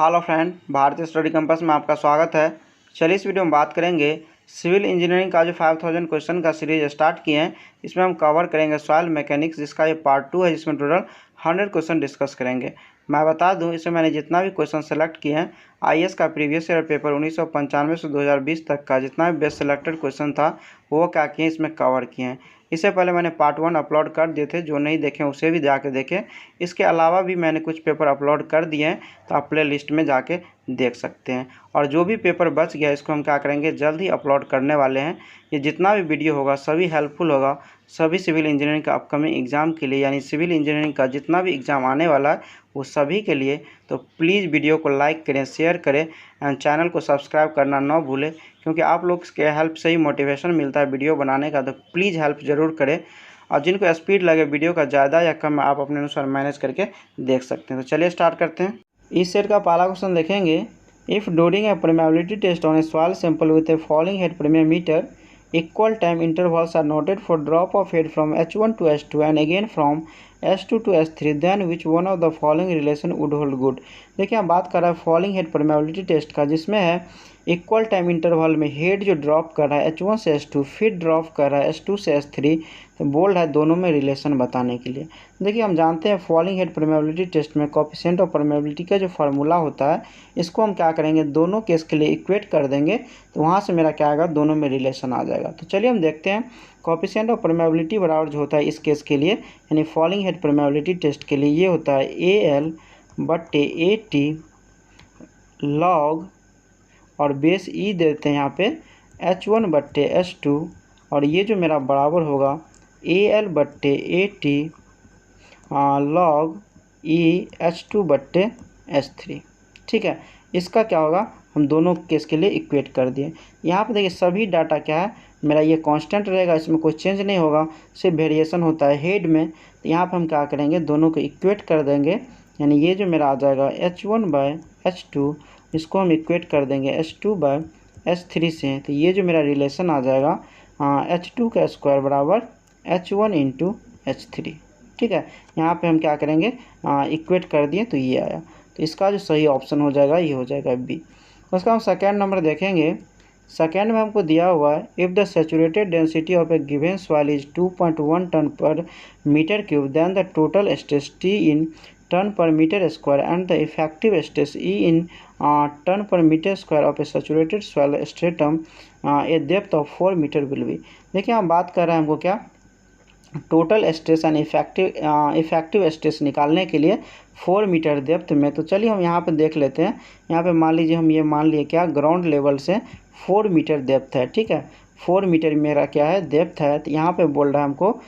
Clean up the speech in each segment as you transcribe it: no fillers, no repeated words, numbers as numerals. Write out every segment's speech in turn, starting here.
Hello friend, भारतीय study compass में आपका स्वागत है। चलिए इस वीडियो में बात करेंगे सिविल इंजीनियरिंग का जो 5000 क्वेश्चन का सीरीज स्टार्ट किए हैं। इसमें हम कवर करेंगे सॉइल मैकेनिक्स, जिसका ये पार्ट 2 है, जिसमें टोटल 100 क्वेश्चन डिस्कस करेंगे। मैं बता दूं, इसमें मैंने जितना भी क्वेश्चन सेलेक्ट किए हैं, आईएएस का प्रीवियस ईयर पेपर 1995 से 2020 तक का जितना भी बेस्ट सेलेक्टेड क्वेश्चन था वो क्या किए इसमें कवर किए हैं। इससे पहले मैंने पार्ट 1 अपलोड कर दिए थे, जो नहीं देखें उसे भी जाके देखें। इसके अलावा भी मैंने कुछ पेपर अपलोड कर दिए हैं, तो आप प्ले लिस्ट में जाके देख सकते हैं। और जो भी पेपर बच गया इसको हम क्या करेंगे, जल्द ही अपलोड करने वाले हैं। ये जितना भी वीडियो होगा सभी हेल्पफुल होगा सभी सिविल इंजीनियरिंग का अपकमिंग एग्ज़ाम के लिए, यानी सिविल इंजीनियरिंग का जितना भी एग्ज़ाम आने वाला है वो सभी के लिए। तो प्लीज़ वीडियो को लाइक करें, शेयर करें एंड चैनल को सब्सक्राइब करना ना भूलें, क्योंकि आप लोग के हेल्प से ही मोटिवेशन मिलता है वीडियो बनाने का। तो प्लीज़ हेल्प ज़रूर करें, और जिनको स्पीड लगे वीडियो का ज़्यादा या कम आप अपने अनुसार मैनेज करके देख सकते हैं। तो चलिए स्टार्ट करते हैं। इस सेट का पहला क्वेश्चन देखेंगे। If during a permeability test on a soil sample with a falling head permeameter, equal time intervals are noted for drop of head from H1 to H2 and again from H2 to H3, then which one of the following relation would hold good। देखिए हम बात कर रहे हैं falling head permeability test का, जिसमें है equal time interval में हेड जो ड्रॉप कर रहा है H1 से H2, फिर ड्रॉप कर रहा है H2 से H3, तो बोल्ड है दोनों में रिलेशन बताने के लिए। देखिए हम जानते हैं फॉलिंग हेड परमेबिलिटी टेस्ट में कोएफिशिएंट ऑफ परमेबिलिटी का जो फार्मूला होता है, इसको हम क्या करेंगे, दोनों केस के लिए इक्वेट कर देंगे, तो वहाँ से मेरा क्या आएगा, दोनों में रिलेशन आ जाएगा। तो चलिए हम देखते हैं। कोएफिशिएंट ऑफ परमेबिलिटी बराबर जो होता है इस केस के लिए, यानी फॉलिंग हेड परमेबिलिटी टेस्ट के लिए, ये होता है AL/AT लॉग, और बेस ई देते हैं यहाँ पे H1/H2, और ये जो मेरा बराबर होगा AL/AT लॉग ई H2/H3। ठीक है, इसका क्या होगा, हम दोनों केस के लिए इक्वेट कर दिए। यहाँ पे देखिए सभी डाटा क्या है, मेरा ये कांस्टेंट रहेगा, इसमें कोई चेंज नहीं होगा, सिर्फ वेरिएशन होता है हेड में। तो यहाँ पे हम क्या करेंगे, दोनों को इक्वेट कर देंगे, यानी ये जो मेरा आ जाएगा H1/H2, इसको हम इक्वेट कर देंगे H2/H3 से। तो ये जो मेरा रिलेशन आ जाएगा H2 का स्क्वायर बराबर H1 इंटू H3। ठीक है, यहाँ पे हम क्या करेंगे, इक्वेट कर दिए तो ये आया। तो इसका जो सही ऑप्शन हो जाएगा ये हो जाएगा बी। उसका हम सेकेंड नंबर देखेंगे। सेकेंड में हमको दिया हुआ है, if the saturated density of a given soil is 2.1 ton per metre cube, then the total stress T in ton per metre square and the effective stress E in ton per metre square of a saturated soil stratum a depth of 4 metre will be. देखिए हम बात कर रहे हैं हमको क्या, total stress and effective stress निकालने के लिए 4 मीटर डेप्थ में। तो चलिए हम यहाँ पे देख लेते हैं। यहाँ पे मान लीजिए हम ये मान लिए क्या, ग्राउंड लेवल से 4 मीटर डेप्थ है। ठीक है, 4 मीटर मेरा क्या है, डेप्थ है। तो यहाँ पे बोल रहा है हमको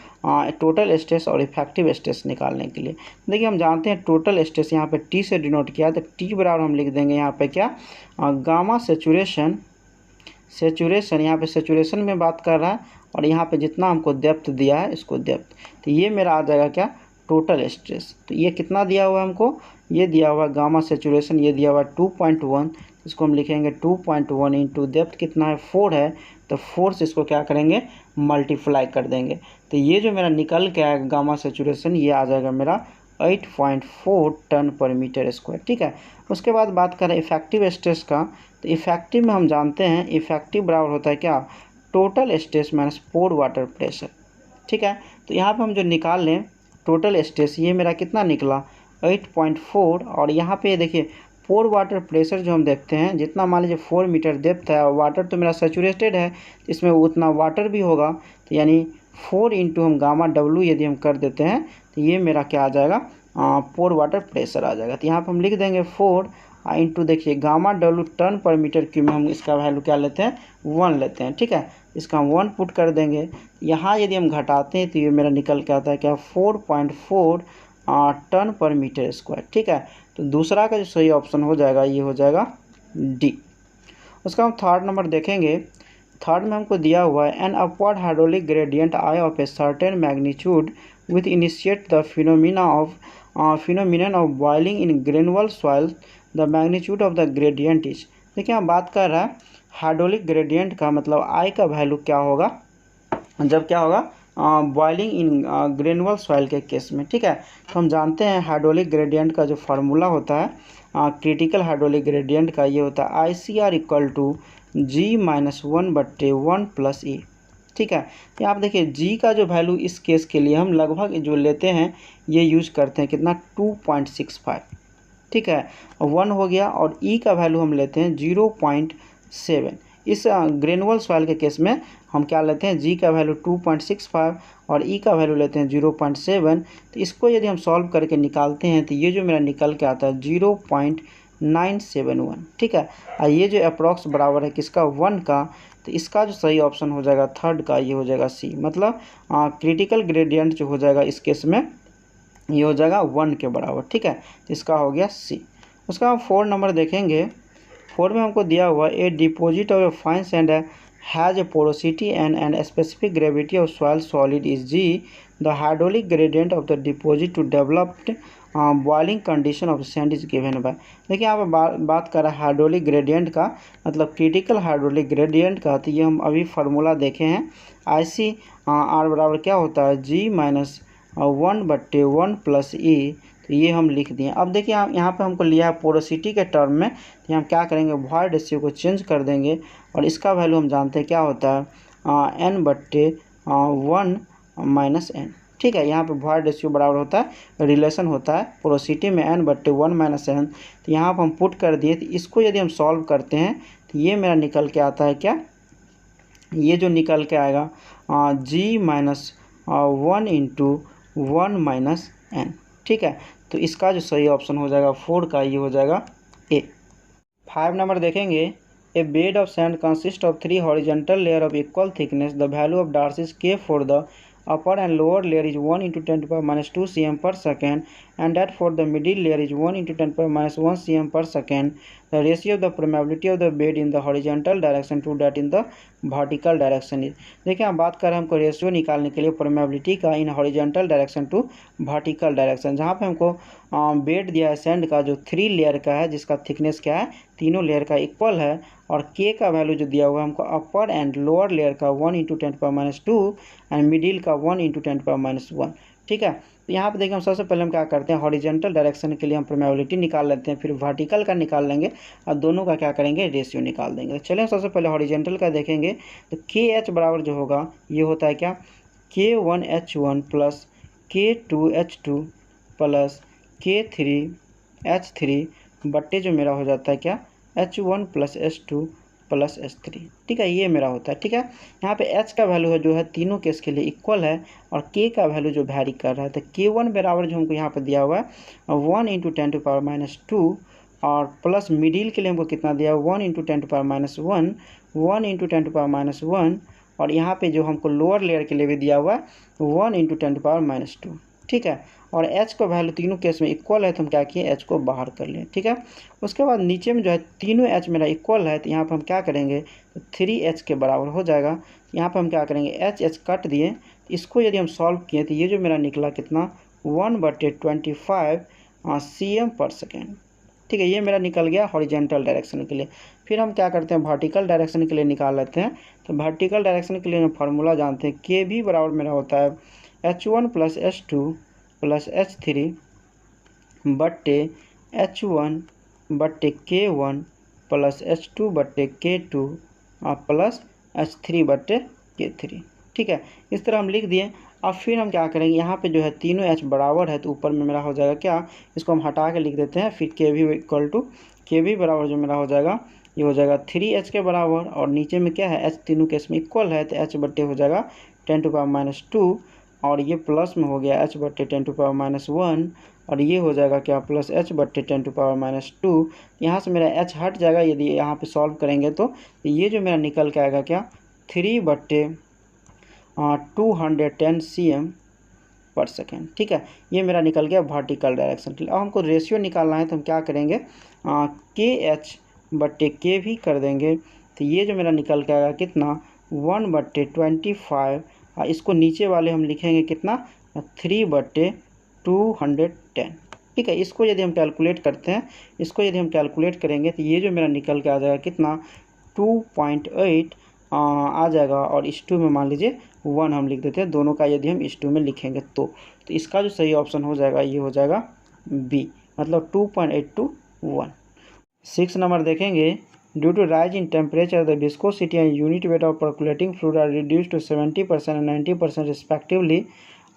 टोटल स्ट्रेस और इफेक्टिव स्ट्रेस निकालने के लिए। देखिए हम जानते हैं टोटल स्ट्रेस यहाँ पे T से डिनोट किया है, तो T बराबर हम लिख देंगे यहाँ पे क्या, गामा सेचुरेशन यहाँ पे सेचुरेशन में बात कर रहा है, और यहाँ पे जितना हमको डेप्थ दिया है इसको डेप्थ, तो ये मेरा आ जाएगा क्या, टोटल स्ट्रेस। तो ये कितना दिया हुआ है हमको, ये दिया हुआ है गामा सेचुरेशन, ये दिया हुआ है 2.1, इसको हम लिखेंगे 2.1 इंटू डेप्थ कितना है 4 है, तो 4 से इसको क्या करेंगे, मल्टीप्लाई कर देंगे। तो ये जो मेरा निकल के आएगा गामा सेचुरेशन, ये आ जाएगा मेरा 8.4 टन पर मीटर स्क्वायर। ठीक है, उसके बाद बात करें इफेक्टिव स्ट्रेस का, तो इफेक्टिव में हम जानते हैं इफेक्टिव बराबर होता है क्या, टोटल स्ट्रेस माइनस पोर वाटर प्रेशर। ठीक है, तो यहाँ पे हम जो निकाल लें टोटल स्ट्रेस, ये मेरा कितना निकला 8.4, और यहाँ पे देखिए पोर वाटर प्रेशर जो हम देखते हैं, जितना मान लीजिए 4 मीटर डेप्थ है और वाटर तो मेरा सैचुरेटेड है, इसमें उतना वाटर भी होगा, तो यानी 4 इंटू हम गामा W यदि हम कर देते हैं, तो ये मेरा क्या आ जाएगा, पोर वाटर प्रेशर आ जाएगा। तो यहाँ पर हम लिख देंगे 4 इंटू, देखिए gamma W ton per metre cube में हम इसका वैल्यू क्या लेते हैं, 1 लेते हैं। ठीक है, इसका हम 1 पुट कर देंगे। यहाँ यदि हम घटाते हैं तो ये मेरा निकल के आता है क्या, 4.4 टन पर मीटर स्क्वायर। ठीक है, तो दूसरा का जो सही ऑप्शन हो जाएगा ये हो जाएगा डी। उसका हम थर्ड नंबर देखेंगे। थर्ड में हमको दिया हुआ है, an upward hydraulic gradient I of a certain magnitude with initiate the phenomenon of boiling in granule soil, the magnitude of the gradient is. देखिए हम बात कर रहे हैं हाइड्रोलिक ग्रेडियंट का, मतलब आई का वैल्यू क्या होगा, जब क्या होगा, बॉइलिंग इन ग्रेनुअल सॉइल के केस में, ठीक है। तो हम जानते हैं हाइड्रोलिक ग्रेडियंट का जो फार्मूला होता है क्रिटिकल हाइड्रोलिक ग्रेडियंट का, ये होता है ICR equal to G-1/1 + E, ठीक है। तो आप देखिए G का जो वैल्यू इस केस के लिए हम लगभग जो लेते हैं ये यूज करते हैं कितना 2.65, ठीक है, 1 हो गया। और E का वैल्यू हम लेते हैं 0.7। इस ग्रेनुअल सॉइल के केस में हम क्या लेते हैं, G का वैल्यू 2.65 और E का वैल्यू लेते हैं 0.7। तो इसको यदि हम सॉल्व करके निकालते हैं तो ये जो मेरा निकल के आता है 0.971, ठीक है। और ये जो अप्रॉक्स बराबर है किसका, 1 का। तो इसका जो सही ऑप्शन हो जाएगा थर्ड का, ये हो जाएगा C। मतलब क्रिटिकल ग्रेडियंट जो हो जाएगा इस केस में ये हो जाएगा 1 के बराबर, ठीक है। इसका हो गया C। उसका हम 4 नंबर देखेंगे। 4 में हमको दिया हुआ a deposit of a fine sand has a porosity and specific gravity of soil solid is G। The hydraulic gradient of the deposit to developed boiling condition of sand is given by. देखिए यहाँ पर बात कर रहा है hydraulic gradient का, मतलब critical hydraulic gradient का। तो ये हम अभी फार्मूला देखे हैं, ICR बराबर क्या होता है G-1/1 + E। तो ये हम लिख दिए। अब देखिए यहाँ पे हमको लिया है पोरोसिटी के टर्म में, तो हम क्या करेंगे वॉइड रेशियो को चेंज कर देंगे और इसका वैल्यू हम जानते हैं क्या होता है N/1 - N, ठीक है। यहाँ पे वॉइड रेशियो बराबर होता है, रिलेशन होता है पोरोसिटी में N/1 - N। तो यहाँ पर हम पुट कर दिए। तो इसको यदि हम सॉल्व करते हैं तो ये मेरा निकल के आता है क्या, ये जो निकल के आएगा G-1 × 1 - N, ठीक है। तो इसका जो सही ऑप्शन हो जाएगा 4 का, ये हो जाएगा A। 5 नंबर देखेंगे। A bed of sand consist of 3 horizontal layer of equal thickness. The value of Darcy's K for the upper and lower layer is 1 × 10⁻² cm/s, and that for the middle layer is 1 × 10⁻1 cm/s. The ratio of the permeability of the bed in the horizontal direction to that in the vertical direction is। देखिए हम बात कर रहे हैं हमको ratio निकालने के लिए परमेबिलिटी का in horizontal direction to vertical direction, जहाँ पे हमको बेड दिया है सैंड का जो 3 लेयर का है, जिसका थिकनेस क्या है, तीनों लेयर का इक्वल है। और K का वैल्यू जो दिया हुआ है हमको अपर एंड लोअर लेयर का 1 × 10⁻² एंड मिडिल का 1 × 10⁻1, ठीक है। तो यहाँ पे देखिए हम सबसे पहले हम क्या करते हैं, हॉरिजॉन्टल डायरेक्शन के लिए हम परमेबिलिटी निकाल लेते हैं, फिर वर्टिकल का निकाल लेंगे और दोनों का क्या करेंगे, रेशियो निकाल देंगे। चलिए सबसे पहले हॉरिजॉन्टल का देखेंगे। तो KH बराबर जो होगा ये होता है क्या, K1H1 + K2H2 + K3H3 बट्टे जो मेरा हो जाता है क्या, H1 + H2 + H3, ठीक है। ये मेरा होता है, ठीक है। यहाँ पे H का वैल्यू है जो है तीनों केस के लिए इक्वल है और K का वैल्यू जो वैरी कर रहा है। तो K1 बराबर जो हमको यहाँ पे दिया हुआ है 1 × 10⁻², और प्लस मिडिल के लिए हमको कितना दिया है 1 × 10⁻1, 1 × 10⁻1, और यहाँ पे जो हमको लोअर लेयर के लिए भी दिया हुआ है 1 × 10⁻², ठीक है। और H का वैल्यू तीनों केस में इक्वल है, तो हम क्या किए, H को बाहर कर लें, ठीक है। उसके बाद नीचे में जो है तीनों H मेरा इक्वल है, तो यहाँ पर हम क्या करेंगे, तो 3H के बराबर हो जाएगा। यहाँ पर हम क्या करेंगे, H कट दिए। इसको यदि हम सॉल्व किए तो ये जो मेरा निकला कितना 1/25 cm/s, ठीक है। ये मेरा निकल गया हॉरिजॉन्टल डायरेक्शन के लिए। फिर हम क्या करते हैं, वर्टिकल डायरेक्शन के लिए निकाल लेते हैं। तो वर्टिकल डायरेक्शन के लिए हम फार्मूला जानते हैं, KB बराबर मेरा होता है H1 + H2 + H3 बट्टे H1/K1 + H2/K2 + H3/K3, ठीक है। इस तरह हम लिख दिए। अब फिर हम क्या करेंगे, यहाँ पे जो है तीनों H बराबर है, तो ऊपर में मेरा हो जाएगा क्या, इसको हम हटा के लिख देते हैं। फिर KB बराबर जो मेरा हो जाएगा ये हो जाएगा 3H के बराबर, और नीचे में क्या है H तीनों केस में इक्वल है, तो H हो जाएगा 10⁻², और ये प्लस में हो गया H/10⁻1, और ये हो जाएगा क्या, प्लस H/10⁻²। यहाँ से मेरा H हट जाएगा यदि यहाँ पे सॉल्व करेंगे तो ये जो मेरा निकल के आएगा क्या, 3/210 cm/s, ठीक है। ये मेरा निकल गया वर्टिकल डायरेक्शन के लिए। अब हमको रेशियो निकालना है, तो हम क्या करेंगे, KH/KB कर देंगे। तो ये जो मेरा निकल के आएगा कितना 1/25, इसको नीचे वाले हम लिखेंगे कितना 3/210, ठीक है। इसको यदि हम कैलकुलेट करते हैं, इसको यदि हम कैलकुलेट करेंगे तो ये जो मेरा निकल के आ जाएगा कितना 2.8 आ जाएगा, और इस 2 में मान लीजिए 1 हम लिख देते हैं, दोनों का यदि हम इस 2 में लिखेंगे तो इसका जो सही ऑप्शन हो जाएगा ये हो जाएगा बी, मतलब 2.8 to 1। 6 नंबर देखेंगे, due to rise in temperature the viscosity and unit weight of percolating fluid are reduce to 70% and 90% respectively,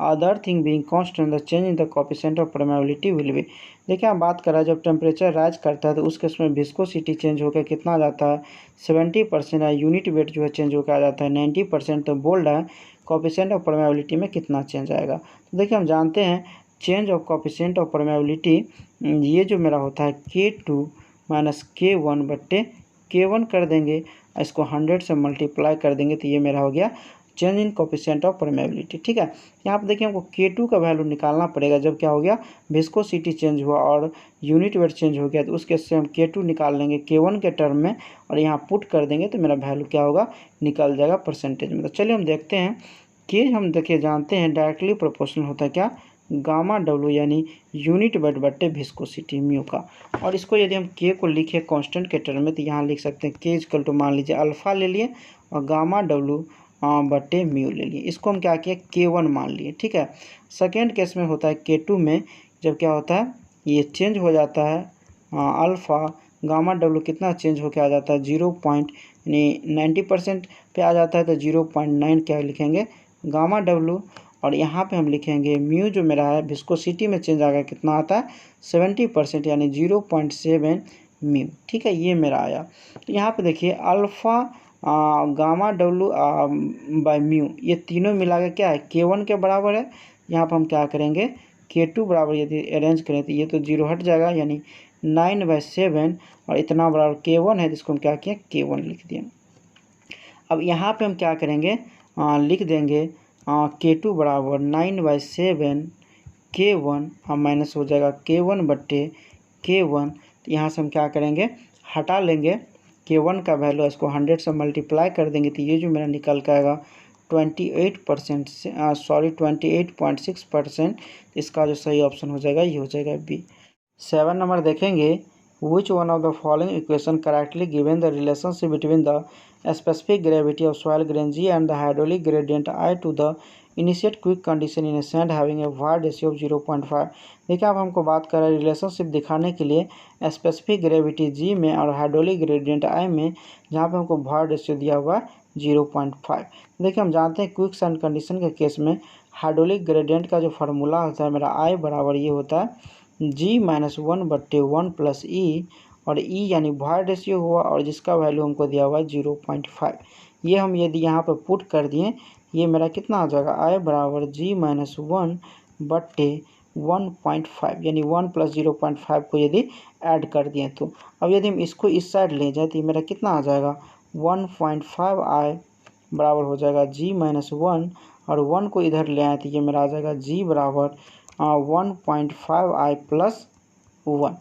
other thing being constant the change in the coefficient of permeability will be. देखिए हम बात कर रहे हैं जब temperature rise करता है तो उस केस में विस्कोसिटी चेंज होकर कितना आ जाता है 70% है, यूनिट वेट जो है चेंज होकर आ जाता है 90%। तो बोल्ड है कोएफिशिएंट ऑफ परमेबिलिटी में कितना चेंज आएगा। तो देखिए हम जानते हैं change of coefficient of permeability ये जो मेरा होता है K2 माइनस K1 बट्टे K1 कर देंगे, इसको 100 से मल्टीप्लाई कर देंगे तो ये मेरा हो गया change in coefficient of permeability. ठीक है, यहाँ पे देखिए हमको K2 का वैल्यू निकालना पड़ेगा। जब क्या हो गया विस्कोसिटी चेंज हुआ और यूनिट वेट चेंज हो गया तो उस केस से हम K2 निकाल लेंगे K1 के टर्म में और यहाँ पुट कर देंगे तो मेरा वैल्यू क्या होगा निकल जाएगा परसेंटेज में। तो चलिए हम देखते हैं कि हम देखिए जानते हैं डायरेक्टली प्रोपोर्शनल होता है क्या गामा डब्ल्यू यानी यूनिट वेट बट्टे विस्कोसिटी म्यू का। और इसको यदि हम K को लिखे कांस्टेंट के टर्म में तो यहाँ लिख सकते हैं K इक्वल टू मान लीजिए अल्फ़ा ले लिए और गामा डब्ल्यू बट्टे म्यू ले लिए। इसको हम क्या किए K1 मान लिए। ठीक है, सेकेंड केस में होता है K2 में जब क्या होता है ये चेंज हो जाता है अल्फ़ा गामा डब्ल्यू कितना चेंज होकर आ जाता है 90% पे आ जाता है तो 0.9 क्या लिखेंगे गामा डब्ल्यू और यहाँ पे हम लिखेंगे म्यू जो मेरा है विस्कोसिटी में चेंज आ गया कितना आता है 70% यानी 0.7 म्यू। ठीक है, ये मेरा आया। तो यहाँ पे देखिए alpha gamma W by mu ये तीनों मिला के क्या है K1 के बराबर है। यहाँ पर हम क्या करेंगे K2 बराबर यदि अरेंज करें तो ये तो 0 हट जाएगा यानी 9/7 और इतना बराबर K1 है जिसको हम क्या किए K1 लिख दिए। अब यहाँ पे हम क्या करेंगे लिख देंगे K2 बराबर 9/7 K1 और माइनस हो जाएगा K1 बट्टे K1। तो यहाँ से हम क्या करेंगे हटा लेंगे K1 का वैल्यू, इसको 100 से मल्टीप्लाई कर देंगे तो ये जो मेरा निकल के आएगा 28% से 28.6%। इसका जो सही ऑप्शन हो जाएगा ये हो जाएगा बी। 7 नंबर देखेंगे, which one of the following equation correctly given the relationship between the specific gravity of soil grain G and the hydraulic gradient I to the initiate quick condition in a sand having a void ratio of 0.5। देखिए अब हमको बात कर रहे हैं relationship दिखाने के लिए स्पेसिफिक ग्रेविटी G में और हाइड्रोलिक ग्रेडियंट I में जहाँ पे हमको void रेशियो दिया हुआ है 0.5। देखिए हम जानते हैं क्विक सैंड कंडीशन के केस में हाइड्रोलिक ग्रेडियंट का जो फार्मूला होता है मेरा I बराबर ये होता है G-1/1 प्लस E और E यानी void रेशियो हुआ और जिसका वैल्यू हमको दिया हुआ है 0.5। ये हम यदि यहाँ पर पुट कर दिए ये मेरा कितना आ जाएगा I बराबर G-1/1.5 यानी 1 + 0.5 को यदि ऐड कर दिए तो अब यदि हम इसको इस साइड ले जाए तो ये मेरा कितना आ जाएगा 1.5 I बराबर हो जाएगा G-1 और 1 को इधर ले आए तो ये मेरा आ जाएगा G बराबर 1.5 I + 1।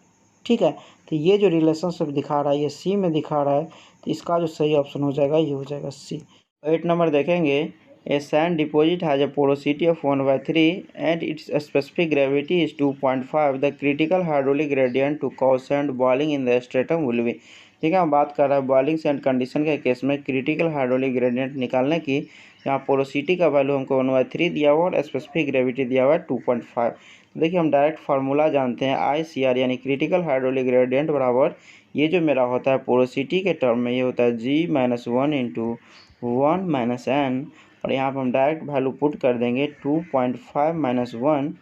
ठीक है, तो ये जो रिलेशनशिप दिखा रहा है ये सी में दिखा रहा है तो इसका जो सही ऑप्शन हो जाएगा ये हो जाएगा सी। 8 नंबर देखेंगे, a sand deposit has a porosity of 1/3 and its specific gravity is 2.5। The critical hydraulic gradient to cause sand boiling in the stratum will be. ठीक है, हम बात कर रहे हैं बॉइलिंग सैंड कंडीशन के केस में क्रिटिकल हाइड्रोलिक ग्रेडियंट निकालने की। यहाँ पोरोसिटी का वैल्यू हमको 1/3 दिया हुआ और स्पेसिफिक ग्रेविटी दिया हुआ है 2.5। देखिए हम डायरेक्ट फार्मूला जानते हैं ICR यानी क्रिटिकल हाइड्रोलिक ग्रेडियंट बराबर ये जो मेरा होता है पोरोसिटी के टर्म में ये होता है G-1 × 1 - n और यहाँ पर हम डायरेक्ट वैल्यू पुट कर देंगे 2.5 - 1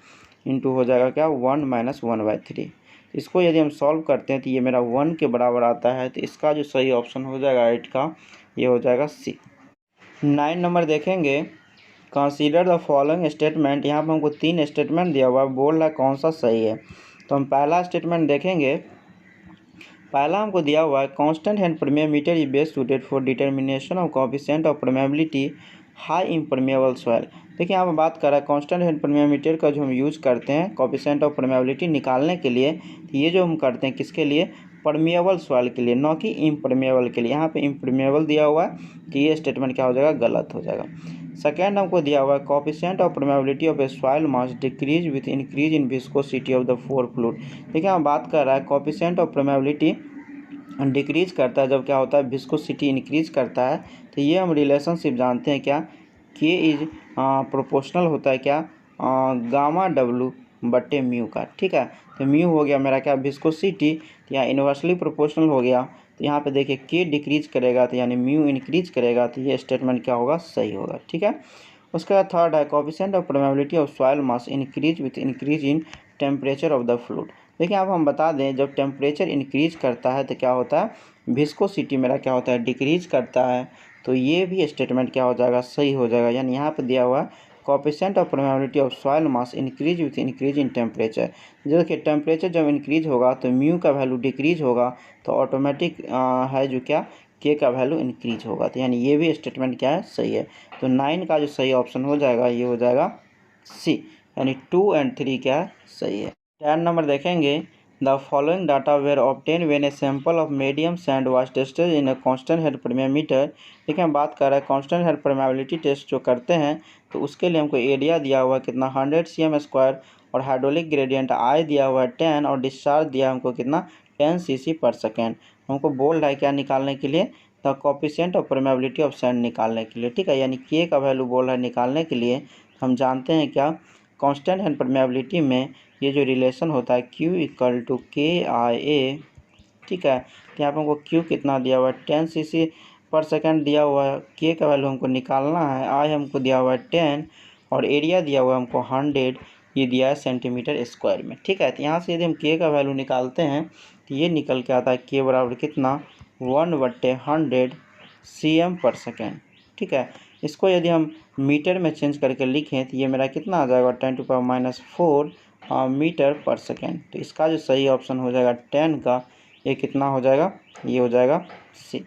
इंटू हो जाएगा क्या 1 - 1/3। इसको यदि हम सॉल्व करते हैं तो ये मेरा 1 के बराबर आता है तो इसका जो सही ऑप्शन हो जाएगा 8 का ये हो जाएगा सी। 9 नंबर देखेंगे, कंसीडर द फॉलोइंग स्टेटमेंट। यहाँ पर हमको 3 स्टेटमेंट दिया हुआ है, बोल रहा है कौन सा सही है। तो हम पहला स्टेटमेंट देखेंगे। पहला हमको दिया हुआ है constant hand permeameter is best suited for determination of coefficient of permeability high impermeable soil. देखिए यहाँ पर बात कर रहा है कांस्टेंट हैंड परमेमीटर का जो हम यूज़ करते हैं कोएफिशिएंट ऑफ परमेबिलिटी निकालने के लिए। तो ये जो हम करते हैं किसके लिए परमेबल सॉइल के लिए, न कि इम्परमेबल के लिए। यहाँ पे इम्परमेबल दिया हुआ है कि ये स्टेटमेंट क्या हो जाएगा गलत हो जाएगा। सेकेंड हमको दिया हुआ है coefficient of permeability of a soil mass decrease with increase in viscosity of the four fluid. देखिए हम बात कर रहा है कोएफिशिएंट ऑफ परमेबिलिटी डिक्रीज करता है जब क्या होता है विस्कोसिटी इंक्रीज करता है। तो ये हम रिलेशनशिप जानते हैं क्या के इज प्रोपोर्शनल होता है क्या, गामा डब्लू बट्टे म्यू का। ठीक है, तो म्यू हो गया मेरा क्या, विस्कोसिटी, तो यहाँ इन्वर्सली प्रोपोर्शनल हो गया। तो यहाँ पे देखिए के डिक्रीज करेगा तो यानी म्यू इंक्रीज करेगा, तो ये स्टेटमेंट क्या होगा, सही होगा। ठीक है, उसके बाद थर्ड है coefficient of permeability of soil mass increase with increase in temperature of the fluid. देखिए अब हम बता दें, जब टेम्परेचर इंक्रीज करता है तो क्या होता है, विस्कोसिटी मेरा क्या होता है, डिक्रीज करता है। तो ये भी स्टेटमेंट क्या हो जाएगा, सही हो जाएगा। यानी यहाँ पे दिया हुआ है coefficient of permeability of soil mass increase with increase in temperature. जो कि टेम्परेचर जब इंक्रीज होगा तो म्यू का वैल्यू डिक्रीज होगा, तो ऑटोमेटिक है जो क्या, के का वैल्यू इंक्रीज होगा। तो यानी ये भी स्टेटमेंट क्या है, सही है। तो 9 का जो सही ऑप्शन हो जाएगा ये हो जाएगा सी, यानी 2 और 3 क्या है, सही है। 10 नंबर देखेंगे, the following data were obtain when a sample of medium sand was tested in a constant head permeameter. देखिए हम बात कर रहे हैं कांस्टेंट हेड परमेबिलिटी टेस्ट जो करते हैं, तो उसके लिए हमको एरिया दिया हुआ है कितना, 100 cm² और हाइड्रोलिक ग्रेडियंट आई दिया हुआ है 10 और डिस्चार्ज दिया हमको कितना, 10 cc/सेकेंड। हमको बोल्ड है क्या निकालने के लिए, the coefficient of permeability of sand निकालने के लिए। ठीक है, यानी के का वैल्यू बोल रहा है निकालने के लिए। हम जानते हैं क्या, कांस्टेंट एंड परमेबिलिटी में ये जो रिलेशन होता है Q इक्वल टू KIA। ठीक है, तो यहाँ पर हमको Q कितना दिया हुआ है, 10 cc/सेकेंड दिया हुआ है। K का वैल्यू हमको निकालना है, I हमको दिया हुआ है 10 और एरिया दिया हुआ है हमको 100, ये दिया है सेंटीमीटर² में। ठीक है, तो यहाँ से यदि हम K का वैल्यू निकालते हैं तो ये निकल के आता है K बराबर कितना, 1/100 cm/सेकेंड। ठीक है, इसको यदि हम मीटर में चेंज करके लिखें तो ये मेरा कितना आ जाएगा, 10⁻⁻⁴ मीटर/सेकेंड। तो इसका जो सही ऑप्शन हो जाएगा 10 का, ये कितना हो जाएगा, ये हो जाएगा सी।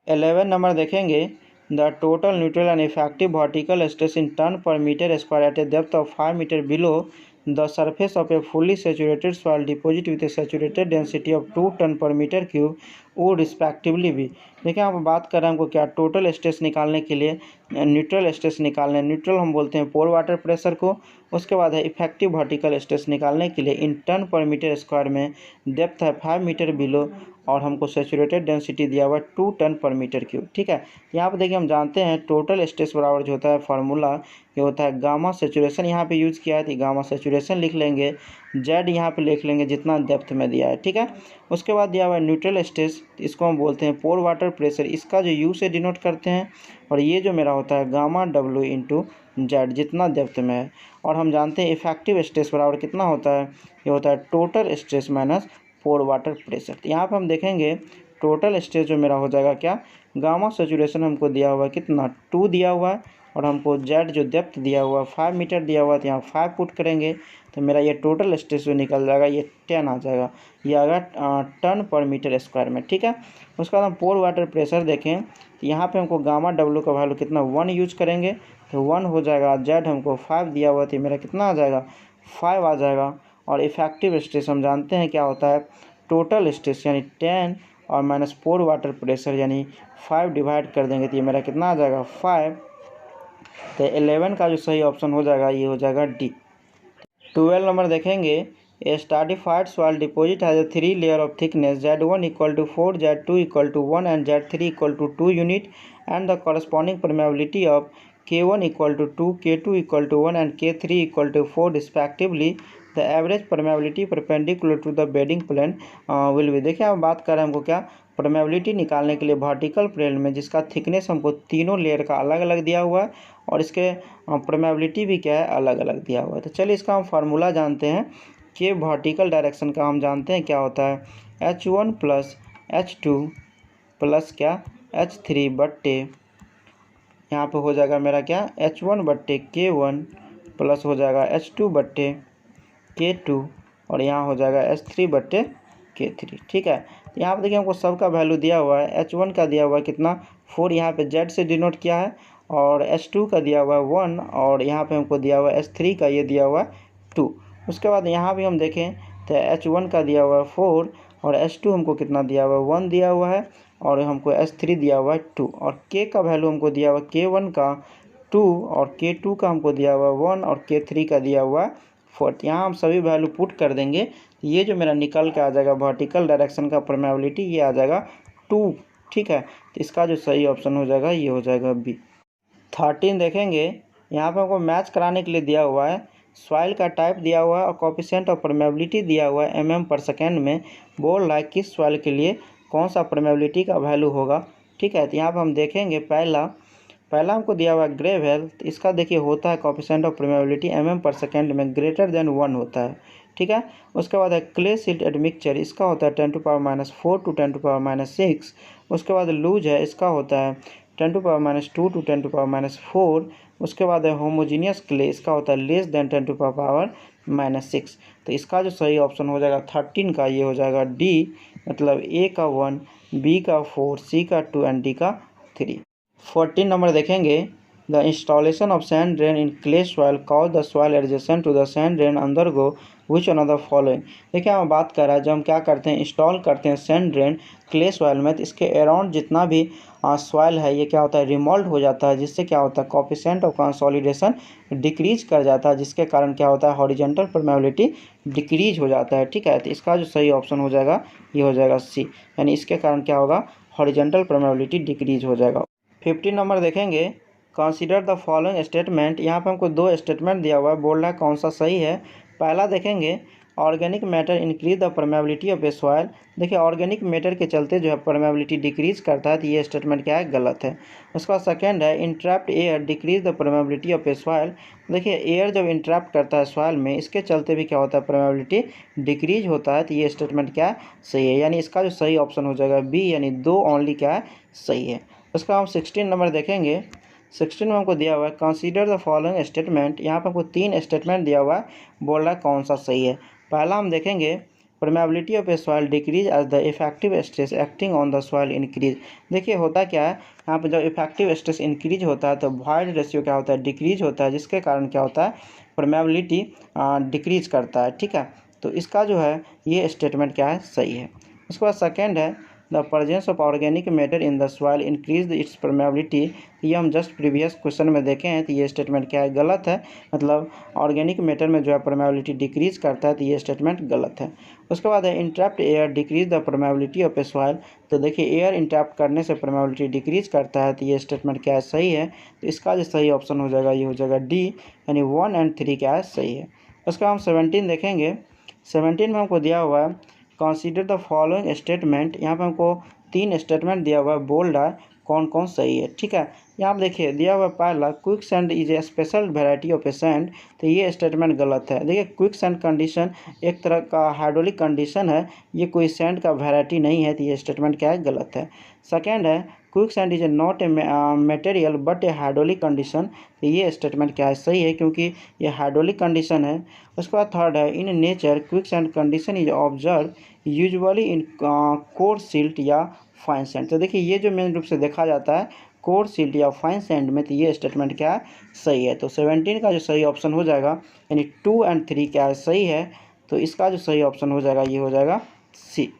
11 नंबर देखेंगे, the total neutral and effective vertical stress in ton per metre square at a depth of 5 metre below the surface of a fully saturated soil deposit with a saturated density of 2 ton per metre cube वो respectively भी। देखिए हम बात कर रहे हैं हमको क्या, टोटल स्ट्रेस निकालने के लिए न्यूट्रल स्ट्रेस निकालने, न्यूट्रल हम बोलते हैं पोर वाटर प्रेशर को। उसके बाद है इफेक्टिव वर्टिकल स्ट्रेस निकालने के लिए इन टन पर मीटर स्क्वायर में डेप्थ है 5 मीटर बिलो और हमको सैचुरेटेड डेंसिटी दिया हुआ है 2 टन पर मीटर क्यूब। ठीक है, यहाँ पे देखिए हम जानते हैं टोटल स्ट्रेस बराबर जो होता है फार्मूला ये होता है गामा सैचुरेशन, यहाँ पे यूज़ किया है तो गामा सैचुरेशन लिख लेंगे, जेड यहाँ पे लिख लेंगे जितना डेप्थ में दिया है। ठीक है, उसके बाद दिया हुआ है न्यूट्रल स्ट्रेस, इसको हम बोलते हैं पोर वाटर प्रेशर, इसका जो यू से डिनोट करते हैं, और ये जो मेरा होता है गामा डब्ल्यू इंटू जेड जितना डेप्थ में है। और हम जानते हैं इफेक्टिव स्ट्रेस बराबर कितना होता है, ये होता है टोटल स्ट्रेस माइनस पोर वाटर प्रेशर। तो यहाँ पर हम देखेंगे टोटल स्ट्रेस जो मेरा हो जाएगा क्या, गामा सैचुरेशन हमको दिया हुआ है कितना, 2 दिया हुआ है और हमको जेड जो डेप्थ दिया हुआ है 5 मीटर दिया हुआ है, तो यहाँ 5 पुट करेंगे तो मेरा ये टोटल स्ट्रेस जो निकल जाएगा ये 10 आ जाएगा, ये आएगा टन पर मीटर स्क्वायर में। ठीक है, उसके बाद हम पोर वाटर प्रेशर देखें तो यहाँ पे हमको गामा डब्ल्यू का वैल्यू कितना 1 यूज करेंगे तो 1 हो जाएगा, जेड हमको 5 दिया हुआ तो मेरा कितना आ जाएगा 5 आ जाएगा। और इफेक्टिव स्ट्रेस हम जानते हैं क्या होता है, टोटल स्ट्रेस यानी 10 और माइनस पोर वाटर प्रेशर यानी 5 डिवाइड कर देंगे तो ये मेरा कितना आ जाएगा 5। तो 11 का जो सही ऑप्शन हो जाएगा ये हो जाएगा डी। 12 नंबर देखेंगे, a stratified soil deposit has a 3 layer of thickness Z1 equal to 4, Z2 equal to 1 and Z3 equal to 2 unit and the corresponding permeability of K1 equal to 2, K2 equal to 1 and K3 equal to 4 respectively. The average permeability perpendicular to the bedding plane will be. देखिए हम बात कर रहे हैं हमको क्या, permeability निकालने के लिए वर्टिकल प्लेन में जिसका थिकनेस हमको तीनों लेयर का अलग अलग दिया हुआ है और इसके परमेबिलिटी भी क्या है अलग अलग दिया हुआ है। तो चलिए इसका हम फार्मूला जानते हैं कि वर्टिकल डायरेक्शन का हम जानते हैं क्या होता है, H1 प्लस H2 प्लस क्या H3 बट्टे यहाँ पे हो जाएगा मेरा क्या H1 बट्टे K1 प्लस हो जाएगा H2 बट्टे K2 और यहाँ हो जाएगा H3 बट्टे K3। ठीक है, यहाँ पे देखिए हमको सबका वैल्यू दिया हुआ है, H1 का दिया हुआ है कितना 4, यहाँ पे Z से डिनोट किया है, और H2 का दिया हुआ है 1 और यहाँ पे हमको दिया हुआ है H3 का ये दिया हुआ है 2। उसके बाद यहाँ भी हम देखें तो H1 का दिया हुआ है 4 और H2 हमको कितना दिया हुआ है 1 दिया हुआ है और हमको H3 दिया हुआ है 2 और K का वैल्यू हमको दिया हुआ है K1 का 2 और K2 का हमको दिया हुआ है 1 और K3 का दिया हुआ है 4। यहाँ हम सभी वैल्यू पुट कर देंगे, ये जो मेरा निकल के आ जाएगा वर्टिकल डायरेक्शन का परमेबिलिटी ये आ जाएगा 2। ठीक है, तो इसका जो सही ऑप्शन हो जाएगा ये हो जाएगा बी। 13 देखेंगे, यहाँ पे हमको मैच कराने के लिए दिया हुआ है, सॉइल का टाइप दिया हुआ है और कोएफिशिएंट ऑफ परमेबिलिटी दिया हुआ है mm/सेकेंड में। बोल रहा है किस सॉइल के लिए कौन सा परमेबिलिटी का वैल्यू होगा। ठीक है, तो यहाँ पर हम देखेंगे पहला हमको दिया हुआ है ग्रेवल, तो इसका देखिए होता है कोएफिशिएंट ऑफ परमेबिलिटी mm/सेकेंड में ग्रेटर देन 1 होता है। ठीक है, उसके बाद है क्ले सिल्ट एडमिक्सचर, इसका होता है 10⁻⁴ टू 10⁻�6। उसके बाद लूज है, इसका होता है 10⁻² टू 10⁻⁴। उसके बाद है होमोजीनियस क्ले, इसका होता है लेस देन 10⁻�6। तो इसका जो सही ऑप्शन हो जाएगा 13 का, ये हो जाएगा डी, मतलब ए का 1, बी का 4, सी का 2 एंड डी का 3। 14 नंबर देखेंगे, the installation of sand drain in clay soil cause the soil adjacent to the sand drain undergo which one of the following. देखिए हम बात कर रहा है, जब हम क्या करते हैं इंस्टॉल करते हैं सैंड ड्रेन क्ले सॉइल में, तो इसके अराउंड जितना भी सॉइल है ये क्या होता है रिमोल्ड हो जाता है, जिससे क्या होता है कोएफिशिएंट ऑफ कंसोलिडेशन डिक्रीज कर जाता है, जिसके कारण क्या होता है हॉरिजॉन्टल परमेबिलिटी डिक्रीज हो जाता है। ठीक है, तो इसका जो सही ऑप्शन हो जाएगा ये हो जाएगा सी, यानी इसके कारण क्या होगा हॉरिजॉन्टल परमेबिलिटी डिक्रीज हो जाएगा। 15 नंबर देखेंगे, कंसीडर द फॉलोइंग स्टेटमेंट, यहाँ पे हमको 2 स्टेटमेंट दिया हुआ है, बोल रहा है कौन सा सही है। पहला देखेंगे organic matter increase the permeability of a soil. देखिए ऑर्गेनिक मैटर के चलते जो है परमेबिलिटी डिक्रीज करता है, तो ये स्टेटमेंट क्या है गलत है। उसका सेकंड है entrapped air decrease the permeability of a soil. देखिए एयर जब इंट्रैप्ट करता है सॉइल में, इसके चलते भी क्या होता है परमेबिलिटी डिक्रीज होता है, तो ये स्टेटमेंट क्या है सही है, यानी इसका जो सही ऑप्शन हो जाएगा बी, यानी 2 ओनली क्या है सही है। उसका हम 16 नंबर देखेंगे, 16 में हमको दिया हुआ है कंसीडर द फॉलोइंग स्टेटमेंट। यहाँ पर हमको 3 स्टेटमेंट दिया हुआ है, बोल रहा है कौन सा सही है। पहला हम देखेंगे permeability of a soil decrease as the effective stress acting on the soil increase. देखिए होता क्या है यहाँ पर जब इफेक्टिव स्ट्रेस इंक्रीज होता है तो वॉइड रेशियो क्या होता है डिक्रीज होता है, जिसके कारण क्या होता है परमेबिलिटी डिक्रीज करता है। ठीक है, तो इसका जो है ये स्टेटमेंट क्या है सही है। उसके बाद सेकेंड है the presence of organic matter in the soil increase its permeability. ये हम जस्ट प्रीवियस क्वेश्चन में देखे हैं, तो ये स्टेटमेंट क्या है गलत है, मतलब ऑर्गेनिक मैटर में जो है परमेबिलिटी डिक्रीज करता है, तो ये स्टेटमेंट गलत है। उसके बाद है entrapped air decrease the permeability of a soil. तो देखिए एयर इंट्रैप्ट करने से परमेबिलिटी डिक्रीज करता है, तो ये स्टेटमेंट क्या है सही है। तो इसका जो सही ऑप्शन हो जाएगा ये हो जाएगा डी, यानी 1 एंड 3 क्या है सही है। उसका हम 17 देखेंगे, 17 में हमको दिया हुआ है कंसीडर द फॉलोइंग स्टेटमेंट। यहाँ पे हमको 3 स्टेटमेंट दिया हुआ है, बोल रहा है कौन कौन सही है। ठीक है, यहाँ पे देखिए दिया हुआ है पहला quick sand is a special variety of A sand, तो ये स्टेटमेंट गलत है। देखिए क्विक सैंड कंडीशन एक तरह का हाइड्रोलिक कंडीशन है, ये कोई सैंड का वेराइटी नहीं है, तो ये स्टेटमेंट क्या है गलत है। सेकेंड है quick sand is not a material but A hydraulic condition, तो ये स्टेटमेंट क्या है सही है क्योंकि ये हाइड्रोलिक कंडीशन है। उसके बाद थर्ड है in nature quick sand condition is observe usually in course silt या फाइन सैंड। तो देखिए ये जो मेन रूप से देखा जाता है कोर्स सिल्ट या फाइन सैंड में, तो ये स्टेटमेंट क्या है सही है। तो 17 का जो सही ऑप्शन हो जाएगा यानी 2 एंड 3 क्या है सही है, तो इसका जो सही ऑप्शन हो जाएगा ये हो जाएगा सी।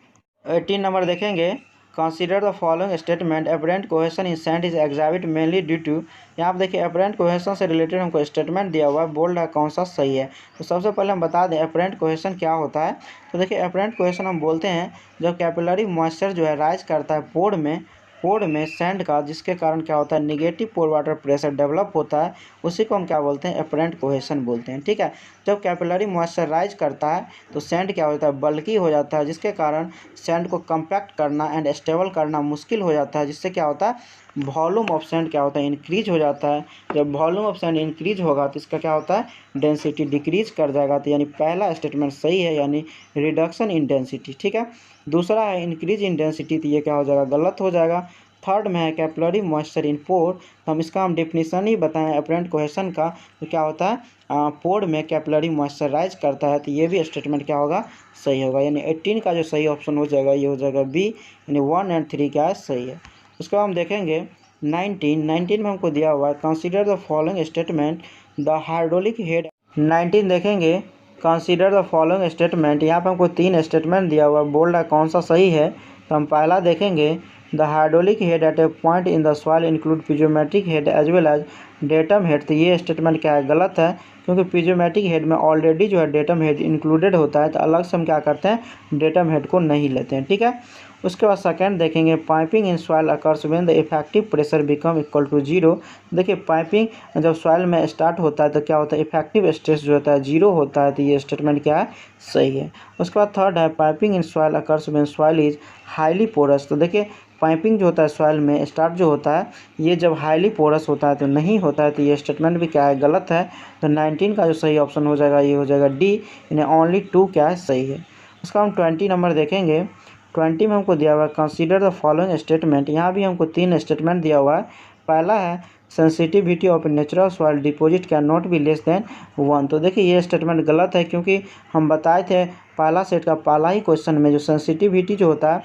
18 नंबर देखेंगे consider the following statement apparent cohesion in sand is exhibit mainly due to. यहाँ पर देखिए एपरेंट कोहेशन से रिलेटेड हमको स्टेटमेंट दिया हुआ है, बोल रहा है कौन सा सही है। तो सबसे पहले हम बता दें एपरेंट कोहेशन क्या होता है। तो देखिए एपरेंट कोहेशन हम बोलते हैं जब कैपिलरी मॉइस्चर जो है राइज करता है पोर में सैंड का, जिसके कारण क्या होता है निगेटिव पोर वाटर प्रेशर डेवलप होता है, उसी को हम क्या बोलते हैं एपरेंट कोहेशन बोलते हैं। ठीक है, जब कैपिलरी मॉइस्चर राइज करता है तो सैंड क्या होता है बल्की हो जाता है, जिसके कारण सैंड को कंपैक्ट करना एंड स्टेबल करना मुश्किल हो जाता है, जिससे क्या होता है वॉल्यूम ऑफ सैंड क्या होता है इंक्रीज हो जाता है। जब वॉल्यूम ऑफ सैंड इंक्रीज होगा तो इसका क्या होता है डेंसिटी डिक्रीज कर जाएगा। तो यानी पहला स्टेटमेंट सही है, यानी रिडक्शन इन डेंसिटी। ठीक है, दूसरा है इंक्रीज इन डेंसिटी, तो ये क्या हो जाएगा गलत हो जाएगा। थर्ड में है कैपिलरी मॉइस्चर इन पोर, तो हम इसका डेफिनेशन ही बताएं एपरेंट कोहेशन का, तो क्या होता है पोर में कैपिलरी मॉइस्चर राइज करता है, तो ये भी स्टेटमेंट क्या होगा सही होगा। यानी 18 का जो सही ऑप्शन हो जाएगा ये हो जाएगा बी, यानी 1 एंड 3 क्या है सही है। उसके बाद हम देखेंगे 19 में हमको दिया हुआ है consider the following statement the hydraulic head. 19 देखेंगे कंसीडर द फॉलोइंग स्टेटमेंट, यहाँ पर हमको 3 स्टेटमेंट दिया हुआ है, बोल रहा है कौन सा सही है। तो हम पहला देखेंगे the hydraulic head at a point in the soil include piezometric head as well as datum head. तो ये स्टेटमेंट क्या है, गलत है, क्योंकि पिजोमेट्रिक हेड में ऑलरेडी जो है डेटम हेड इंक्लूडेड होता है, तो अलग से हम क्या करते हैं, डेटम हेड को नहीं लेते हैं। ठीक है, उसके बाद सेकंड देखेंगे, piping in soil occurs when the effective pressure become equal to 0। देखिए पाइपिंग जब सॉइल में स्टार्ट होता है तो क्या होता है, इफेक्टिव स्ट्रेस जो होता है 0 होता है, तो ये स्टेटमेंट क्या है, सही है। उसके बाद थर्ड है, piping in soil occurs when soil is highly porous. तो देखिए पाइपिंग जो होता है सॉइल में स्टार्ट जो होता है, ये जब हाईली पोरस होता है तो नहीं होता है, तो ये स्टेटमेंट भी क्या है, गलत है। तो 19 का जो सही ऑप्शन हो जाएगा, ये हो जाएगा डी, यानी ओनली 2 क्या है, सही है। उसका हम 20 नंबर देखेंगे। 20 में हमको दिया हुआ है, कंसीडर द फॉलोइंग स्टेटमेंट। यहाँ भी हमको 3 स्टेटमेंट दिया हुआ है। पहला है, sensitivity of natural soil deposit can not be less than 1। तो देखिए ये स्टेटमेंट गलत है, क्योंकि हम बताए थे पहला सेट का पहला ही क्वेश्चन में जो सेंसिटिविटी जो होता है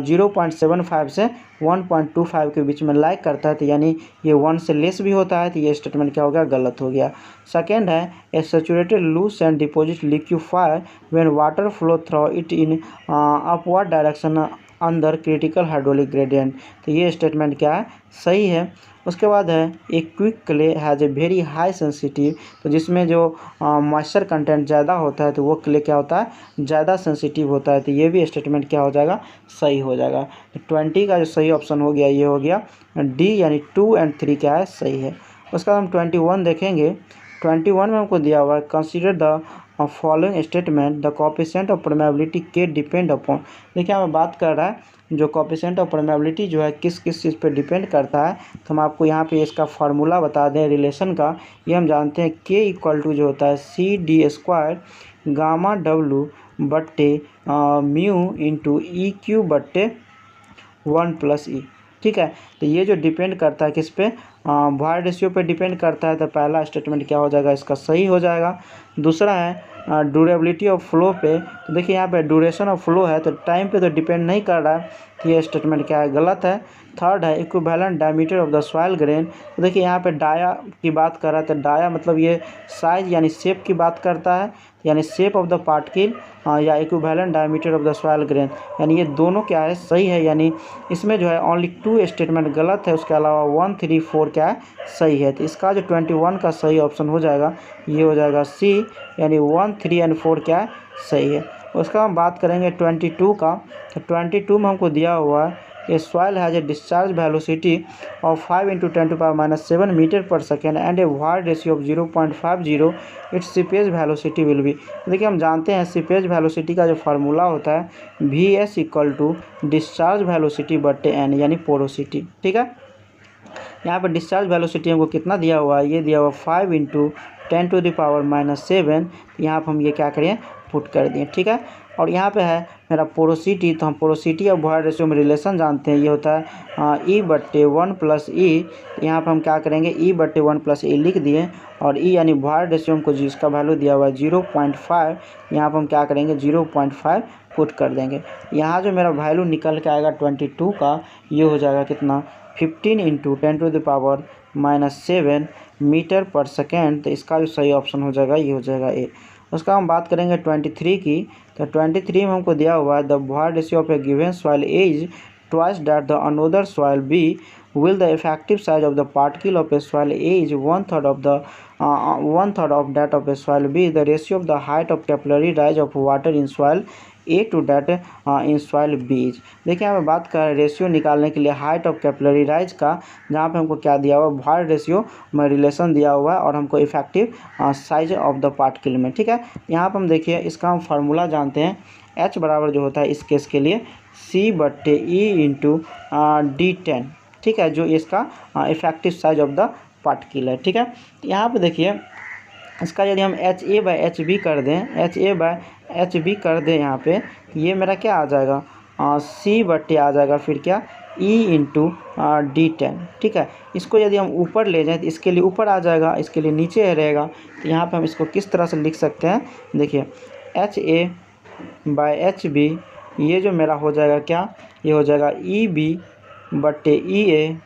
0.75 से 1.25 के बीच में लाइक करता है, तो यानी ये 1 से लेस भी होता है, तो ये स्टेटमेंट क्या हो गया, गलत हो गया। सेकेंड है, a saturated loose and deposit liquefy when water flow through it in upward direction under critical hydraulic gradient. तो ये स्टेटमेंट क्या है, सही है। उसके बाद है, एक quick clay has a very high sensitive. तो जिसमें जो मॉइस्चर कंटेंट ज़्यादा होता है, तो वो क्ले क्या होता है, ज़्यादा सेंसिटिव होता है, तो ये भी स्टेटमेंट क्या हो जाएगा, सही हो जाएगा। तो 20 का जो सही ऑप्शन हो गया, ये हो गया डी, यानी 2 और 3 क्या है, सही है। उसका हम 21 देखेंगे। 21 में हमको दिया हुआ है, consider the following statement, the coefficient of permeability के डिपेंड अपॉन। देखिए हमें बात कर रहा है जो कोएफिशिएंट ऑफ परमेबिलिटी जो है किस किस चीज़ पे डिपेंड करता है, तो हम आपको यहाँ पे इसका फार्मूला बता दें रिलेशन का। ये हम जानते हैं के इक्वल टू जो होता है CD² गामा W बट्टे म्यू इंटू EQ बट्टे 1+E। ठीक है, तो ये जो डिपेंड करता है किस पे, वॉइड रेशियो पे डिपेंड करता है, तो पहला स्टेटमेंट क्या हो जाएगा, इसका सही हो जाएगा। दूसरा है ड्यूरेबिलिटी ऑफ फ्लो पे। तो देखिए यहाँ पे ड्यूरेशन ऑफ फ्लो है, तो टाइम पे तो डिपेंड नहीं कर रहा है, तो ये स्टेटमेंट क्या है, गलत है। थर्ड है, equivalent diameter of the soil grain. तो देखिए यहाँ पे डाया की बात कर रहा है, तो डाया मतलब ये साइज यानी शेप की बात करता है, यानी शेप ऑफ द पार्टिकल या equivalent diameter of the soil grain, यानी ये दोनों क्या है, सही है। यानी इसमें जो है ओनली 2 स्टेटमेंट गलत है, उसके अलावा 1, 3, 4 क्या है, सही है। तो इसका जो 21 का सही ऑप्शन हो जाएगा, ये हो जाएगा सी, यानी 1, 3 और 4 क्या है, सही है। उसका हम बात करेंगे 22 का। तो 22 में हमको दिया हुआ है, a soil has a discharge velocity of 5 × 10⁻⁷ metre per second and a void ratio of 0.50, its seepage velocity will be. देखिए हम जानते हैं सीपेज वेलोसिटी का जो फार्मूला होता है VS = डिस्चार्ज वेलोसिटी बट्टे N, यानी पोरोसिटी। ठीक है, यहाँ पर डिस्चार्ज वेलोसिटी हमको कितना दिया हुआ है, ये दिया हुआ 5 × 10⁻⁷। यहाँ पर हम ये क्या करें, पुट कर दिए। ठीक है, और यहाँ पे है मेरा पोरोसिटी, तो हम पोरोसिटी और वॉइड रेशियो में रिलेशन जानते हैं, ये होता है E/1+E। यहाँ पर हम क्या करेंगे, E/1+E लिख दिए, और E यानी वॉइड रेशियो को जिसका वैल्यू दिया हुआ है 0.5, यहाँ पर हम क्या करेंगे 0.5 पुट कर देंगे। यहाँ जो मेरा वैल्यू निकल के आएगा 22 का, ये हो जाएगा कितना, 15 × 10⁻⁷ मीटर पर सेकेंड। तो इसका जो सही ऑप्शन हो जाएगा, ये हो जाएगा ए। उसका हम बात करेंगे 23 की। तो 23 में हमको दिया हुआ है, the void ratio of a given soil A is twice that the another soil B, will the effective size of the particle of a soil A is 1/3 of that of a soil B, the ratio of the height of capillary rise of water in soil A to that in soil B is। देखिए यहाँ पे बात कर रहे हैं ratio निकालने के लिए हाइट ऑफ कैपिलरी राइज का, जहाँ पे हमको क्या दिया हुआ है, वॉइड रेशियो में रिलेशन दिया हुआ है, और हमको effective size of the particle में। ठीक है, यहाँ पर हम देखिए इसका हम फार्मूला जानते हैं, H बराबर जो होता है इस केस के लिए C/E × D10। ठीक है, जो इसका effective size of the particle है। ठीक है, यहाँ पे देखिए इसका यदि हम HA/HB कर दें, HA/HB कर दें यहाँ पे, ये मेरा क्या आ जाएगा, C/A आ जाएगा, फिर क्या E × D10। ठीक है, इसको यदि हम ऊपर ले जाएं तो इसके लिए ऊपर आ जाएगा, इसके लिए नीचे रहेगा। तो यहाँ पे हम इसको किस तरह से लिख सकते हैं, देखिए HA/HB, ये जो मेरा हो जाएगा क्या, ये हो जाएगा EB/EA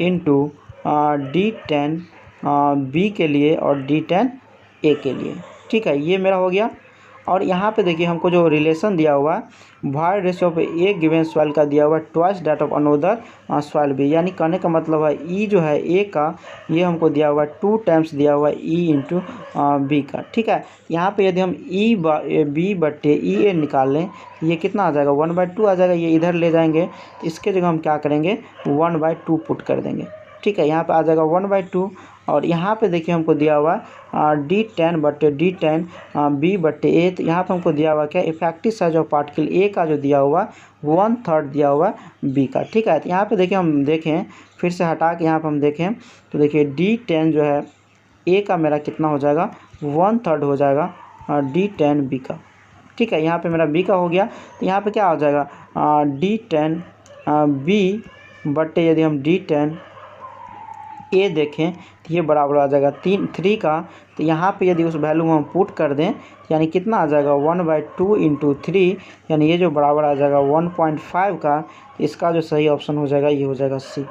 × D10 B के लिए और D10 A के लिए। ठीक है, ये मेरा हो गया। और यहाँ पे देखिए हमको जो रिलेशन दिया हुआ है void ratio of a given soil का दिया हुआ है twice that of another soil B, यानी कहने का मतलब है ई जो है ए का ये हमको दिया हुआ है 2 टाइम्स दिया हुआ है ई इंटू बी का। ठीक है, यहाँ पे यदि हम ई बी बट्टे ई ए निकाल लें ये कितना आ जाएगा 1/2 आ जाएगा, ये इधर ले जाएंगे इसके जगह हम क्या करेंगे 1/2 पुट कर देंगे। ठीक है, यहाँ पे आ जाएगा 1/2 और यहाँ पे देखिए हमको दिया हुआ D10 बट्टे D10 बी बट्टे ए, तो यहाँ पे हमको दिया हुआ क्या effective size of particle A का जो दिया हुआ 1/3 दिया हुआ बी का। ठीक है, तो यहाँ पे देखिए हम देखें फिर से हटा के यहाँ पे हम देखें तो देखिए D10 जो है ए का मेरा कितना हो जाएगा 1/3 हो जाएगा D10 बी का। ठीक है, यहाँ पे मेरा बी का हो गया, तो यहाँ पे क्या हो जाएगा D10 बी बट्टे यदि हम D10 ए देखें तो ये बराबर आ जाएगा 3 का। तो यहाँ पे यदि उस वैल्यू में हम पुट कर दें यानी कितना आ जाएगा 1/2 इंटू 3, यानी ये जो बराबर आ जाएगा 1.5 का। इसका जो सही ऑप्शन हो जाएगा ये हो जाएगा सी।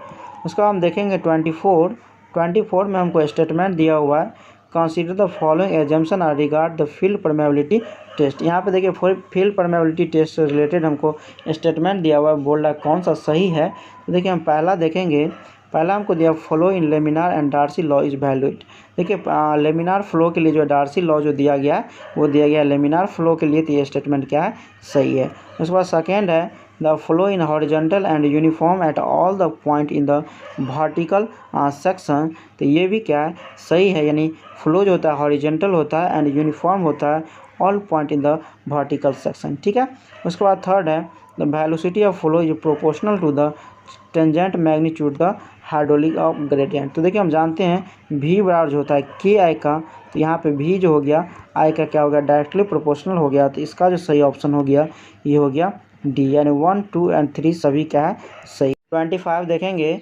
उसका हम देखेंगे 24 में हमको स्टेटमेंट दिया हुआ है consider the following assumption are regard the field permeability test. यहाँ पे देखिए फील्ड परमेबिलिटी टेस्ट से रिलेटेड हमको स्टेटमेंट दिया हुआ है, बोल रहा है कौन सा सही है। तो देखिए हम पहला देखेंगे, पहला हमको दिया flow in laminar and Darcy law is valid. देखिए लेमिनार फ्लो के लिए जो डार्सी लॉ जो दिया गया है वो दिया गया है लेमिनार फ्लो के लिए, तो ये स्टेटमेंट क्या है सही है। उसके बाद सेकेंड है the flow in horizontal and uniform at all the point in the vertical section, तो ये भी क्या है सही है, यानी फ्लो जो होता है हॉरिजॉन्टल होता है एंड यूनिफॉर्म होता है all point in the vertical section. ठीक है, उसके बाद थर्ड है the velocity of flow is proportional to the tangent magnitude the hydraulic of gradient. तो देखिए हम जानते हैं v बराबर जो होता है के आई का, तो यहाँ पे v जो हो गया i का क्या हो गया डायरेक्टली प्रोपोर्शनल हो गया, तो इसका जो सही ऑप्शन हो गया ये हो गया डी, यानी 1, 2 एंड 3 सभी क्या है सही। 25 देखेंगे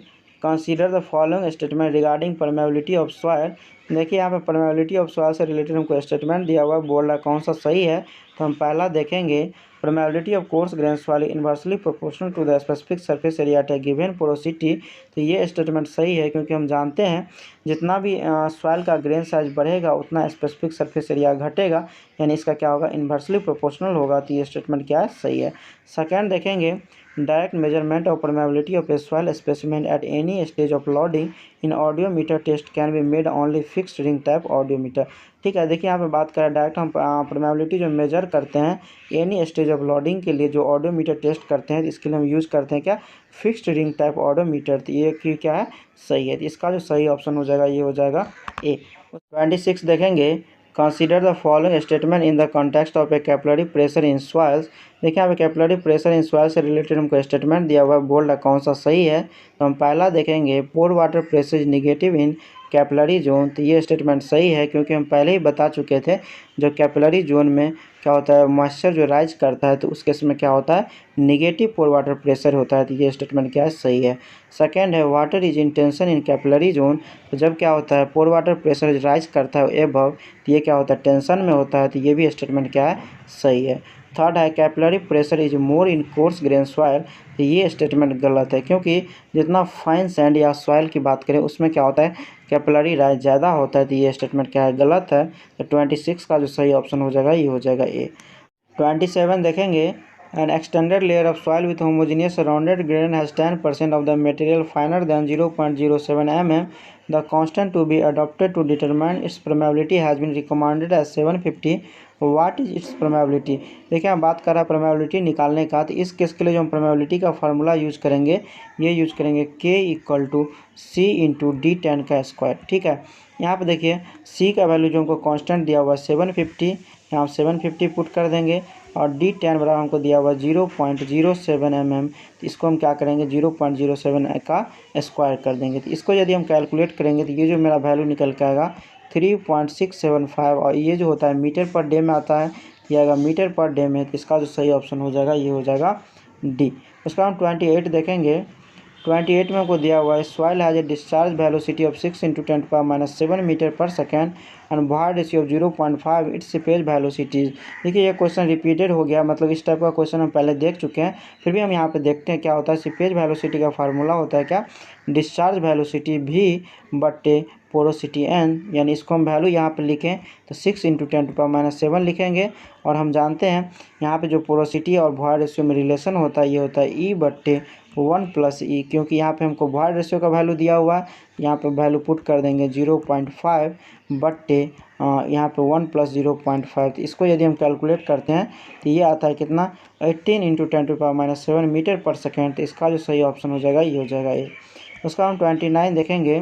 consider the following statement regarding permeability of soil. देखिए यहाँ पे परमेबिलिटी ऑफ सॉइल से रिलेटेड हमको स्टेटमेंट दिया हुआ है, बोल रहा है कौन सा सही है। तो हम पहला देखेंगे permeability of coarse grain soil inversely proportional to the specific surface area at a given porosity. तो ये स्टेटमेंट सही है क्योंकि हम जानते हैं जितना भी सॉइल का ग्रेन साइज बढ़ेगा उतना स्पेसिफिक सरफेस एरिया घटेगा, यानी इसका क्या होगा इन्वर्सली प्रोपोर्शनल होगा, तो ये स्टेटमेंट क्या है सही है। सेकेंड देखेंगे direct measurement of permeability of a soil specimen at any stage of loading in oedometer test can be made only fixed ring type oedometer. ठीक है, देखिए यहाँ पे बात करें डायरेक्ट हम परमेबिलिटी जो मेजर करते हैं एनी स्टेज ऑफ लोडिंग के लिए जो ऑडियोमीटर टेस्ट करते हैं इसके लिए हम यूज़ करते हैं क्या फिक्स्ड रिंग टाइप ऑडियोमीटर। तो ये की क्या है सही है, तो इसका जो सही ऑप्शन हो जाएगा ये हो जाएगा ए। 26 देखेंगे consider the following statement in the context of A capillary pressure in soils. देखिए यहाँ पे कैपिलरी प्रेशर इन सॉइल से रिलेटेड हमको स्टेटमेंट दिया हुआ है, बोल रहा कौन सा सही है। तो हम पहला देखेंगे pore water pressure is negative in capillary zone, तो ये स्टेटमेंट सही है क्योंकि हम पहले ही बता चुके थे जो कैपिलरी जोन में क्या होता है मॉइस्चर जो राइज करता है तो उस केस में क्या होता है निगेटिव पोर वाटर प्रेशर होता है, तो ये स्टेटमेंट क्या है सही है। सेकेंड है water is in tension in capillary zone, तो जब क्या होता है पोर वाटर प्रेशर राइज करता है एबव तो ये क्या होता है टेंशन में होता है, तो ये भी स्टेटमेंट क्या है सही है। थर्ड है capillary pressure is more in course grain soil, तो ये स्टेटमेंट गलत है क्योंकि जितना फाइन सैंड या सॉइल की बात करें उसमें क्या होता है कैपिलरी राइज ज़्यादा होता है, तो ये स्टेटमेंट क्या है गलत है। तो 26 का जो सही ऑप्शन हो जाएगा ये हो जाएगा ए। 27 देखेंगे an extended layer of soil with homogeneous surrounded grain has 10% of the material finer than 0.07 mm। The constant to be adopted to determine its permeability has been recommended as 750। What is its permeability. देखिए हम बात कर रहे हैं permeability निकालने का, तो इस केस के लिए जो हम परमेबिलिटी का फार्मूला यूज़ करेंगे ये यूज़ करेंगे K = C × D10 का स्क्वायर। ठीक है, यहाँ पे देखिए C का वैल्यू जो हमको कांस्टेंट दिया हुआ है 750, यहाँ 750 पुट कर देंगे और D10 बराबर हमको दिया हुआ 0.07 mm, तो इसको हम क्या करेंगे 0.07 का स्क्वायर कर देंगे। तो इसको यदि हम कैलकुलेट करेंगे तो ये जो मेरा वैल्यू निकल के आएगा 3.675 और ये जो होता है मीटर पर डे में आता है ये आएगा मीटर पर डे में, तो इसका जो सही ऑप्शन हो जाएगा ये हो जाएगा डी। उसका हम 28 देखेंगे। 28 में हमको दिया हुआ है soil has a discharge velocity of 6 × 10⁻⁷ metre per second and void ratio of 0.5 its seepage velocities. देखिए ये क्वेश्चन रिपीटेड हो गया, मतलब इस टाइप का क्वेश्चन हम पहले देख चुके हैं, फिर भी हम यहाँ पे देखते हैं क्या होता है। सीपेज वेलोसिटी का फार्मूला होता है क्या discharge velocity v/.0 porosity n, यानी इसको हम वैल्यू यहाँ पे लिखें तो 6 × 10⁻⁷ लिखेंगे। और हम जानते हैं यहाँ पे जो पोरोसिटी और वॉइड रेशियो में रिलेशन होता है ये होता है E/1 + E, क्योंकि यहाँ पे हमको वॉइड रेशियो का वैल्यू दिया हुआ है। यहाँ पे वैल्यू पुट कर देंगे 0.5 बट्टे यहाँ पे 1 + 0.5। तो इसको यदि हम कैलकुलेट करते हैं तो ये आता है कितना 18 × 10⁻⁷ मीटर/सेकेंड। तो इसका जो सही ऑप्शन हो जाएगा ये हो जाएगा ए। उसका हम 29 देखेंगे।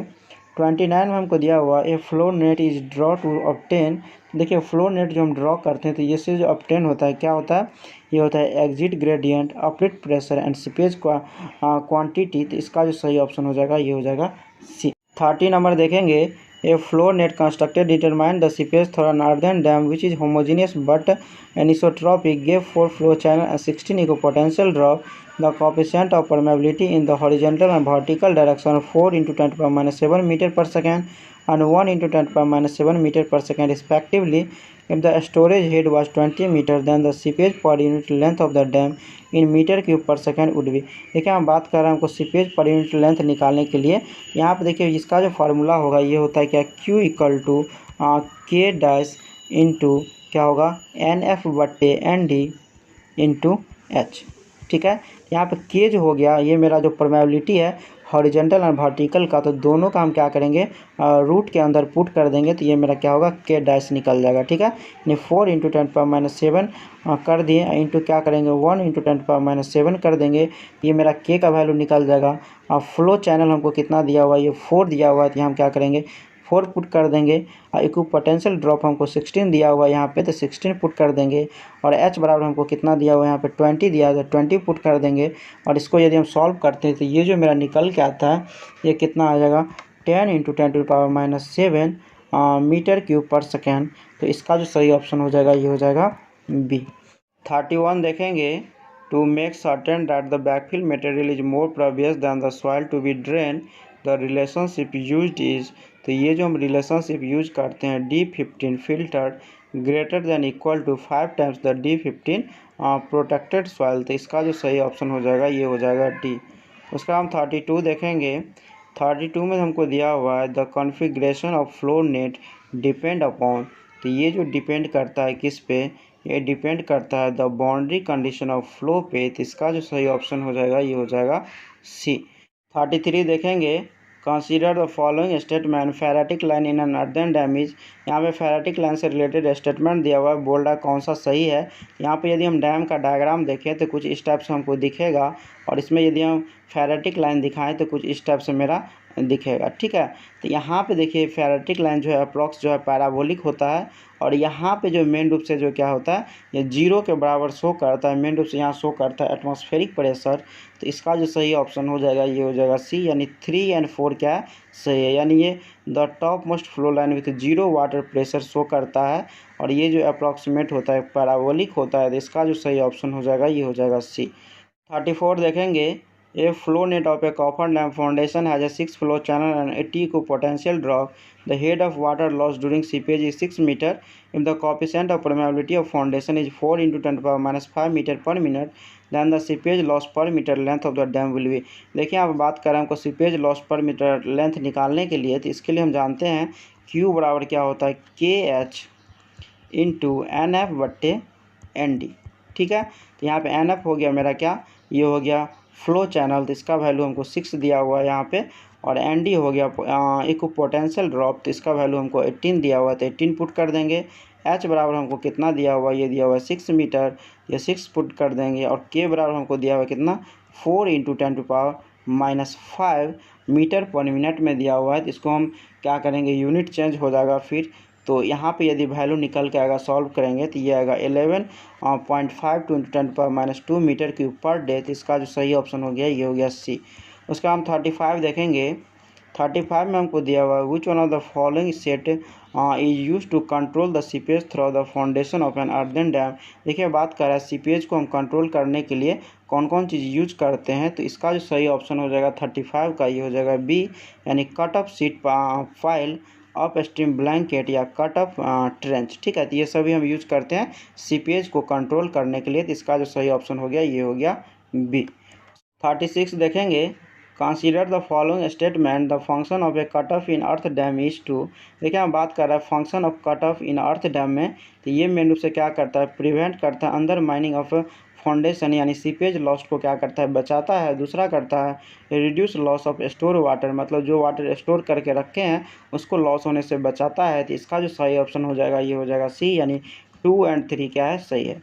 29 में हमको दिया हुआ ए flow net is draw two obtain. देखिए फ्लो नेट जो हम ड्रॉ करते हैं तो ये से जो ऑब्टेन होता है क्या होता है, ये होता है exit gradient, uplift pressure and seepage quantity. तो इसका जो सही ऑप्शन हो जाएगा ये हो जाएगा सी। 30 नंबर देखेंगे। ए flow net constructed determine the seepage through an earthen dam which is homogeneous but anisotropic, gave 4 flow channel and 16 equipotential drop. The coefficient of permeability in the horizontal and vertical direction 4 × 10⁻⁷ meter/second and 1 × 10⁻⁷ meter/second respectively. If the storage head was 20 meter, then the seepage per unit length of the dam in meter/cube/second would be। देखिए हम बात कर रहे हैं हमको seepage per unit length निकालने के लिए। यहाँ पे देखिए इसका जो फार्मूला होगा ये होता है क्या, Q = K डैश इंटू क्या होगा NF/ND इंटू H। ठीक है, यहाँ पे के जो हो गया ये मेरा जो परमेबिलिटी है हॉरिजॉन्टल और वर्टिकल का, तो दोनों का हम क्या करेंगे रूट के अंदर पुट कर देंगे तो ये मेरा क्या होगा के डैश निकल जाएगा। ठीक है, यानी 4 × 10⁻⁷ कर दिए इंटू क्या करेंगे 1 × 10⁻⁷ कर देंगे, ये मेरा के का वैल्यू निकल जाएगा। और फ्लो चैनल हमको कितना दिया हुआ है, ये 4 दिया हुआ है, तो हम क्या करेंगे 4 पुट कर देंगे। और इक्विपोटेंशियल ड्रॉप हमको 16 दिया हुआ है यहाँ पे, तो 16 पुट कर देंगे। और H बराबर हमको कितना दिया हुआ है यहाँ पे 20 दिया है, तो 20 पुट कर देंगे। और इसको यदि हम सॉल्व करते हैं तो ये जो मेरा निकल के आता है ये कितना आ जाएगा 10 × 10⁻⁷ मीटर/सेकेंड। तो इसका जो सही ऑप्शन हो जाएगा ये हो जाएगा बी। 31 देखेंगे। To make certain that the backfill material is more pervious than the soil to be drain, the relationship used is. तो ये जो हम रिलेशनशिप यूज करते हैं D15 filtered greater than equal to 5 times the D15 protected soil. तो इसका जो सही ऑप्शन हो जाएगा ये हो जाएगा डी। उसका हम 32 देखेंगे। 32 में हमको दिया हुआ है the configuration of flow net depend upon. तो ये जो डिपेंड करता है किस पे, ये डिपेंड करता है the boundary condition of flow पे। तो इसका जो सही ऑप्शन हो जाएगा ये हो जाएगा सी। 33 देखेंगे। Consider the following statement ferritic line in an earthen damage. यहाँ पे फेरेटिक लाइन से रिलेटेड स्टेटमेंट दिया हुआ है, बोल रहा कौन सा सही है। यहाँ पे यदि हम डैम का डायग्राम देखें तो कुछ इस टाइप से हमको दिखेगा, और इसमें यदि हम फेरेटिक लाइन दिखाएं तो कुछ इस टाइप से मेरा दिखेगा। ठीक है, तो यहाँ पे देखिए फेरेटिक लाइन जो है अप्रॉक्स जो है पैराबोलिक होता है, और यहाँ पे जो मेन रूप से जो क्या होता है ये 0 के बराबर शो करता है, मेन रूप से यहाँ शो करता है एटमॉस्फेरिक प्रेशर। तो इसका जो सही ऑप्शन हो जाएगा ये हो जाएगा सी, यानी 3 और 4 क्या है सही है। यानी ये the top most flow line with 0 water pressure show करता है, और ये जो अप्रॉक्सीमेट होता है पैराबोलिक होता है। तो इसका जो सही ऑप्शन हो जाएगा ये हो जाएगा सी। 34 देखेंगे। A flow net of a copper dam foundation has a 6 flow channel and 80 potential drop. The head of water loss during seepage is 6 meter. If the coefficient of permeability of foundation is 4 × 10⁻⁵ meter per minute, then the seepage loss per meter length of the dam will be। देखिए आप बात कर रहे हैं हमको seepage loss पर metre length निकालने के लिए, तो इसके लिए हम जानते हैं Q बराबर क्या होता है KH × NF/ND। ठीक है, तो यहाँ पे NF हो गया मेरा क्या, ये हो गया फ्लो चैनल, तो इसका वैल्यू हमको 6 दिया हुआ है यहाँ पे। और ND हो गया इक्विपोटेंशियल ड्रॉप, तो इसका वैल्यू हमको 18 दिया हुआ है, तो 18 पुट कर देंगे। H बराबर हमको कितना दिया हुआ है, ये दिया हुआ है 6 मीटर, ये 6 पुट कर देंगे। और K बराबर हमको दिया हुआ है कितना 4 × 10⁻⁵ मीटर/मिनट में दिया हुआ है। तो इसको हम क्या करेंगे यूनिट चेंज हो जाएगा फिर, तो यहाँ पे यदि वैल्यू निकल के आएगा सॉल्व करेंगे तो ये आएगा 11.5 × 10⁻² मीटर क्यूब पर डे। तो इसका जो सही ऑप्शन हो गया ये हो गया सी। उसका हम 35 देखेंगे। 35 में हमको दिया हुआ है which one of the following set is use to control the seepage through the foundation of an earthen dam. देखिए बात कर रहा है सीपेज को हम कंट्रोल करने के लिए कौन कौन चीज़ यूज करते हैं, तो इसका जो सही ऑप्शन हो जाएगा 35 का ये हो जाएगा बी, यानी cut off seat file, up stream blanket या कट ऑफ ट्रेंच। ठीक है, तो ये सभी हम यूज करते हैं सीपेज को कंट्रोल करने के लिए। तो इसका जो सही ऑप्शन हो गया ये हो गया बी। 36 देखेंगे। Consider the following statement, the function of a cut off in earth dam is to. देखिए हम बात कर रहे हैं function of cut off in earth dam में, तो ये मेन रूप से क्या करता है, प्रिवेंट करता है अंडर माइनिंग ऑफ फाउंडेशन यानी सीपेज लॉस को क्या करता है, बचाता है। दूसरा करता है reduce loss of store water, मतलब जो वाटर स्टोर करके रखे हैं उसको लॉस होने से बचाता है। तो इसका जो सही ऑप्शन हो जाएगा ये हो जाएगा सी, यानी 2 और 3 क्या है, सही है।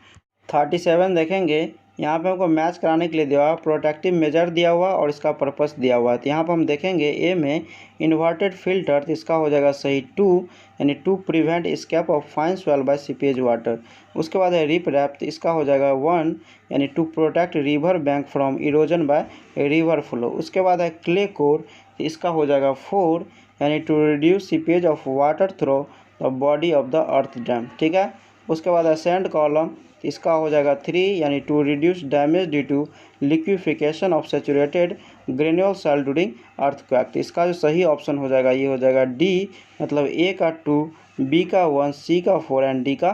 37 देखेंगे, यहाँ पे हमको मैच कराने के लिए दिया हुआ प्रोटेक्टिव मेजर दिया हुआ और इसका पर्पस दिया हुआ है। तो यहाँ पर हम देखेंगे ए में इन्वर्टेड फिल्टर, तो इसका हो जाएगा सही 2, यानी to prevent escape of fine soil by seepage water. उसके बाद है रिप रैप, तो इसका हो जाएगा 1, यानी to protect river bank from erosion by river flow. उसके बाद है क्ले कोर, तो इसका हो जाएगा 4, यानी to reduce seepage of water through the body of the earth dam. ठीक है। उसके बाद है सैंड कॉलम, इसका हो जाएगा 3, यानी to reduce damage due to liquefaction of saturated granular soil during earthquake. तो इसका जो सही ऑप्शन हो जाएगा ये हो जाएगा डी, मतलब ए का 2, बी का 1, सी का 4 एंड डी का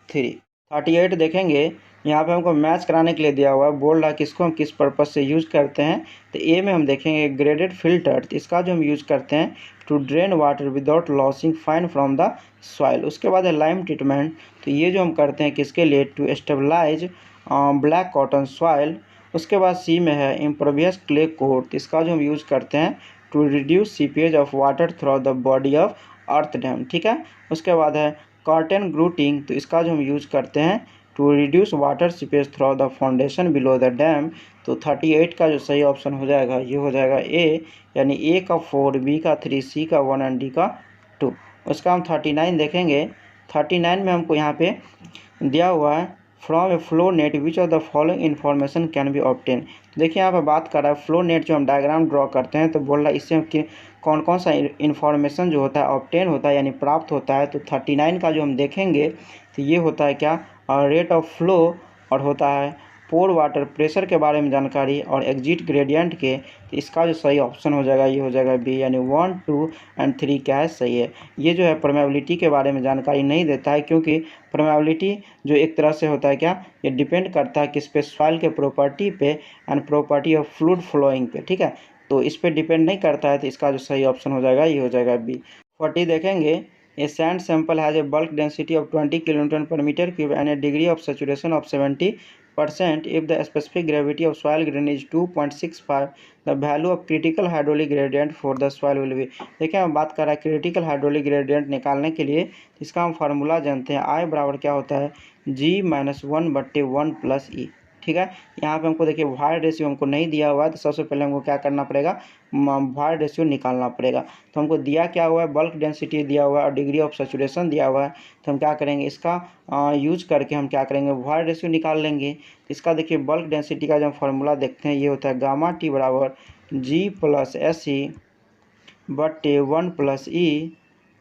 3। 38 देखेंगे, यहाँ पे हमको मैच कराने के लिए दिया हुआ है, बोल रहा है किसको हम किस पर्पज़ से यूज़ करते हैं। तो ए में हम देखेंगे ग्रेडेड फिल्टर, तो इसका जो हम यूज़ करते हैं to drain water without losing fine from the soil. उसके बाद है लाइम ट्रीटमेंट, तो ये जो हम करते हैं किसके लिए, to stabilize black cotton soil. उसके बाद सी में है इम्परवियस क्ले कोट, तो इसका जो हम यूज़ करते हैं to reduce seepage of water through the body of earth dam. ठीक है। उसके बाद है कॉटन ग्रूटिंग, तो इसका जो हम यूज़ करते हैं to reduce water seepage through the foundation below the dam. तो 38 का जो सही ऑप्शन हो जाएगा ये हो जाएगा ए, यानी ए का 4, बी का 3, सी का 1 एंड डी का 2। उसका हम 39 देखेंगे। 39 में हमको यहाँ पे दिया हुआ है from A flow net which of the following information can be obtain. देखिए यहाँ पे बात कर रहा है फ्लो नेट जो हम डायग्राम ड्रॉ करते हैं, तो बोल रहा है इससे हम कौन कौन सा इन्फॉर्मेशन जो होता है ऑब्टेन होता है यानी प्राप्त होता है। तो 39 का जो हम देखेंगे तो ये होता है क्या, रेट ऑफ फ्लो, और होता है पोर वाटर प्रेशर के बारे में जानकारी और एग्जिट ग्रेडियंट के। तो इसका जो सही ऑप्शन हो जाएगा ये हो जाएगा बी, यानी 1, 2 एंड 3 क्या है, सही है। ये जो है परमेबिलिटी के बारे में जानकारी नहीं देता है, क्योंकि परमेबिलिटी जो एक तरह से होता है क्या, ये डिपेंड करता है किस पे, सॉइल के प्रॉपर्टी पे and property of fluid flowing पे। ठीक है, तो इस पर डिपेंड नहीं करता है, तो इसका जो सही ऑप्शन हो जाएगा ये हो जाएगा बी। 40 देखेंगे, a sand sample has a bulk density of 20 kilonewton per metre cube and a degree of saturation of 70%. If the specific gravity of soil grain is 2.65, the value of critical hydraulic gradient for the soil will be। देखिए हम बात कर रहे हैं critical hydraulic gradient निकालने के लिए, इसका हम फार्मूला जानते हैं, आई बराबर क्या होता है, G-1/1 + E। ठीक है। यहाँ पे हमको देखिए वायर रेशियो हमको नहीं दिया हुआ है, तो सबसे पहले हमको क्या करना पड़ेगा, वायर रेशियो निकालना पड़ेगा। तो हमको दिया क्या हुआ है, बल्क डेंसिटी दिया हुआ है और डिग्री ऑफ सैचुरेशन दिया हुआ है। तो हम क्या करेंगे, इसका यूज करके हम क्या करेंगे, वायर रेशियो निकाल लेंगे। इसका देखिए बल्क डेंसिटी का जब फार्मूला देखते हैं ये होता है गामा टी बराबर G + SE/1 + E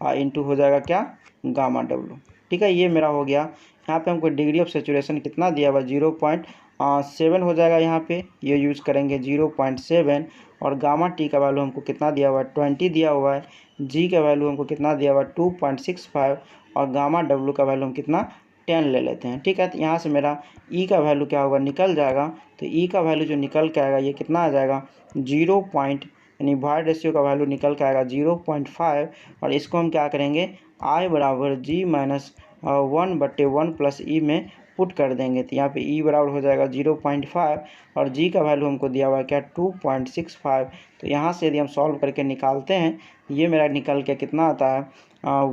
इंटू हो जाएगा क्या, गामा W। ठीक है, ये मेरा हो गया। यहाँ पे हमको डिग्री ऑफ सैचुरेशन कितना दिया हुआ, 0.7 हो जाएगा, यहाँ पे ये यूज़ करेंगे 0.7। और गामा टी का वैल्यू हमको कितना दिया हुआ है, 20 दिया हुआ है। जी का वैल्यू हमको कितना दिया हुआ है, 2.65। और गामा डब्ल्यू का वैल्यू हम कितना, 10 ले लेते हैं। ठीक है, तो यहाँ से मेरा ई का वैल्यू क्या होगा, निकल जाएगा। तो ई का वैल्यू जो निकल के आएगा ये कितना आ जाएगा, 0 यानी वायर रेशियो का वैल्यू निकल के आएगा 0.5। और इसको हम क्या करेंगे, आई बराबर G-1/1 + E में पुट कर देंगे। तो यहाँ पे E बराबर हो जाएगा 0.5 और G का वैल्यू हमको दिया हुआ है क्या, 2.65। तो यहाँ से यदि हम सॉल्व करके निकालते हैं, ये मेरा निकल के कितना आता है,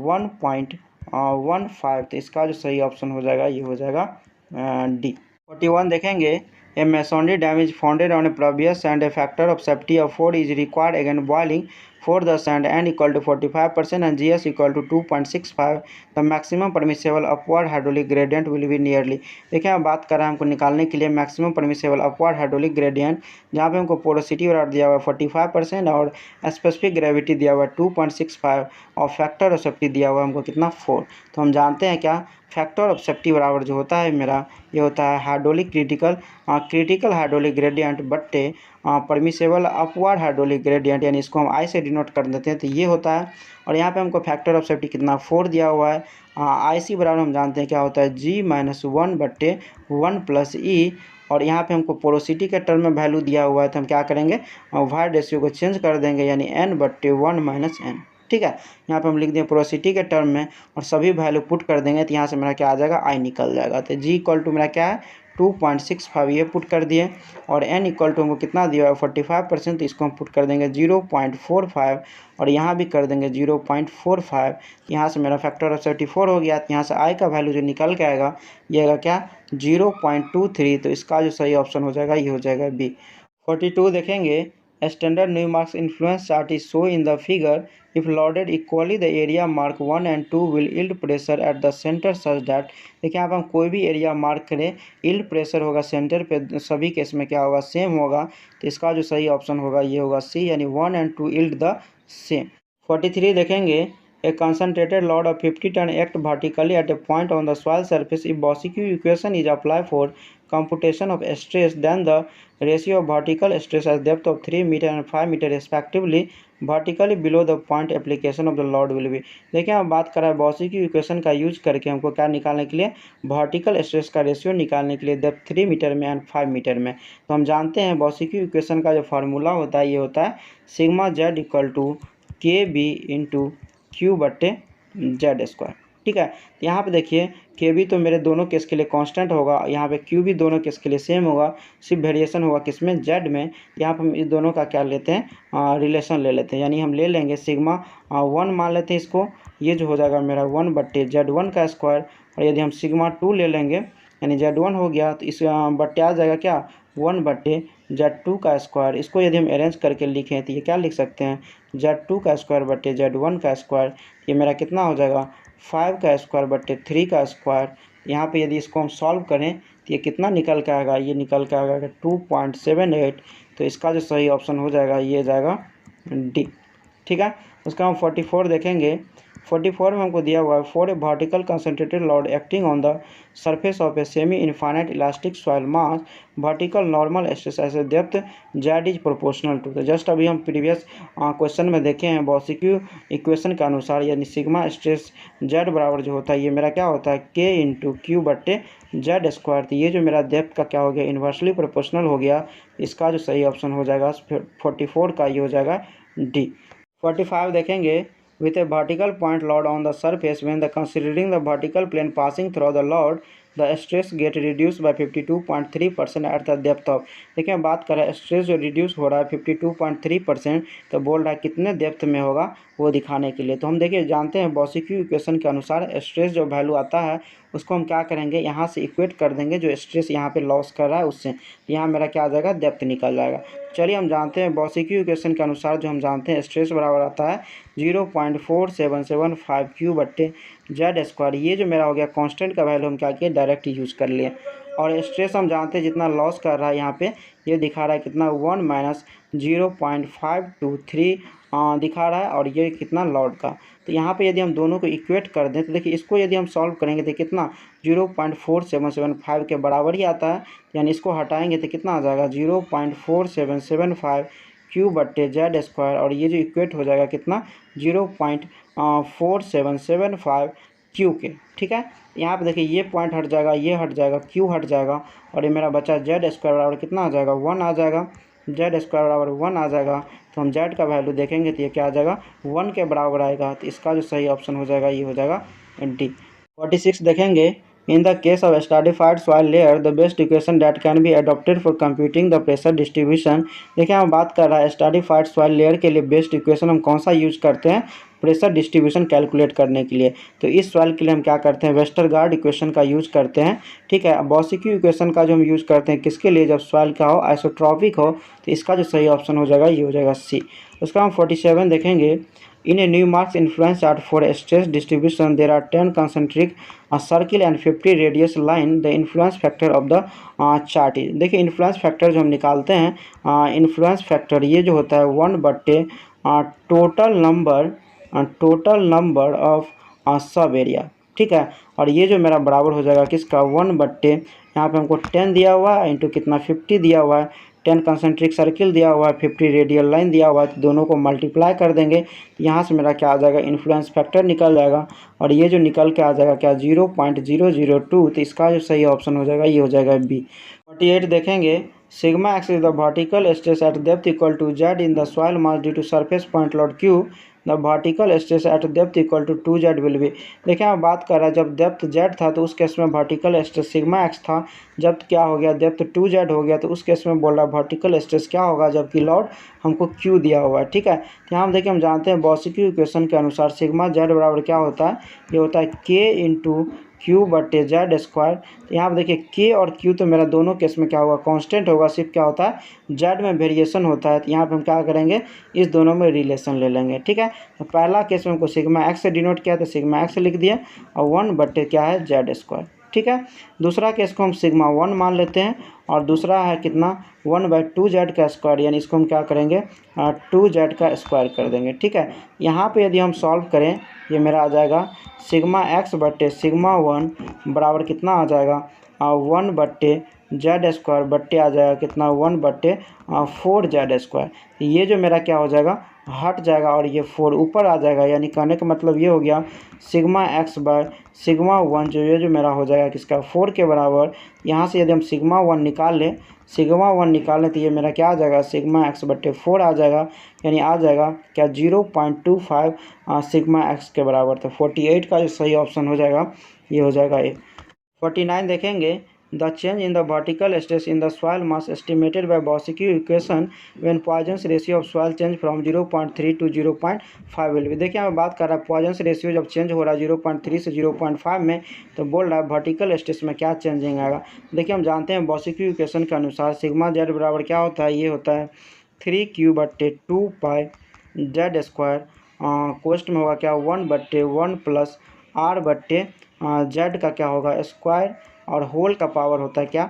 1.15। तो इसका जो सही ऑप्शन हो जाएगा ये हो जाएगा डी। 41 देखेंगे, a masonry damage founded on a pervious sand, a factor of safety of 4 is required against boiling for the sand and equal to 45% and GS equal to 2.65. The maximum permissible upward hydraulic gradient will be nearly। देखिए हम बात कर रहे हैं हमको निकालने के लिए maximum permissible upward hydraulic gradient, जहाँ पे हमको पोरोसिटी दिया हुआ है 45% और स्पेसिफिक ग्रेविटी दिया हुआ है 2.65 और फैक्टर ऑफ सेफ्टी दिया हुआ है हमको कितना, 4। तो हम जानते हैं क्या, फैक्टर ऑफ सेफ्टी बराबर जो होता है मेरा ये होता है हाइड्रोलिक क्रिटिकल हाइड्रोलिक ग्रेडियंट बट्टे परमिसेबल अपवर्ड हाइड्रोलिक ग्रेडियंट, यानी इसको हम आई से डिनोट कर देते हैं। तो ये होता है। और यहाँ पे हमको फैक्टर ऑफ सेफ्टी कितना, 4 दिया हुआ है। आई सी बराबर हम जानते हैं क्या होता है, G-1/1 + E और यहाँ पे हमको पोरोसिटी के टर्म में वैल्यू दिया हुआ है, तो हम क्या करेंगे, वाई रेशियो को चेंज कर देंगे, यानी n/1 - n। ठीक है, यहाँ पे हम लिख दें पोरोसिटी के टर्म में और सभी वैल्यू पुट कर देंगे, तो यहाँ से मेरा क्या आ जाएगा, I निकल जाएगा। तो G = मेरा क्या है 2.65, ये पुट कर दिए। और n = हमको कितना दिया है 45%, तो इसको हम पुट कर देंगे 0.45 और यहाँ भी कर देंगे 0.45। यहाँ से मेरा फैक्टर ऑफ 74 हो गया। तो यहाँ से I का वैल्यू जो निकल के आएगा ये आएगा क्या 0.23। तो इसका जो सही ऑप्शन हो जाएगा ये हो जाएगा B। 42 देखेंगे, standard Newmark influence chart is show in the figure if loaded equally the area mark 1 and 2 will yield pressure at the center such that। देखिए यहाँ पर हम कोई भी एरिया मार्क करें, yield प्रेशर होगा सेंटर पे, सभी केस में क्या होगा सेम होगा। तो इसका जो सही ऑप्शन होगा ये होगा C, यानी 1 and 2 yield द सेम। 43 देखेंगे, a concentrated load of 50 ton act vertically at a point on the soil surface if Boussinesq equation is applied for computation of stress, then the ratio of vertical stress at depth of 3 meter and 5 meter respectively vertically below the point application of the load will be। देखिए हम बात कर रहे हैं Boussinesq equation का use करके हमको क्या निकालने के लिए, वर्टिकल स्ट्रेस का रेशियो निकालने के लिए डेप्थ 3 मीटर में एंड 5 मीटर में। तो हम जानते हैं Boussinesq इक्वेशन का जो फार्मूला होता है ये होता है sigma z equal to KB into Q/Z²। ठीक है, तो यहाँ पे देखिए KB तो मेरे दोनों केस के लिए कांस्टेंट होगा, यहाँ पे Q भी दोनों केस के लिए सेम होगा, सिर्फ वेरिएशन होगा किसमें, Z में। यहाँ पे हम इस दोनों का क्या लेते हैं, रिलेशन ले लेते हैं, यानी हम ले लेंगे सिग्मा 1 मान लेते हैं इसको, ये जो हो जाएगा मेरा 1/Z1 का स्क्वायर। और यदि हम सिग्मा 2 ले लेंगे यानी Z1 हो गया, तो इस बट्टे आ जाएगा क्या 1/Z2 का स्क्वायर। इसको यदि हम अरेंज करके लिखें तो ये क्या लिख सकते हैं, Z2 का स्क्वायर बट्टे Z1 का स्क्वायर। ये मेरा कितना हो जाएगा 5 का स्क्वायर बट्टे 3 का स्क्वायर। यहाँ पे यदि इसको हम सॉल्व करें तो ये कितना निकल के आएगा, ये निकल के आएगा 2.78। तो इसका जो सही ऑप्शन हो जाएगा ये जाएगा D। ठीक है, उसका हम 44 देखेंगे। 44 में हमको दिया हुआ है for a vertical concentrated load acting on the surface of a semi infinite elastic soil mass vertical normal stress as a depth z is proportional to. तो जस्ट अभी हम प्रीवियस क्वेश्चन में देखे हैं Boussinesq इक्वेशन के अनुसार, यानी sigma stress Z बराबर जो होता है ये मेरा क्या होता है K इंटू Q/Z²। तो ये जो मेरा डेप्थ का क्या हो गया इन्वर्सली प्रोपोर्शनल हो गया। इसका जो सही ऑप्शन हो जाएगा 44 का ये हो जाएगा D। 45 देखेंगे, with a vertical point load on the surface when the considering the vertical plane passing through the load the stress get reduced by 52.3% at the depth of। देखिए बात करें स्ट्रेस जो रिड्यूस हो रहा है 52.3%, तो बोल रहा है कितने डेप्थ में होगा वो दिखाने के लिए। तो हम देखिए जानते हैं Boussinesq इक्वेशन के अनुसार स्ट्रेस जो वैल्यू आता है उसको हम क्या करेंगे यहाँ से इक्वेट कर देंगे जो स्ट्रेस यहाँ पे लॉस कर रहा है उससे, यहाँ मेरा क्या आ जाएगा डेप्थ निकल जाएगा। चलिए हम जानते हैं Boussinesq इक्वेशन के अनुसार जो हम जानते हैं स्ट्रेस बराबर आता है 0.4775 Q/Z²। ये जो मेरा हो गया कांस्टेंट का वैल्यू हम क्या किए डायरेक्ट यूज़ कर लिए। और स्ट्रेस हम जानते हैं जितना लॉस कर रहा है यहाँ पे ये दिखा रहा है कितना 1 - 0.523 दिखा रहा है, और ये कितना लॉड का। तो यहाँ पे यदि हम दोनों को इक्वेट कर दें तो देखिए इसको यदि हम सॉल्व करेंगे तो कितना 0.4775 के बराबर ही आता है, यानी इसको हटाएंगे तो कितना आ जाएगा 0.4775 Q/Z²। और ये जो इक्वेट हो जाएगा कितना 0.4775 Q के। ठीक है, यहाँ पे देखिए ये पॉइंट हट जाएगा, ये हट जाएगा, Q हट जाएगा, और ये मेरा बचा Z² बराबर कितना आ जाएगा 1 आ जाएगा, Z² बराबर 1 आ जाएगा। तो हम Z का वैल्यू देखेंगे तो ये क्या आ जाएगा 1 के बराबर आएगा। तो इसका जो सही ऑप्शन हो जाएगा ये हो जाएगा D। 46 देखेंगे, in the case of a stratified soil layer the best equation that can be adopted for computing the pressure distribution। देखिए हम बात कर रहा है स्ट्राटिफाइड सॉइल लेयर के लिए बेस्ट इक्वेशन हम कौन सा यूज करते हैं प्रेशर डिस्ट्रीब्यूशन कैलकुलेट करने के लिए। तो इस सॉइल के लिए हम क्या करते हैं वेस्टरगार्ड इक्वेशन का यूज करते हैं। ठीक है, Boussinesq इक्वेशन का जो हम यूज करते हैं किसके लिए, जब सॉइल क्या हो आइसोट्रॉपिक हो। तो इसका जो सही ऑप्शन हो जाएगा ये हो जाएगा C। उसका हम 47 देखेंगे, in a Newmark influence chart for a stress distribution there are 10 concentric circle and 50 radius line। the influence factor of the chart is। देखिए इन्फ्लुएंस फैक्टर जो हम निकालते हैं इन्फ्लुएंस फैक्टर ये जो होता है 1/टोटल नंबर ऑफ सब एरिया। ठीक है, और ये जो मेरा बराबर हो जाएगा किसका 1/, यहाँ पे हमको 10 दिया हुआ है इंटू कितना 50 दिया हुआ है, 10 कंसेंट्रिक सर्किल दिया हुआ है, 50 रेडियल लाइन दिया हुआ है, तो दोनों को मल्टीप्लाई कर देंगे तो यहाँ से मेरा क्या आ जाएगा, इन्फ्लुएंस फैक्टर निकल जाएगा और ये जो निकल के आ जाएगा क्या 0.002, तो इसका जो सही ऑप्शन हो जाएगा ये हो जाएगा बी। 48 देखेंगे, sigma x is the vertical stress at depth equal to z in the soil mass due to surface point load q, the vertical stress at depth equal to 2z will be. देखिए मैं बात कर रहा है जब depth z था तो उस केस में वर्टिकल स्ट्रेस सिग्मा एक्स था, जब क्या हो गया डेप्थ 2z हो गया तो उस केस में बोल रहा है वर्टिकल स्ट्रेस क्या होगा, जबकि लोड हमको q दिया हुआ है। ठीक है, तो यहाँ देखिए हम जानते हैं बॉसिक्यू इक्वेशन के अनुसार सिग्मा z बराबर क्या होता है, ये होता है k इंटू क्यू बटे जेड स्क्वायर। तो यहाँ पर देखिए के और क्यू तो मेरा दोनों केस में क्या होगा, कांस्टेंट होगा, सिर्फ क्या होता है जेड में वेरिएशन होता है। तो यहाँ पे हम क्या करेंगे, इस दोनों में रिलेशन ले लेंगे। ठीक है, तो पहला केस में हमको सिग्मा एक्स से डिनोट किया तो सिग्मा एक्स लिख दिया और 1 बटे क्या है जेड स्क्वायर। ठीक है, दूसरा केस को हम सिग्मा 1 मान लेते हैं और दूसरा है कितना 1/2z का स्क्वायर, यानी इसको हम क्या करेंगे 2z का स्क्वायर कर देंगे। ठीक है, यहाँ पे यदि हम सॉल्व करें ये मेरा आ जाएगा सिग्मा एक्स बट्टे सिग्मा 1 बराबर कितना आ जाएगा 1 बट्टे जेड स्क्वायर बट्टे आ जाएगा कितना 1 बट्टे 4z स्क्वायर। ये जो मेरा क्या हो जाएगा हट जाएगा और ये 4 ऊपर आ जाएगा, यानी कहने का मतलब ये हो गया सिग्मा एक्स बाय सिग्मा 1 जो मेरा हो जाएगा किसका 4 के बराबर। यहाँ से यदि हम सिग्मा 1 निकाल लें तो ये मेरा क्या आ जाएगा सिग्मा एक्स बट्टे 4 आ जाएगा, यानी आ जाएगा क्या 0.25 सिग्मा एक्स के बराबर। तो 48 का जो सही ऑप्शन हो जाएगा ये हो जाएगा ए। 49 देखेंगे, the change in the vertical stress in the soil mass estimated by Boussinesq equation when Poisson's ratio of soil change from 0.3 to 0.5 will be. देखिए हमें बात कर रहा है पॉइजन्स रेशियो जब चेंज हो रहा है 0.3 से 0.5 में, तो बोल रहा है वर्टिकल स्ट्रेस में क्या चेंजिंग आएगा। देखिए हम जानते हैं बॉसिक्यू इक्वेशन के अनुसार सिग्मा जेड बराबर क्या होता है, ये होता है 3q बट्टे 2 पाई जेड स्क्वायर, कोस्ट में होगा क्या 1 बट्टे 1 प्लस r बट्टे जेड का क्या होगा स्क्वायर और होल का पावर होता है क्या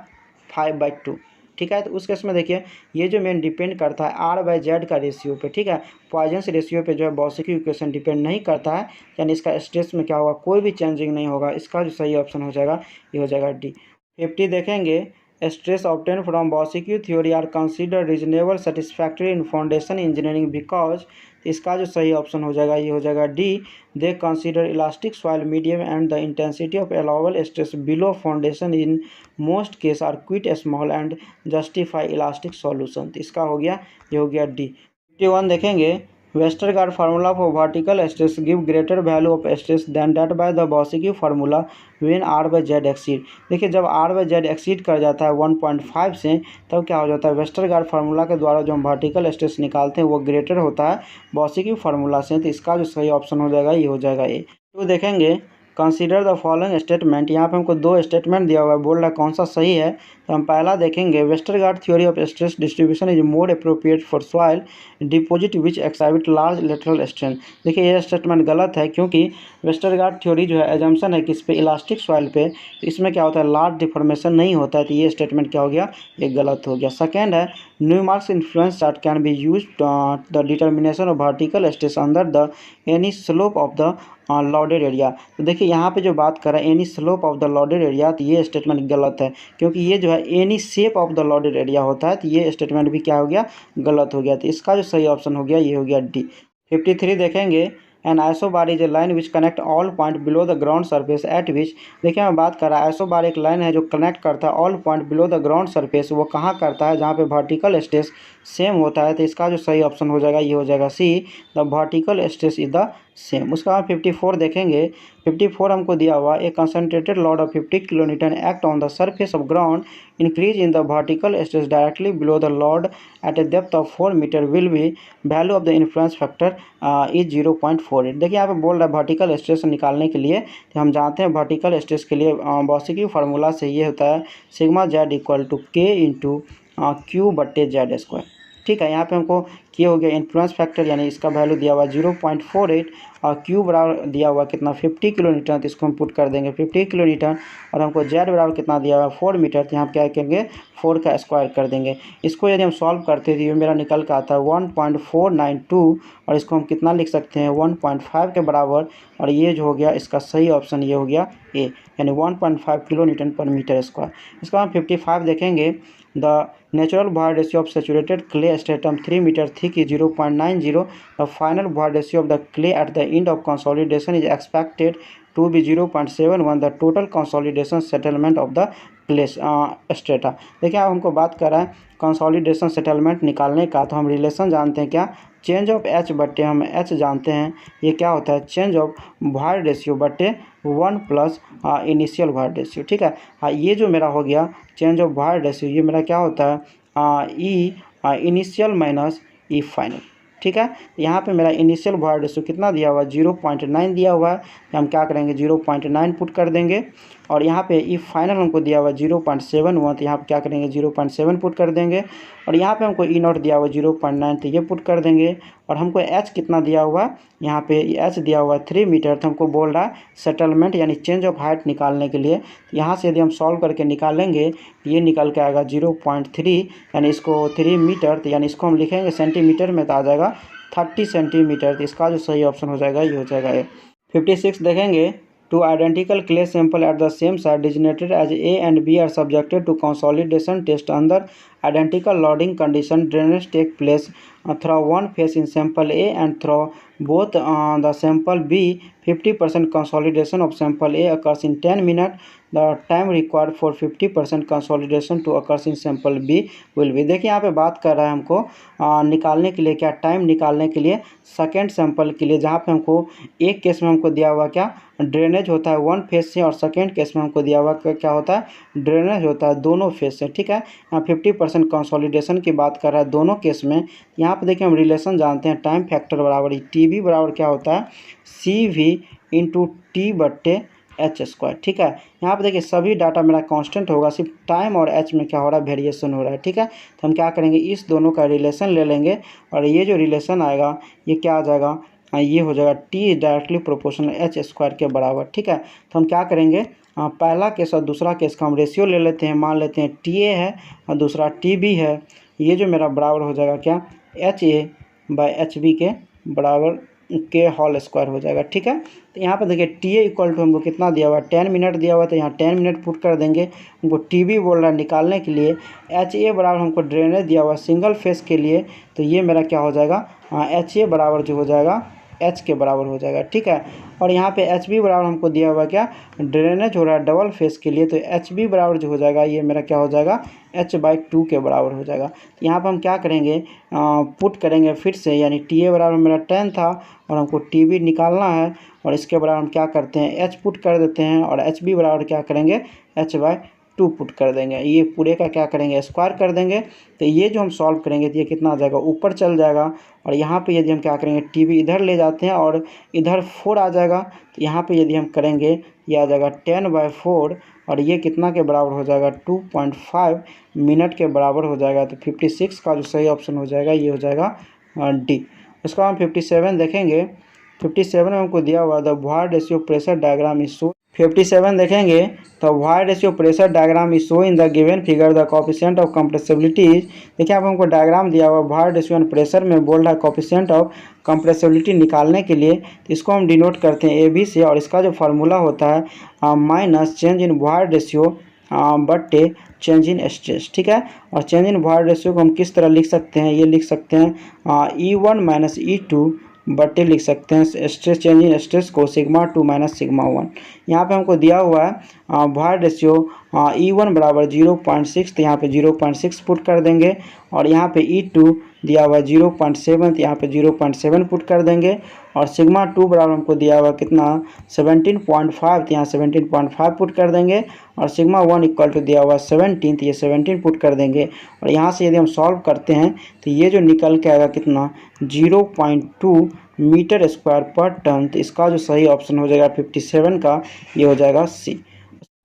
5/2। ठीक है, तो उस केस में देखिए ये जो मेन डिपेंड करता है r/z का रेशियो पे। ठीक है, पॉइजन्स रेशियो पे जो है बॉसिक्यू इक्वेशन डिपेंड नहीं करता है, यानी इसका स्ट्रेस में क्या होगा कोई भी चेंजिंग नहीं होगा। इसका जो सही ऑप्शन हो जाएगा ये हो जाएगा डी। 50 देखेंगे, stress obtain from Boussinesq theory are consider reasonable satisfactory in foundation engineering because, इसका जो सही ऑप्शन हो जाएगा ये हो जाएगा D. They consider elastic soil medium and the intensity of allowable stress below foundation in most case are quite small and justify elastic solution. तो इसका हो गया ये हो गया डी। 51 देखेंगे, Westergaard formula for vertical stress give greater value of stress than that by the Boussinesq formula when r/z exceed. देखिए जब r/z एक्सीड कर जाता है 1.5 से तब क्या हो जाता है वेस्टरगार्ड फार्मूला के द्वारा जो हम वर्टिकल स्ट्रेस निकालते हैं वो ग्रेटर होता है बॉसिक्यू फार्मूला से। तो इसका जो सही ऑप्शन हो जाएगा ये हो जाएगा ए। तो देखेंगे कंसीडर द फॉलोइंग स्टेटमेंट, यहाँ पे हमको 2 स्टेटमेंट दिया हुआ है, बोल रहा है कौन सा सही है। तो हम पहला देखेंगे Westergaard theory of stress distribution is more appropriate for soil deposit which exhibit large lateral strength. देखिए ये स्टेटमेंट गलत है, क्योंकि वेस्टरगार्ड थ्योरी जो है एजम्पशन है कि इस पे इलास्टिक सॉइल पे, तो इसमें क्या होता है लार्ज डिफॉर्मेशन नहीं होता है। तो ये स्टेटमेंट क्या हो गया ये गलत हो गया। सेकेंड है Newmark's influence chart can be use the determination of vertical stress under the any slope of the loaded area. तो देखिए यहाँ पे जो बात कर रहा है any slope of the loaded area, तो ये स्टेटमेंट गलत है, क्योंकि ये जो है any shape of the loaded area होता है। तो ये स्टेटमेंट भी क्या हो गया गलत हो गया। तो इसका जो सही ऑप्शन हो गया ये हो गया डी। 53 देखेंगे, an isobar is a line which connect all point below the ground surface at which. देखिए मैं बात कर रहा है आइसोबार एक लाइन है जो कनेक्ट करता है all point below the ground surface. वो कहाँ करता है जहाँ पे वर्टिकल स्ट्रेस सेम होता है। तो इसका जो सही ऑप्शन हो जाएगा ये हो जाएगा C, the vertical stress is the same. उसके बाद 54 देखेंगे, 54 हमको दिया हुआ a concentrated load of 50 kilonewton act on the surface of ground increase in the vertical stress directly below the load at a depth of 4 metre will be value of the influence factor is 0.48। देखिए यहाँ पे बोल रहा है vertical stress निकालने के लिए, तो हम जानते हैं वर्टिकल स्ट्रेस के लिए बॉसिक्यू फार्मूला से ये होता है सिग्मा जेड इक्वल टू के इंटू क्यू बट्टे जेड स्क्वायर। ठीक है, यहाँ पे हमको के हो गया इन्फ्लुएंस फैक्टर, यानी इसका वैल्यू दिया हुआ 0.48 और क्यू बराबर दिया हुआ कितना 50 किलोमीटर। तो इसको हम पुट कर देंगे 50 किलोमीटर और हमको जेड बराबर कितना दिया हुआ 4 मीटर। तो यहाँ क्या करेंगे 4 का स्क्वायर कर देंगे। इसको यदि हम सॉल्व करते थे ये मेरा निकल के आता है 1.492 और इसको हम कितना लिख सकते हैं 1.5 के बराबर। और ये जो हो गया इसका सही ऑप्शन ये हो गया ए, यानी 1.5 kilo newton per metre square. इसका हम 55 देखेंगे, the natural void ratio of saturated clay stratum 3 metre thick is 0.90. The final void ratio of the clay at the end of consolidation is expected to be 0.71. The total consolidation settlement of the clay strata. देखिए अब हमको बात कर रहा है consolidation settlement निकालने का, तो हम रिलेशन जानते हैं क्या, चेंज ऑफ एच बट्टे हम एच जानते हैं, ये क्या होता है चेंज ऑफ वॉइड रेशियो बट्टे 1 प्लस इनिशियल वॉइड रेशियो। ठीक है, हाँ ये जो मेरा हो गया चेंज ऑफ वॉइड रेशियो, ये मेरा क्या होता है ई इनिशियल माइनस ई फाइनल। ठीक है, यहाँ पे मेरा इनिशियल वॉइड रेशियो कितना दिया हुआ है 0.9 दिया हुआ है, तो हम क्या करेंगे 0.9 पुट कर देंगे। और यहाँ पे ई फाइनल हमको दिया हुआ है 0.71, तो यहाँ पे क्या करेंगे 0.7 पुट कर देंगे। और यहाँ पे हमको ई नॉट दिया हुआ है 0.9, तो ये पुट कर देंगे। और हमको एच कितना दिया हुआ है, यहाँ पे एच दिया हुआ है 3 मीटर, तो हमको बोल रहा है सेटलमेंट यानी चेंज ऑफ हाइट निकालने के लिए। यहाँ से यदि हम सॉल्व करके निकालेंगे ये निकल के आएगा 0.3, यानी इसको 3 मीटर, तो यानी इसको हम लिखेंगे सेंटीमीटर में तो आ जाएगा 30 सेंटीमीटर। तो इसका जो सही ऑप्शन हो जाएगा ये हो जाएगा ए। 56 देखेंगे, two identical clay sample at the same site designated as A and B are subjected to consolidation test under identical loading condition. Drainage take place through one phase in sample A and through both the sample B. 50% consolidation of sample A occurs in 10 minutes. The time required for 50% consolidation to occurs in sample B will be. देखिए यहाँ पे बात कर रहा है हमको निकालने के लिए क्या, टाइम निकालने के लिए सेकेंड सैंपल के लिए, जहाँ पे हमको एक केस में हमको दिया हुआ क्या ड्रेनेज होता है 1 फेज से, और सेकेंड केस में हमको दिया हुआ क्या होता है ड्रेनेज होता है दोनों फेज से। ठीक है, यहाँ 50% कंसोलिडेशन की बात कर रहा है दोनों केस में। यहाँ पे देखिए हम रिलेशन जानते हैं टाइम फैक्टर बराबर टी वी बराबर क्या होता है सी वी इंटू टी बट्टे एच स्क्वायर। ठीक है, यहाँ पे देखिए सभी डाटा मेरा कांस्टेंट होगा, सिर्फ टाइम और एच में क्या हो रहा है वेरिएशन हो रहा है। ठीक है, तो हम क्या करेंगे इस दोनों का रिलेशन ले लेंगे, और ये जो रिलेशन आएगा ये क्या आ जाएगा ये हो जाएगा T directly proportional H square के बराबर। ठीक है, तो हम क्या करेंगे पहला केस और दूसरा केस का हम रेशियो ले लेते हैं, मान लेते हैं टी ए है और दूसरा टी बी है। ये जो मेरा बराबर हो जाएगा क्या H A by H B के बराबर के होल स्क्वायर हो जाएगा। ठीक है, तो यहाँ पर देखिए टी ए इक्वल टू हमको कितना दिया हुआ है 10 मिनट दिया हुआ है, तो यहाँ 10 मिनट पुट कर देंगे। हमको टी बी बोल रहा है निकालने के लिए, एच ए बराबर हमको ड्रेनेज दिया हुआ है सिंगल फेस के लिए, तो ये मेरा क्या हो जाएगा एच ए बराबर जो हो जाएगा एच के बराबर हो जाएगा। ठीक है, और यहाँ पे एच बी बराबर हमको दिया हुआ क्या ड्रेनेज हो रहा है डबल फेस के लिए, तो एच बी बराबर जो हो जाएगा ये मेरा क्या हो जाएगा h/2 के बराबर हो जाएगा। तो यहाँ पर हम क्या करेंगे पुट करेंगे फिर से, यानी टी ए बराबर मेरा 10 था और हमको टी बी निकालना है, और इसके बराबर हम क्या करते हैं एच पुट कर देते हैं, और एच बी बराबर क्या करेंगे h/2 पुट कर देंगे। ये पूरे का क्या करेंगे स्क्वायर कर देंगे। तो ये जो हम सॉल्व करेंगे तो ये कितना आ जाएगा ऊपर चल जाएगा, और यहाँ पे यदि हम क्या करेंगे टी बी इधर ले जाते हैं और इधर 4 आ जाएगा, तो यहाँ पे यदि हम करेंगे ये आ जाएगा 10/4, और ये कितना के बराबर हो जाएगा 2.5 मिनट के बराबर हो जाएगा। तो 56 का जो सही ऑप्शन हो जाएगा ये हो जाएगा डी। उसके बाद 57 देखेंगे, 57 में हमको दिया हुआ the void ratio pressure diagram is show. 57 देखेंगे तो void ratio pressure diagram is show in the given figure the coefficient of compressibility. देखिए अब हमको डायग्राम दिया हुआ वॉइड रेशियो एंड प्रेशर में बोल रहा है कोफिशिएंट ऑफ कंप्रेसिबिलिटी निकालने के लिए, तो इसको हम डिनोट करते हैं ए बी से, और इसका जो फार्मूला होता है minus change in void ratio बट्टे चेंज इन स्ट्रेस। ठीक है, और चेंज इन वॉइड रेशियो को हम किस तरह लिख सकते हैं, ये लिख सकते हैं E1 माइनस E2 बट्टे लिख सकते हैं स्ट्रेस चेंज इन स्ट्रेस को σ2 माइनस σ1। यहाँ पे हमको दिया हुआ है वॉइड रेशियो E1 बराबर 0.6, तो यहाँ पे 0.6 पुट कर देंगे, और यहाँ पे E2 दिया हुआ है 0.7, तो यहाँ पे 0.7 पुट कर देंगे, और σ2 बराबर हमको दिया हुआ कितना 17.5, तो यहाँ 17.5 पुट कर देंगे, और σ1 इक्वल टू दिया हुआ 17, तो ये 17 पुट कर देंगे। और यहाँ से यदि हम सॉल्व करते हैं तो ये जो निकल के आएगा कितना 0.2 मीटर स्क्वायर पर टन। तो इसका जो सही ऑप्शन हो जाएगा 57 का ये हो जाएगा सी।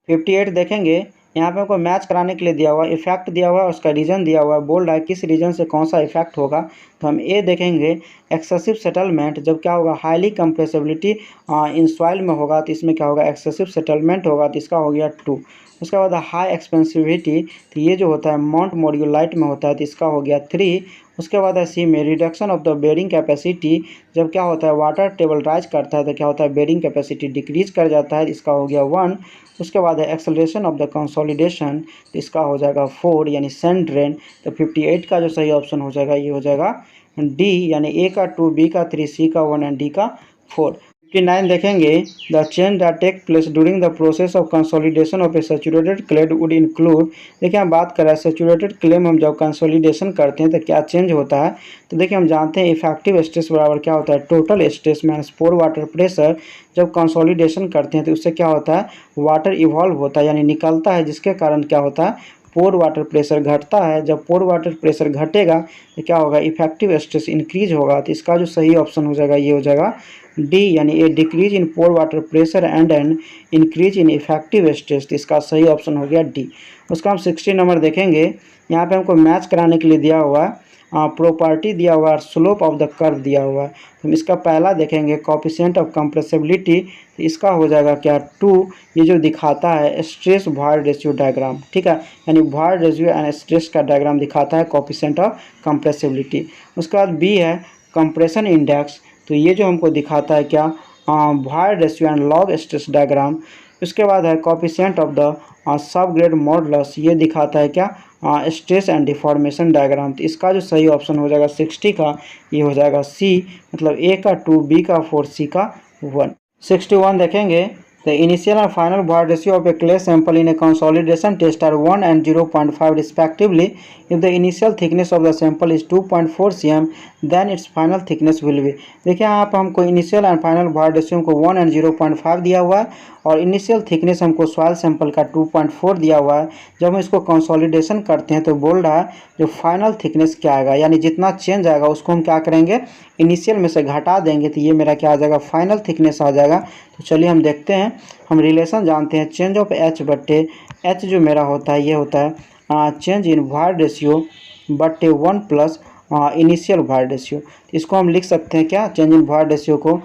58 देखेंगे, यहाँ पे हमको मैच कराने के लिए दिया हुआ इफेक्ट दिया हुआ है, उसका रीजन दिया हुआ है, बोल रहा है किस रीजन से कौन सा इफेक्ट होगा। तो हम ए देखेंगे एक्सेसिव सेटलमेंट, जब क्या होगा हाईली कंप्रेसिबिलिटी इन सॉइल में होगा तो इसमें क्या होगा एक्सेसिव सेटलमेंट होगा, तो इसका हो गया 2। उसके बाद हाई एक्सपेंसिविटी, तो ये जो होता है माउंट मॉड्यूलाइट में होता है, तो इसका हो गया 3। उसके बाद है सी में reduction of the bearing capacity, जब क्या होता है वाटर टेबल राइज करता है तो क्या होता है बेरिंग कैपेसिटी डिक्रीज कर जाता है, इसका हो गया 1। उसके बाद है एक्सेलरेशन ऑफ द कंसोलिडेशन, तो इसका हो जाएगा 4 यानी सैंड ड्रेन। तो 58 का जो सही ऑप्शन हो जाएगा ये हो जाएगा डी, यानी ए का 2, बी का 3, सी का 1 एंड डी का 4। 59 देखेंगे, the change that take place during the process of consolidation of a saturated clayed would include. देखिए हम बात कर रहे हैं सैचुरेटेड क्ले में हम जब कंसोलिडेशन करते हैं तो क्या चेंज होता है। तो देखिए हम जानते हैं इफेक्टिव स्ट्रेस बराबर क्या होता है टोटल स्ट्रेस माइनस पोर वाटर प्रेशर। जब कंसोलिडेशन करते हैं तो उससे क्या होता है वाटर इवॉल्व होता है यानी निकलता है, जिसके कारण क्या होता है पोर वाटर प्रेशर घटता है। जब पोर वाटर प्रेशर घटेगा तो क्या होगा इफेक्टिव स्ट्रेस इंक्रीज होगा। तो इसका जो सही ऑप्शन हो जाएगा ये हो जाएगा डी, यानी a decrease in pore water pressure and an increase in effective stress. तो इसका सही ऑप्शन हो गया डी। उसका हम 60 नंबर देखेंगे, यहाँ पे हमको मैच कराने के लिए दिया हुआ है प्रॉपर्टी दिया हुआ है, स्लोप ऑफ द कर्व दिया हुआ है। तो हम इसका पहला देखेंगे कोएफिशिएंट ऑफ कंप्रेसिबिलिटी, तो इसका हो जाएगा क्या 2। ये जो दिखाता है स्ट्रेस वॉइड रेशियो डायग्राम, ठीक है, यानी वॉइड रेशियो एंड स्ट्रेस का डायग्राम दिखाता है कोएफिशिएंट ऑफ कंप्रेसिबिलिटी। उसके बाद बी है कंप्रेशन इंडेक्स, तो ये जो हमको दिखाता है क्या void ratio and log stress diagram. उसके बाद है coefficient of the sub grade modulus, ये दिखाता है क्या स्ट्रेस एंड डिफॉर्मेशन डायग्राम। तो इसका जो सही ऑप्शन हो जाएगा 60 का ये हो जाएगा सी, मतलब ए का 2, बी का 4, सी का 1। 61 देखेंगे, the initial and final void ratio of a clay sample in a consolidation test are 1 and 0.5 respectively. If the initial thickness of the sample is 2.4 cm, then its final thickness will be। देखिए यहाँ पर हमको initial and final void ratio हमको 1 and 0.5 दिया हुआ है और initial thickness हमको सॉइल सैंपल का 2.4 दिया हुआ है। जब हम इसको कंसोलिडेशन करते हैं तो बोल रहा है जो फाइनल थिकनेस क्या आएगा, यानी जितना चेंज आएगा उसको हम क्या करेंगे इनिशियल में से घटा देंगे, तो ये मेरा क्या आ जाएगा फाइनल थिकनेस आ जाएगा। तो चलिए हम देखते हैं, हम रिलेशन जानते हैं चेंज ऑफ एच बट्टे एच जो मेरा होता है ये होता है चेंज इन वॉइड रेशियो बट्टे 1 प्लस इनिशियल वॉइड रेशियो। इसको हम लिख सकते हैं क्या चेंज इन वॉइड रेशियो को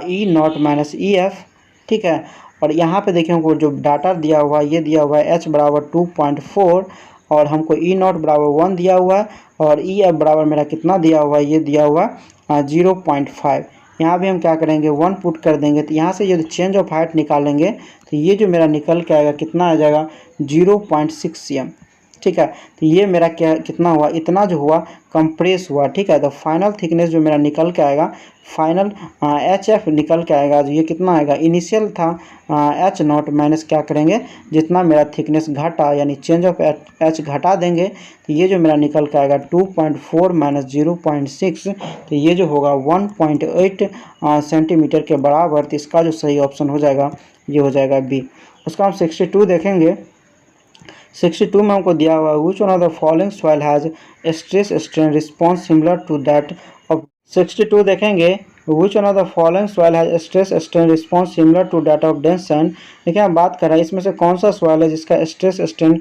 ई नॉट माइनस ई एफ, ठीक है। और यहाँ पे देखिए हमको जो डाटा दिया हुआ है ये दिया हुआ है एच बराबर 2.4 और हमको ई नॉट बराबर 1 दिया हुआ है और ई एफ बराबर मेरा कितना दिया हुआ है ये दिया हुआ है 0.5। यहाँ भी हम क्या करेंगे 1 पुट कर देंगे, तो यहाँ से यदि चेंज ऑफ हाइट निकालेंगे तो ये जो मेरा निकल के आएगा कितना आ जाएगा 0.6 cm, ठीक है। तो ये मेरा क्या कितना हुआ इतना जो हुआ कंप्रेस हुआ, ठीक है। तो फाइनल थिकनेस जो मेरा निकल के आएगा फाइनल एच एफ निकल के आएगा, जो ये कितना आएगा इनिशियल था एच नॉट माइनस क्या करेंगे जितना मेरा थिकनेस घटा यानी चेंज ऑफ एच घटा देंगे, तो ये जो मेरा निकल के आएगा 2.4 माइनस 0.6, तो ये जो होगा 1.8 सेंटीमीटर के बराबर। तो इसका जो सही ऑप्शन हो जाएगा ये हो जाएगा बी। उसका हम 62 देखेंगे, 62 में हमको दिया हुआ which one of the following soil has stress strain response similar to that of. 62 देखेंगे which one of the following soil has stress strain response similar to that of dense sand. देखिए हम बात कर रहे हैं इसमें से कौन सा सॉइल है जिसका स्ट्रेस स्ट्रेन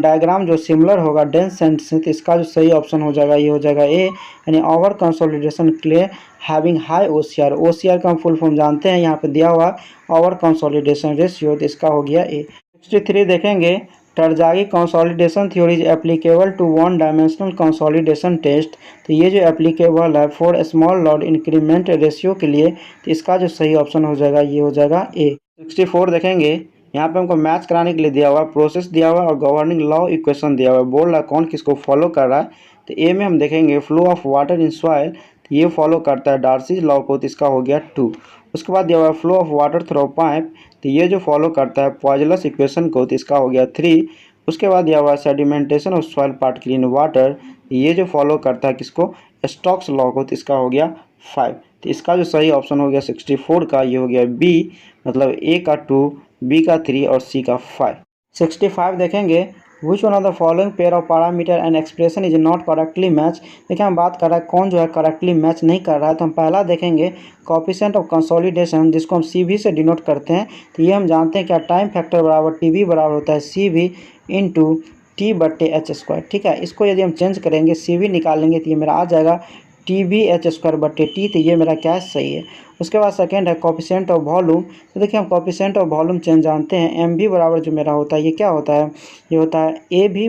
डायग्राम जो सिमिलर होगा डेंस सैंड से। तो इसका जो सही ऑप्शन हो जाएगा ये हो जाएगा ए, यानी over consolidation clay having high OCR. OCR का हम फुल फॉर्म जानते हैं, यहाँ पे दिया हुआ ओवर कंसोलिडेशन रेशियो, तो इसका हो गया ए। 63 देखेंगे Terzaghi consolidation theory is applicable to one dimensional consolidation test. तो ये जो एप्लीकेबल है for small lot increment ratio के लिए, तो इसका जो सही ऑप्शन हो जाएगा ये हो जाएगा ए। 64 देखेंगे, यहाँ पे हमको मैच कराने के लिए दिया हुआ प्रोसेस दिया हुआ और गवर्निंग लॉ इक्वेशन दिया हुआ है, बोल रहा है कौन किसको फॉलो कर रहा है। तो ए में हम देखेंगे flow of water in soil, तो ये फॉलो करता है डार्सीज लॉ को, तो इसका हो गया 2। उसके बाद दिया हुआ flow of water through pipe, तो ये जो फॉलो करता है पॉइजनस इक्वेशन को, तो इसका हो गया 3। उसके बाद दिया हुआ sedimentation of soil particle in water, ये जो फॉलो करता है किसको स्टोक्स लॉ को, तो इसका हो गया 5। तो इसका जो सही ऑप्शन हो गया 64 का ये हो गया बी, मतलब ए का 2, बी का 3 और सी का 5। 65 देखेंगे which one of the following pair of parameter and expression is not correctly match. देखिए हम बात कर रहा है कौन जो है करेक्टली मैच नहीं कर रहा है, तो हम पहला देखेंगे कोएफिशिएंट ऑफ कंसोलिडेशन जिसको हम CV से डिनोट करते हैं। तो ये हम जानते हैं क्या टाइम फैक्टर बराबर TB बराबर होता है CV इंटू T/H², ठीक है। इसको यदि हम चेंज करेंगे CV निकालेंगे तो ये मेरा आ जाएगा TBH²/T, तो ये मेरा क्या है, सही है। उसके बाद सेकंड है कोफिशिएंट ऑफ वॉल्यूम। तो देखिए हम कोफिशिएंट ऑफ वॉल्यूम चेंज जानते हैं, MV बराबर जो मेरा होता है ये क्या होता है, ये होता है AB/,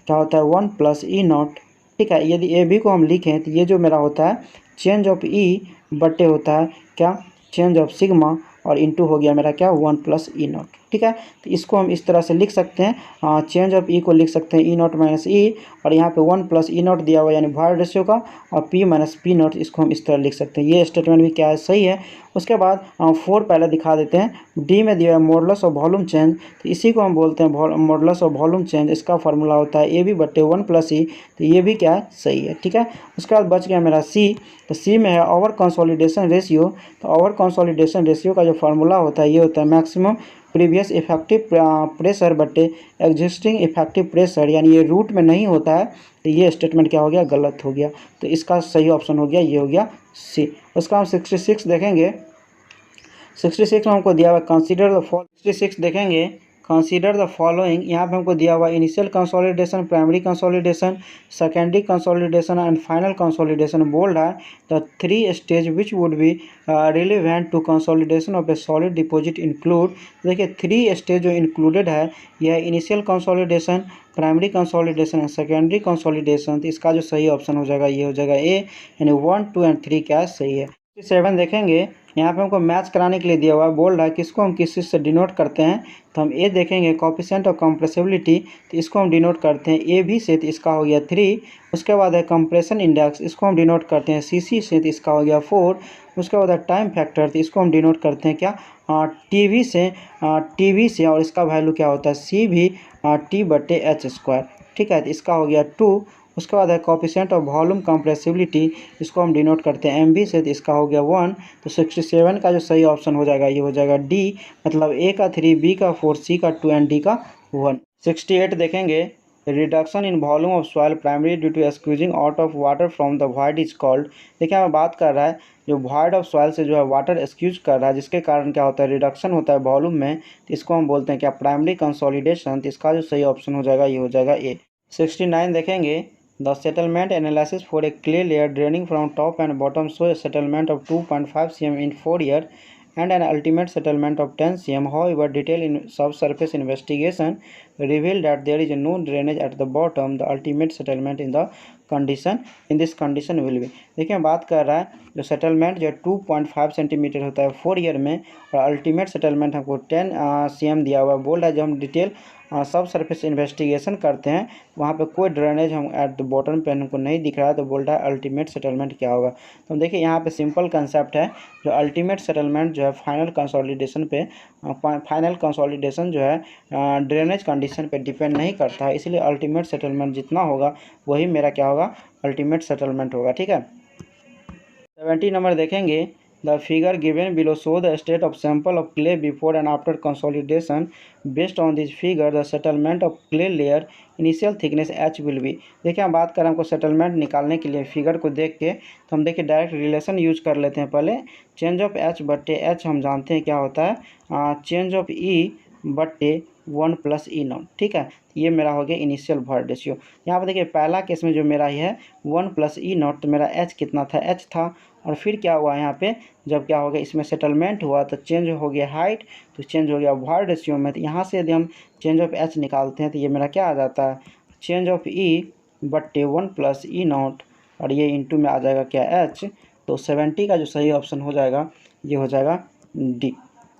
क्या होता है 1 + E0। ठीक है, यदि AB को हम लिखें तो ये जो मेरा होता है चेंज ऑफ E/, होता है क्या, चेंज ऑफ सिग्मा, और इनटू हो गया मेरा क्या 1 + E0। ठीक है, तो इसको हम इस तरह से लिख सकते हैं, चेंज ऑफ E को लिख सकते हैं E0 - E, और यहाँ पे 1 + E0 दिया हुआ यानी वॉइड रेशियो का, और P - P0 इसको हम इस तरह लिख सकते हैं। ये स्टेटमेंट भी क्या है, सही है। उसके बाद 4 पहले दिखा देते हैं। D में दिया है मॉडुलस ऑफ वॉल्यूम चेंज, तो इसी को हम बोलते हैं मॉडुलस ऑफ वॉल्यूम चेंज। इसका फार्मूला होता है AB/1 + E, तो ये भी क्या है, सही है। ठीक है, उसके बाद बच गया मेरा C। तो C में है ओवर कंसोलिडेशन रेशियो। तो ओवर कंसोलिडेशन रेशियो का जो फार्मूला होता है ये होता है मैक्सिमम प्रीवियस इफेक्टिव प्रेशर बटे एग्जिस्टिंग इफेक्टिव प्रेशर, यानी ये रूट में नहीं होता है, तो ये स्टेटमेंट क्या हो गया, गलत हो गया। तो इसका सही ऑप्शन हो गया, ये हो गया सी। उसका हम 66 देखेंगे। 66 में हमको दिया हुआ कंसीडर द 66 देखेंगे, कंसीडर द फॉलोइंग। यहाँ पे हमको दिया हुआ initial consolidation, primary consolidation, secondary consolidation and final consolidation. Bold है the 3 stage which would be relevant to consolidation of a solid deposit include. देखिए 3 स्टेज जो इंक्लूडेड है यह initial consolidation, primary consolidation and secondary consolidation. तो इसका जो सही option हो जाएगा ये हो जाएगा ए, यानी 1, 2 एंड 3 क्या सही है। 7 देखेंगे, यहाँ पे हमको मैच कराने के लिए दिया हुआ है। बोल्ड है किसको हम किस चीज़ से डिनोट करते हैं, तो हम ए देखेंगे कोफिशिएंट ऑफ कंप्रेसिबिलिटी, तो इसको हम डिनोट करते हैं AB से, तो इसका हो गया 3। उसके बाद है कंप्रेशन इंडेक्स, इसको हम डिनोट करते हैं CC से, तो इसका हो गया 4। उसके बाद है टाइम फैक्टर, तो इसको हम डिनोट करते हैं क्या, TV से, और इसका वैल्यू क्या होता है CV/T/H²। ठीक है, तो इसका हो गया 2। उसके बाद है कोफिशिएंट ऑफ वॉल्यूम कंप्रेसिबिलिटी, इसको हम डिनोट करते हैं MV से, तो इसका हो गया 1। तो 67 का जो सही ऑप्शन हो जाएगा ये हो जाएगा D, मतलब A का 3, B का 4, C का 2 एंड D का 1। 68 देखेंगे, reduction in volume of soil primary due to squeezing out of water from the void is called. देखिए हमें बात कर रहा है जो वॉइड ऑफ सॉइल से जो है वाटर स्क्यूज कर रहा है, जिसके कारण क्या होता है, रिडक्शन होता है वॉल्यूम में, तो इसको हम बोलते हैं क्या, प्राइमरी कंसोलिडेशन। तो इसका जो सही ऑप्शन हो जाएगा ये हो जाएगा ए। 69 देखेंगे, the settlement analysis for a clay layer draining from top and bottom show A settlement of 2.5 cm in 4 year and an ultimate settlement of 10 cm. However, detailed in subsurface investigation revealed that there is no drainage at the bottom. The ultimate settlement in this condition will be। देखिए बात कर रहा है जो settlement जो 2.5 centimetre होता है 4 year में, और अल्टीमेट सेटलमेंट हमको 10 cm दिया हुआ है। बोल्ड है जब हम डिटेल सब सरफेस इन्वेस्टिगेशन करते हैं वहाँ पे कोई ड्रेनेज हम एट द बॉटम पे हमको नहीं दिख रहा है, तो बोल रहा है अल्टीमेट सेटलमेंट क्या होगा। तो देखिए यहाँ पे सिंपल कंसेप्ट है, जो अल्टीमेट सेटलमेंट जो है फाइनल कंसोलिडेशन पे, फाइनल कंसोलिडेशन जो है ड्रेनेज कंडीशन पे डिपेंड नहीं करता है, इसलिए अल्टीमेट सेटलमेंट जितना होगा वही मेरा क्या होगा, अल्टीमेट सेटलमेंट होगा। ठीक है, 70 नंबर देखेंगे, the figure given below show the state of sample of clay before and after consolidation. Based on this figure the settlement of clay layer initial thickness H will be. देखिए हम बात करें हमको settlement निकालने के लिए figure को देख के, तो हम देखिए डायरेक्ट रिलेशन यूज कर लेते हैं। पहले चेंज ऑफ H/H हम जानते हैं क्या होता है, चेंज ऑफ E/1 + E0। ठीक है, ये मेरा हो गया इनिशियल वॉइड रेशियो। यहाँ पर देखिए पहला केस में जो मेरा ही है 1 + E0, तो मेरा H कितना था, H था, और फिर क्या हुआ यहाँ पे, जब क्या हो गया इसमें सेटलमेंट हुआ तो चेंज हो गया हाइट, तो चेंज हो गया वॉइड रेशियो में। तो यहाँ से यदि हम चेंज ऑफ H निकालते हैं तो ये मेरा क्या आ जाता है, चेंज ऑफ E/1 + E0, और ये इंटू में आ जाएगा क्या H। तो 70 का जो सही ऑप्शन हो जाएगा ये हो जाएगा D।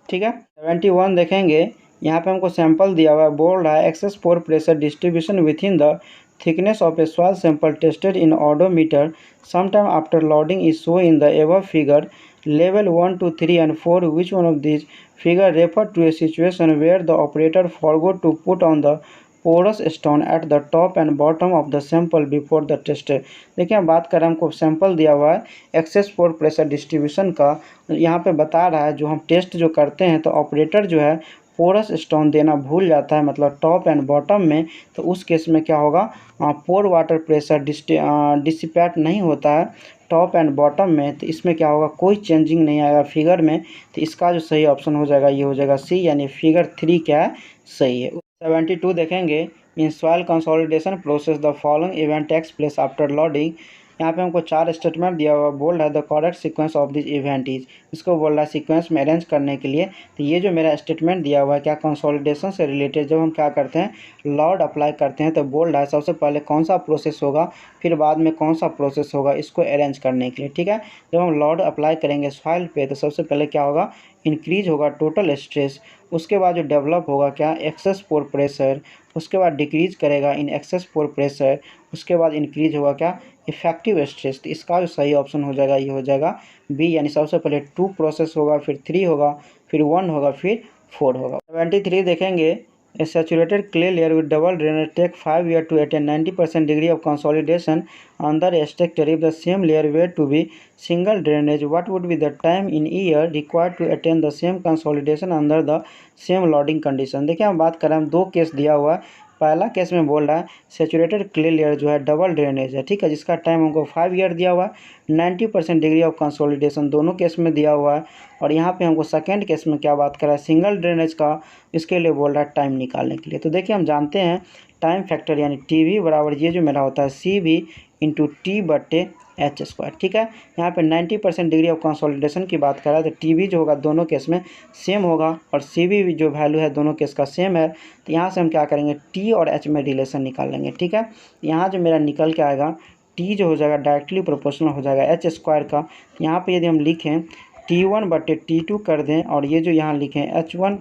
ठीक है, 71 देखेंगे, यहाँ पे हमको सैंपल दिया हुआ है। बोल रहा है access pore pressure distribution with in the thickness of a soil sample tested in odometer sometime after loading is shown in the above figure. Level 1, 2, 3 and 4, which one of these figure refer to a situation where the operator forgot to put on the porous stone at the top and bottom of the sample before the test। देखिए हम बात कर रहे हैं, हमको sample दिया हुआ है एक्सेस पोर प्रेशर डिस्ट्रीब्यूशन का। यहाँ पे बता रहा है जो हम टेस्ट जो करते हैं तो ऑपरेटर जो है पोरस स्टोन देना भूल जाता है, मतलब टॉप एंड बॉटम में, तो उस केस में क्या होगा, पोर वाटर प्रेशर डिसिपेट नहीं होता है टॉप एंड बॉटम में, तो इसमें क्या होगा, कोई चेंजिंग नहीं आएगा फिगर में। तो इसका जो सही ऑप्शन हो जाएगा ये हो जाएगा सी, यानी फिगर 3 क्या है, सही है। 72 देखेंगे, in soil consolidation process the following event takes place after loading. यहाँ पे हमको 4 स्टेटमेंट दिया हुआ, बोल्ड है the correct sequence of this event is, इसको बोल रहा है सीक्वेंस में अरेंज करने के लिए। तो ये जो मेरा स्टेटमेंट दिया हुआ है क्या कंसोलिडेशन से रिलेटेड जब हम क्या करते हैं लॉर्ड अप्लाई करते हैं तो बोल्ड है सबसे पहले कौन सा प्रोसेस होगा फिर बाद में कौन सा प्रोसेस होगा इसको अरेंज करने के लिए। ठीक है, जब हम लॉर्ड अप्लाई करेंगे फाइल पे तो सबसे पहले क्या होगा इंक्रीज होगा टोटल स्ट्रेस, उसके बाद जो डेवलप होगा क्या एक्सेस पोर प्रेशर, उसके बाद डिक्रीज करेगा इन एक्सेस पोर प्रेशर, उसके बाद इंक्रीज होगा क्या इफेक्टिव स्ट्रेस। तो इसका जो सही ऑप्शन हो जाएगा ये हो जाएगा बी, यानी सबसे पहले 2 प्रोसेस होगा फिर 3 होगा फिर 1 होगा फिर 4 होगा। 73 देखेंगे A saturated clay layer with double drainage take 5 years to attain 90% degree of consolidation under a structure. If the same layer were to be single drainage, what would be the time in year required to attain the same consolidation under the same loading condition? देखिए हम बात कर रहे हैं, दो case दिया हुआ है। पहला केस में बोल रहा है सेचुरेटेड क्ले लेयर जो है डबल ड्रेनेज है, ठीक है, जिसका टाइम हमको 5 ईयर दिया हुआ है, 90% डिग्री ऑफ कंसोलिडेशन दोनों केस में दिया हुआ है। और यहाँ पे हमको सेकेंड केस में क्या बात कर रहा है सिंगल ड्रेनेज का, इसके लिए बोल रहा है टाइम निकालने के लिए। तो देखिए हम जानते हैं टाइम फैक्टर यानी टी वी बराबर ये जो मेरा होता है सी वी इंटू टी बटे एच स्क्वायर। ठीक है, यहाँ पे 90% डिग्री ऑफ कंसोलिडेशन की बात कर रहा है तो टी वी जो होगा दोनों केस में सेम होगा और सी वी जो वैल्यू है दोनों केस का सेम है। तो यहाँ से हम क्या करेंगे टी और एच में रिलेशन निकाल लेंगे। ठीक है, यहाँ जो मेरा निकल के आएगा टी जो हो जाएगा डायरेक्टली प्रोपोर्शनल हो जाएगा एच स्क्वायर का। यहाँ पे यदि हम लिखें T1 बटे T2 कर दें और ये जो यहाँ लिखें H1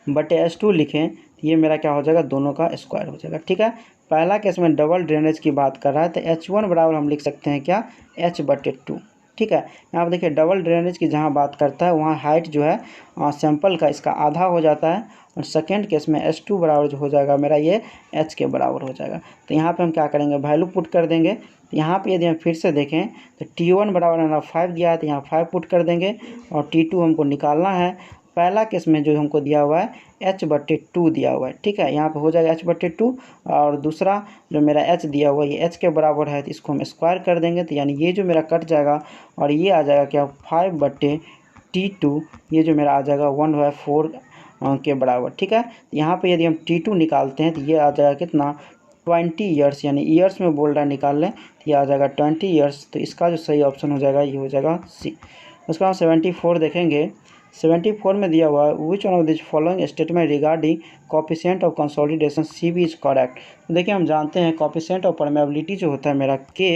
बटे H2 लिखें, ये मेरा क्या हो जाएगा दोनों का स्क्वायर हो जाएगा। ठीक है, पहला केस में डबल ड्रेनेज की बात कर रहा है तो H1 बराबर हम लिख सकते हैं क्या H बटे 2। ठीक है, यहाँ पर देखिए डबल ड्रेनेज की जहाँ बात करता है वहाँ हाइट जो है सैंपल का इसका आधा हो जाता है और सेकेंड केस में H2 बराबर जो हो जाएगा मेरा ये H के बराबर हो जाएगा। तो यहाँ पे हम क्या करेंगे वैल्यू पुट कर देंगे। तो यहाँ पे यदि हम फिर से देखें तो T1 बराबर हमारा 5 दिया है तो यहाँ 5 पुट कर देंगे और T2 हमको निकालना है। पहला केस में जो हमको दिया हुआ है H बटे 2 दिया हुआ है। ठीक है, यहाँ पे हो जाएगा H बटे 2 और दूसरा जो मेरा H दिया हुआ है ये H के बराबर है तो इसको हम स्क्वायर कर देंगे। तो यानी ये जो मेरा कट जाएगा और ये आ जाएगा क्या 5 बटे T2, ये जो मेरा आ जाएगा 1/4 के बराबर। ठीक है, यहाँ पे यदि हम T2 निकालते हैं तो ये आ जाएगा कितना 20 ईयर्स, यानी ईयर्स में बोल रहा है निकाल लें तो ये आ जाएगा 20 ईयर्स। तो इसका जो सही ऑप्शन हो जाएगा ये हो जाएगा सी। उसका हम 74 देखेंगे। 74 में दिया हुआ है which one of this following statement regarding coefficient of consolidation C B is correct. तो देखिए हम जानते हैं कोफिशिएंट ऑफ परमेबिलिटी जो होता है मेरा के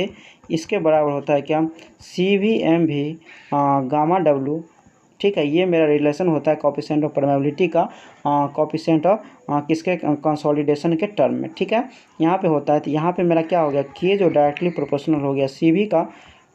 इसके बराबर होता है क्या सी वी एम भी गामा डब्लू। ठीक है, ये मेरा रिलेशन होता है कोफिशिएंट ऑफ परमेबिलिटी का कोफिशिएंट ऑफ किसके कंसोलिडेशन के टर्म में। ठीक है, यहाँ पे होता है तो यहाँ पे मेरा क्या हो गया के जो डायरेक्टली प्रोपोर्शनल हो गया सी वी का।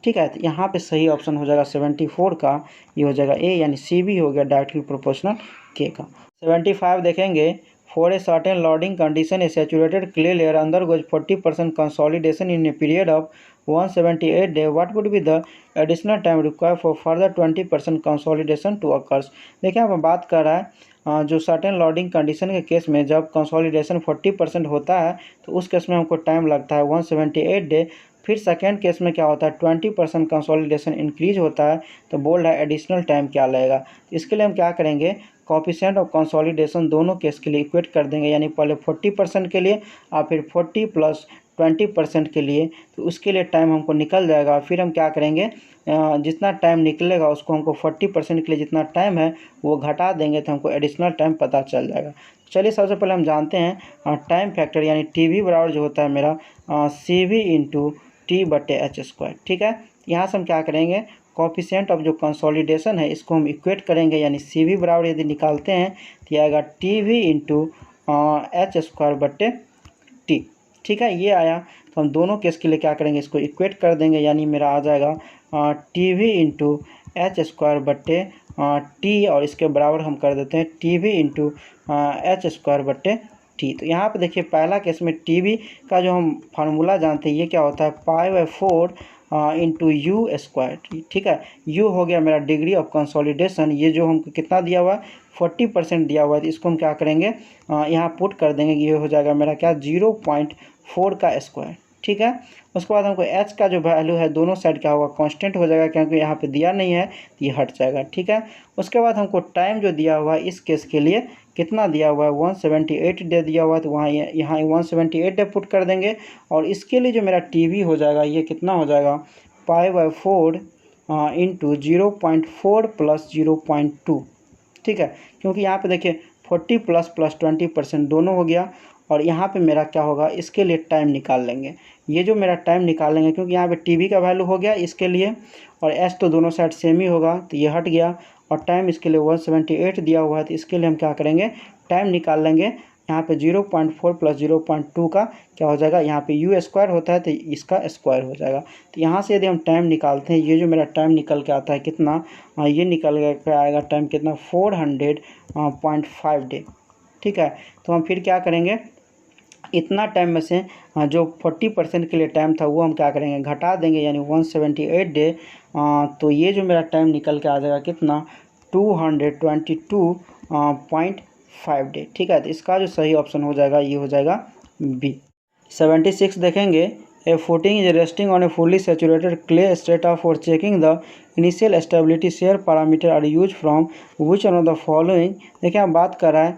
ठीक है, तो यहाँ पे सही ऑप्शन हो जाएगा 74 का, ये हो जाएगा ए, यानी सी वी हो गया डायरेक्टली प्रोपोर्शनल के का। 75 देखेंगे for a certain loading condition a saturated clay layer undergoes 40% consolidation in a period of 178 day, what would be the additional time required for further 20% consolidation to occurs. देखिए अब बात कर रहा है जो सर्टेन लोडिंग कंडीशन के case में जब कंसोलिडेशन 40% होता है तो उस केस में हमको टाइम लगता है 178 डे। फिर सेकेंड केस में क्या होता है 20% कंसोलिडेशन इंक्रीज होता है तो बोल्ड है एडिशनल टाइम क्या लगेगा। इसके लिए हम क्या करेंगे कोफिशिएंट ऑफ कंसोलिडेशन दोनों केस के लिए इक्वेट कर देंगे, यानी पहले 40% के लिए और फिर 40 + 20% के लिए। तो उसके लिए टाइम हमको निकल जाएगा। फिर हम क्या करेंगे जितना टाइम निकलेगा उसको हमको 40% के लिए जितना टाइम है वो घटा देंगे तो हमको एडिशनल टाइम पता चल जाएगा। चलिए सबसे पहले हम जानते हैं टाइम फैक्टर यानी टी वी बराबर जो होता है मेरा सी वी इंटू टी बटे एच स्क्वायर। ठीक है, यहाँ से हम क्या करेंगे कोफिशिएंट ऑफ जो कंसोलिडेशन है इसको हम इक्वेट करेंगे, यानी सी वी बराबर यदि निकालते हैं तो ये आएगा T V into H square बटे टी। ठीक है, ये आया तो हम दोनों केस के लिए क्या करेंगे इसको इक्वेट कर देंगे, यानी मेरा आ जाएगा T V into H square बटे टी और इसके बराबर हम कर देते हैं T V into H square बटे टी। तो यहाँ पे देखिए पहला केस में टी वी का जो हम फार्मूला जानते हैं ये क्या होता है π/4 इंटू यू स्क्वायर। ठीक है, यू हो गया मेरा डिग्री ऑफ कंसोलिडेशन, ये जो हमको कितना दिया हुआ है 40% दिया हुआ है तो इसको हम क्या करेंगे यहाँ पुट कर देंगे, ये हो जाएगा मेरा क्या 0.4 का स्क्वायर। ठीक है। उसके बाद हमको एच का जो वैल्यू है दोनों साइड क्या होगा, कांस्टेंट हो जाएगा, क्योंकि यहाँ पे दिया नहीं है तो ये हट जाएगा, ठीक है। उसके बाद हमको टाइम जो दिया हुआ है इस केस के लिए कितना दिया हुआ है, 178 डे दिया हुआ है, तो वहाँ यहाँ 178 डे पुट कर देंगे। और इसके लिए जो मेरा टीवी हो जाएगा ये कितना हो जाएगा, π/4 इंटू 0.4 प्लस 0.2, ठीक है। क्योंकि यहाँ पे देखिए 40 प्लस 20% दोनों हो गया। और यहाँ पे मेरा क्या होगा, इसके लिए टाइम निकाल लेंगे, ये जो मेरा टाइम निकालेंगे, क्योंकि यहाँ पे टीवी का वैल्यू हो गया इसके लिए, और एच तो दोनों साइड सेम ही होगा तो ये हट गया। और टाइम इसके लिए 178 दिया हुआ है, तो इसके लिए हम क्या करेंगे, टाइम निकाल लेंगे। यहाँ पे 0.4 प्लस 0.2 का क्या हो जाएगा, यहाँ पे यू स्क्वायर होता है तो इसका स्क्वायर हो जाएगा। तो यहाँ से यदि हम टाइम निकालते हैं, ये जो मेरा टाइम निकल के आता है कितना, ये निकल के आएगा टाइम कितना, 400.5 डे, ठीक है। तो हम फिर क्या करेंगे, इतना टाइम में से जो 40% के लिए टाइम था वो हम क्या करेंगे, घटा देंगे, यानी 178 डे। तो ये जो मेरा टाइम निकल के आ जाएगा कितना, 222.5 डे, ठीक है। तो इसका जो सही ऑप्शन हो जाएगा ये हो जाएगा बी। 76 देखेंगे, ए footing is resting on a fully saturated clay strata for checking the initial stability shear parameter are used from which one of the following। देखिए हम बात कर रहा है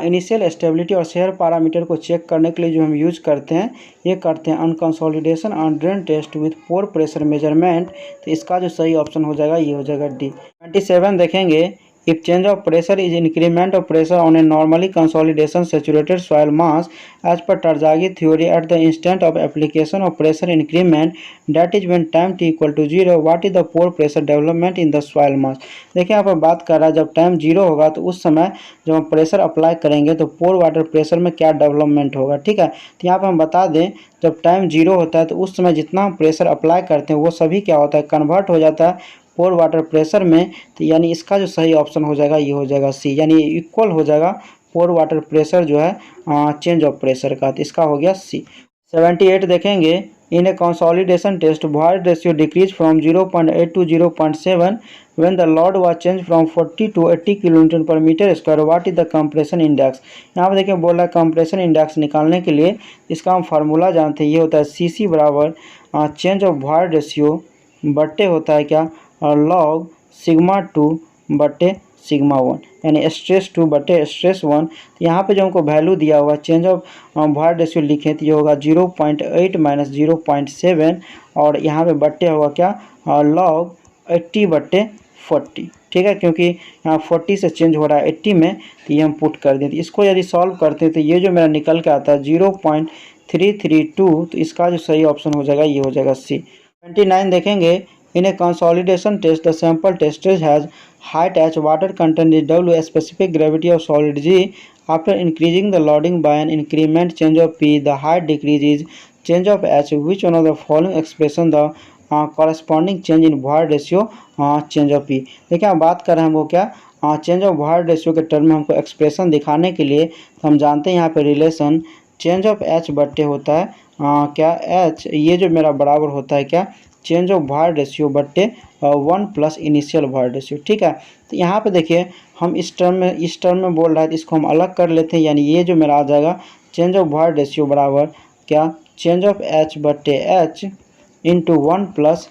इनिशियल स्टेबिलिटी और शेयर पैरामीटर को चेक करने के लिए जो हम यूज करते हैं, ये करते हैं unconsolidation on drain test with pore pressure measurement. तो इसका जो सही ऑप्शन हो जाएगा ये हो जाएगा डी। 27 देखेंगे, if change of pressure is increment of pressure on a normally consolidation saturated soil mass as per Terzaghi theory at the instant of application of pressure increment, that is when time t equal to 0, what is the pore pressure development in the soil mass। देखिए यहाँ पर बात कर रहा है जब time 0 होगा तो उस समय जब हम प्रेशर अप्लाई करेंगे तो पोर वाटर प्रेशर में क्या डेवलपमेंट होगा, ठीक है। तो यहाँ पर हम बता दें जब टाइम 0 होता है तो उस समय जितना हम प्रेशर अप्लाई करते हैं वो सभी क्या होता है, कन्वर्ट हो जाता है पोर वाटर प्रेशर में। तो यानी इसका जो सही ऑप्शन हो जाएगा ये हो जाएगा सी, यानी इक्वल हो जाएगा पोर वाटर प्रेशर जो है चेंज ऑफ प्रेशर का। तो इसका हो गया सी। 78 देखेंगे, in a consolidation test void ratio decrease from 0.8 to 0.7 when the load was changed from 40 to 80 kilometre per metre square, what is the compression index. यहाँ पे देखिए बोल रहा है कंप्रेशन इंडेक्स निकालने के लिए इसका हम फार्मूला जानते हैं, ये होता है सी सी बराबर चेंज ऑफ वॉइड रेशियो बट्टे होता है क्या, और लॉग सिग्मा 2 बट्टे सिग्मा 1, यानी स्ट्रेस 2 बट्टे स्ट्रेस 1। तो यहाँ पे जो हमको वैल्यू दिया हुआ चेंज ऑफ वॉइड रेशियो लिखें तो ये होगा 0.8 माइनस 0.7, और यहाँ पे बट्टे होगा क्या, लॉग 80 बट्टे 40, ठीक है। क्योंकि यहाँ 40 से चेंज हो रहा है 80 में, तो ये हम पुट कर दें। तो इसको यदि सॉल्व करते हैं तो ये जो मेरा निकल के आता है 0.332, तो इसका जो सही ऑप्शन हो जाएगा ये हो जाएगा सी। 29 देखेंगे, in a consolidation test the sample tested has height h, water content is w, specific gravity of solid g, after increasing the loading by an increment change of p the height decreases change of h, which one of the following expression the corresponding change in void ratio change of p। देखिए हम बात कर रहे हैं हमको क्या change of void ratio के term में हमको एक्सप्रेशन दिखाने के लिए तो हम जानते हैं यहाँ पे रिलेशन चेंज ऑफ एच बट्टे होता है क्या एच, ये जो मेरा बराबर होता है क्या चेंज ऑफ वॉइड रेशियो बट्टे 1 प्लस इनिशियल वॉइड रेशियो, ठीक है। तो यहाँ पे देखिए हम इस टर्म में बोल रहा है तो इसको हम अलग कर लेते हैं, यानी ये जो मेरा आ जाएगा चेंज ऑफ वॉइड रेशियो बराबर क्या चेंज ऑफ एच बट्टे H into 1 plus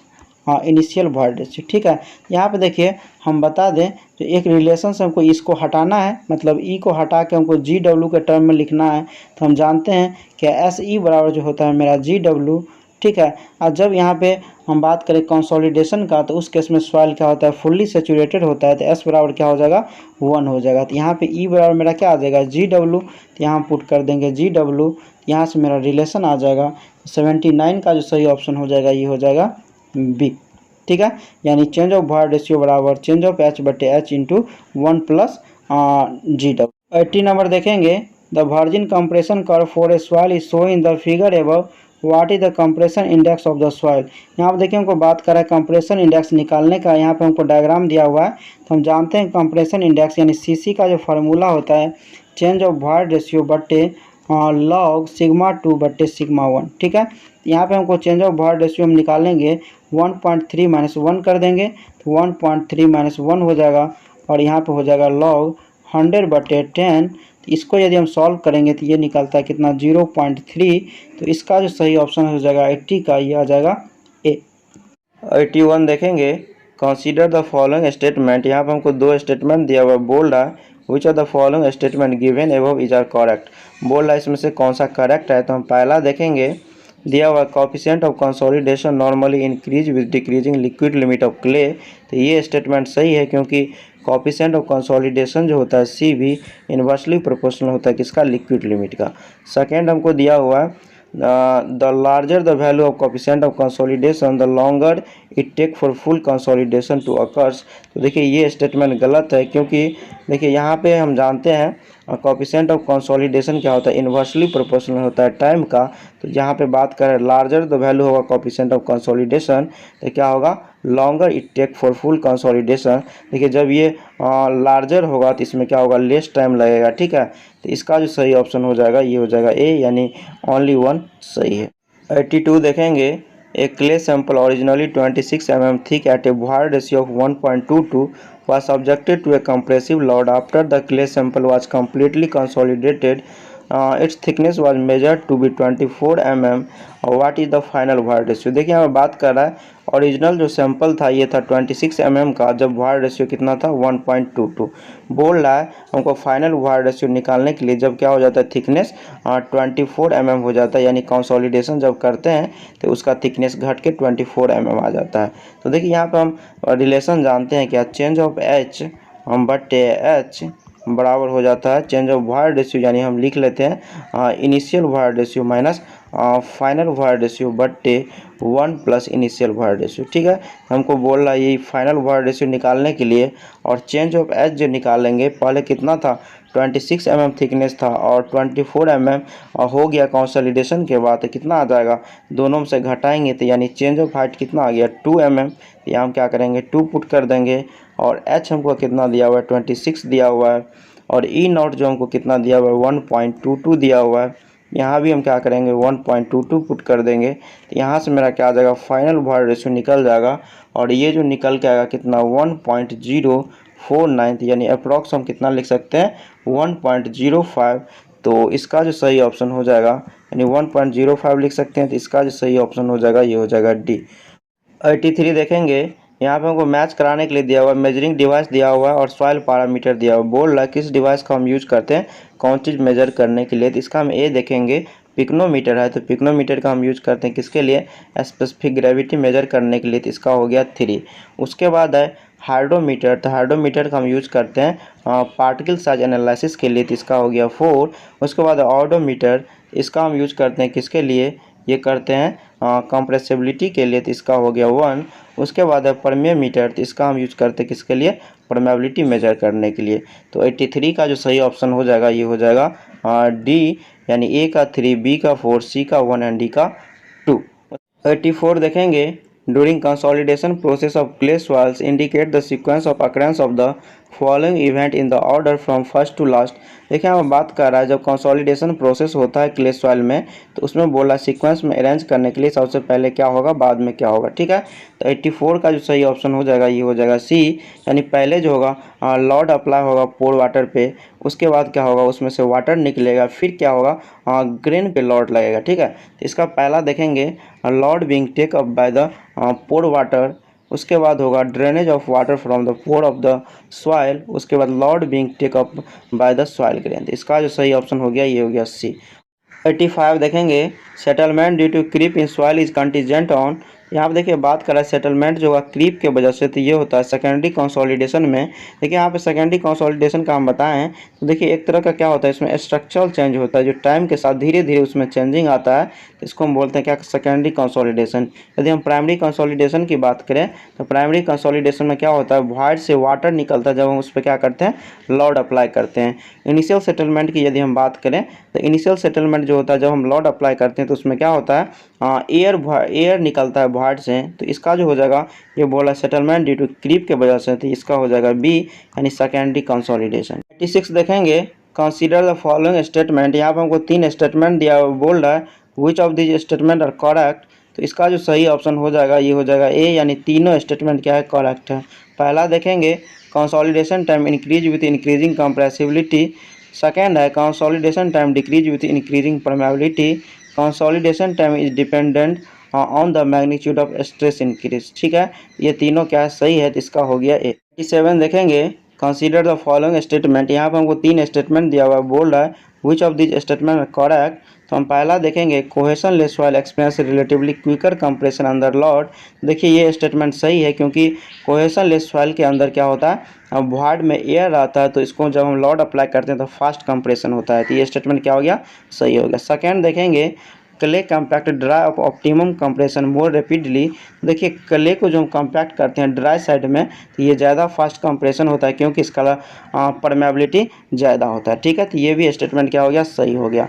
initial void ratio, ठीक है। यहाँ पे देखिए हम बता दें तो एक रिलेशन से हमको इसको हटाना है, मतलब ई को हटा के हमको जी डब्ल्यू के टर्म में लिखना है। तो हम जानते हैं कि एस ई बराबर जो होता है मेरा जी डब्ल्यू, ठीक है। और जब यहाँ पे हम बात करें कंसोलिडेशन का तो उस केस में सॉइल क्या होता है फुल्ली सेचुरेटेड होता है, तो एस बराबर क्या हो जाएगा 1 हो जाएगा। तो यहाँ पे ई बराबर मेरा क्या आ जाएगा जी डब्ल्यू, तो यहाँ पुट कर देंगे जी डब्ल्यू, यहाँ से मेरा रिलेशन आ जाएगा 79 का जो सही ऑप्शन हो जाएगा ये हो जाएगा बी, ठीक है। यानी चेंज ऑफ वॉइड रेशियो बराबर चेंज ऑफ एच बटे H into 1 plus G W. 80 number देखेंगे, the virgin compression curve for a soil is show in the figure above, what is the compression index of the soil. यहाँ पर देखिए हमको बात करा है कंप्रेशन इंडेक्स निकालने का, यहाँ पे हमको डायग्राम दिया हुआ है। तो हम जानते हैं कंप्रेशन इंडेक्स यानी सीसी का जो फार्मूला होता है चेंज ऑफ वॉइड रेशियो बट्टे लॉग सिग्मा 2 बट्टे सिग्मा 1, ठीक है। यहाँ पे हमको चेंज ऑफ वॉइड रेशियो हम निकालेंगे 1.3 माइनस 1 कर देंगे, तो 1.3 माइनस 1 हो जाएगा, और यहाँ पे हो जाएगा लॉग 100/10, तो इसको यदि हम सॉल्व करेंगे तो ये निकलता है कितना 0.3। तो इसका जो सही ऑप्शन हो जाएगा 80 का, ये आ जाएगा ए। 81 देखेंगे, कंसीडर द फॉलोइंग स्टेटमेंट। यहाँ पर हमको दो स्टेटमेंट दिया हुआ, बोल रहा है which of the following statement given above is are correct. बोल रहा है इसमें से कौन सा करेक्ट है। तो हम पहला देखेंगे, दिया हुआ coefficient of consolidation normally increase with decreasing liquid limit of clay. तो ये स्टेटमेंट सही है, क्योंकि कोएफिशिएंट ऑफ कंसोलिडेशन जो होता है सी भी इन्वर्सली प्रोपोर्शनल होता है किसका, लिक्विड लिमिट का। सेकेंड हमको दिया हुआ है the larger the value of coefficient of consolidation the longer it take for full consolidation to occurs। तो देखिए ये स्टेटमेंट गलत है, क्योंकि देखिए यहाँ पे हम जानते हैं कोएफिशिएंट ऑफ कंसोलिडेशन क्या होता है, इन्वर्सली प्रोपोर्शनल होता है टाइम का। तो यहाँ पे बात करें लार्जर द वैल्यू होगा कोएफिशिएंट ऑफ कंसोलिडेशन, तो क्या होगा, longer it take for full consolidation. देखिए जब ये लार्जर होगा तो इसमें क्या होगा, लेस टाइम लगेगा, ठीक है। तो इसका जो सही ऑप्शन हो जाएगा ये हो जाएगा ए, यानी ओनली वन सही है। 82 देखेंगे, a clay sample originally 26 mm thick at a void ratio of 1.22 was subjected to a compressive load after the clay sample was completely consolidated. Its thickness was measured to be 24 mm. What is the final void ratio। देखिए यहाँ बात कर रहा है original जो sample था ये था 26 mm का, जब void रेशियो कितना था 1.22। बोल रहा है हमको फाइनल void रेशियो निकालने के लिए जब क्या हो जाता है, थिकनेस 24 mm हो जाता है, यानी कंसोलिडेशन जब करते हैं तो उसका थिकनेस घट के 24 mm आ जाता है। तो देखिए यहाँ पे हम रिलेशन जानते हैं क्या, चेंज ऑफ एच हम बटे एच बराबर हो जाता है चेंज ऑफ वॉइड रेशियो, यानी हम लिख लेते हैं initial void ratio minus final void ratio बटे 1 प्लस इनिशियल वॉइड रेशियो, ठीक है। हमको बोल रहा है ये फाइनल वॉइड रेशियो निकालने के लिए, और चेंज ऑफ एच जो निकालेंगे, पहले कितना था 26 mm थिकनेस था और 24 mm हो गया कंसोलिडेशन के बाद, तो कितना आ जाएगा, दोनों में से घटाएंगे तो यानी चेंज ऑफ हाइट कितना आ गया 2 mm। यहाँ हम क्या करेंगे 2 पुट कर देंगे, और एच हमको कितना दिया हुआ है 26 दिया हुआ है, और ई नॉट जो हमको कितना दिया हुआ है 1.22 दिया हुआ है। यहाँ भी हम क्या करेंगे 1.22 पुट कर देंगे, तो यहाँ से मेरा क्या आ जाएगा, फाइनल वॉइड रेशियो निकल जाएगा, और ये जो निकल के आएगा कितना 1.049, यानी अप्रॉक्स हम कितना लिख सकते हैं 1.05। तो इसका जो सही ऑप्शन हो जाएगा यानी 1.05 लिख सकते हैं। तो इसका जो सही ऑप्शन हो जाएगा ये हो जाएगा डी। 83 देखेंगे, यहाँ पे हमको मैच कराने के लिए दिया हुआ है, मेजरिंग डिवाइस दिया हुआ है और सॉइल पैरामीटर दिया हुआ है। बोल रहा है किस डिवाइस का हम यूज करते हैं कौन चीज़ मेजर करने के लिए। तो इसका हम ए देखेंगे, पिक्नोमीटर है, तो पिक्नोमीटर का हम यूज करते हैं किसके लिए, स्पेसिफिक ग्रेविटी मेजर करने के लिए, तो इसका हो गया 3। उसके बाद है हाइड्रोमीटर, तो हाइड्रोमीटर का हम यूज करते हैं पार्टिकल साइज एनालिसिस के लिए, तो इसका हो गया 4। उसके बाद ऑडोमीटर, इसका हम यूज करते हैं किसके लिए, ये करते हैं कंप्रेसिबिलिटी के लिए, तो इसका हो गया 1। उसके बाद है परमियोमीटर, तो इसका हम यूज करते हैं किसके लिए, परमेबिलिटी मेजर करने के लिए। तो 83 का जो सही ऑप्शन हो जाएगा ये हो जाएगा डी, यानी ए का 3, बी का 4, सी का 1 एंड डी का 2। 84 देखेंगे, during consolidation process of clay soils indicate the sequence of occurrence of the following event in the order from first to last. देखिए हम बात कर रहा है जब कंसोलिडेशन प्रोसेस होता है क्ले सॉइल में, तो उसमें बोला सीक्वेंस में अरेंज करने के लिए सबसे पहले क्या होगा बाद में क्या होगा, ठीक है। तो 84 का जो सही ऑप्शन हो जाएगा ये हो जाएगा सी, यानी पहले जो होगा लॉड अप्लाई होगा पोर वाटर पे, उसके बाद क्या होगा उसमें से वाटर निकलेगा, फिर क्या होगा ग्रेन पे लॉड लगेगा, ठीक है। तो इसका पहला देखेंगे load being take up by the pore water, उसके बाद होगा drainage of water from the pore of the soil, उसके बाद load being take up by the soil grain. इसका जो सही ऑप्शन हो गया ये हो गया सी। 85 देखेंगे, settlement due to creep in soil is contingent on. यहाँ पे देखिए बात कर रहा है सेटलमेंट जो होगा क्रीप के वजह से, तो ये होता है सेकेंडरी कंसोलिडेशन में। देखिए यहाँ पे सेकेंडरी कंसोलिडेशन का हम बताएं हैं, तो देखिए एक तरह का क्या होता है इसमें स्ट्रक्चरल चेंज होता है, जो टाइम के साथ धीरे धीरे उसमें चेंजिंग आता है, तो इसको हम बोलते हैं क्या, सेकेंडरी कंसोलिडेशन। यदि हम प्राइमरी कंसोलिडेशन की बात करें तो प्राइमरी कंसोलिडेशन में क्या होता है वॉइड से वाटर निकलता है, जब हम उस पर क्या करते हैं लॉड अप्लाई करते हैं। इनिशियल सेटलमेंट की यदि हम बात करें तो इनिशियल सेटलमेंट जो होता है जब हम लॉड अप्लाई करते हैं तो उसमें क्या होता है एयर निकलता है वॉइड से, तो इसका जो हो जाएगा ये बोला सेटलमेंट ड्यू टू क्रीप के वजह से, तो इसका हो जाएगा बी, यानी सेकेंडरी कंसोलिडेशन। 86 देखेंगे, कंसीडर द फॉलोइंग स्टेटमेंट। यहाँ पर हमको 3 स्टेटमेंट दिया हुआ, बोल रहा है which of this statement are correct. तो इसका जो सही ऑप्शन हो जाएगा ये हो जाएगा ए, यानी तीनों स्टेटमेंट क्या है करेक्ट है। पहला देखेंगे consolidation time increase with increasing compressibility. Second है consolidation time decrease with increasing permeability. Consolidation time is dependent on the magnitude of stress increase. ठीक है, ये तीनों क्या है, सही है, तो इसका हो गया ए। 87 देखेंगे, कंसीडर द फॉलोइंग स्टेटमेंट। यहाँ पर हमको 3 स्टेटमेंट दिया हुआ है, बोल रहा है which of this statement are correct. तो हम पहला देखेंगे, cohesion less soil experience relatively quicker compression under load. देखिए ये स्टेटमेंट सही है, क्योंकि कोहेशन लेस सॉइल के अंदर क्या होता है, वॉइड में एयर रहता है, तो इसको जब हम लोड अप्लाई करते हैं तो फास्ट कंप्रेशन होता है। तो ये स्टेटमेंट क्या हो गया, सही हो गया। सेकेंड देखेंगे, clay compact dry of optimum compression more rapidly. देखिए क्ले को जो हम कम्पैक्ट करते हैं ड्राई साइड में, तो ये ज़्यादा फास्ट कंप्रेशन होता है, क्योंकि इसका परमेबिलिटी ज़्यादा होता है। ठीक है, तो ये भी स्टेटमेंट क्या हो गया, सही हो गया।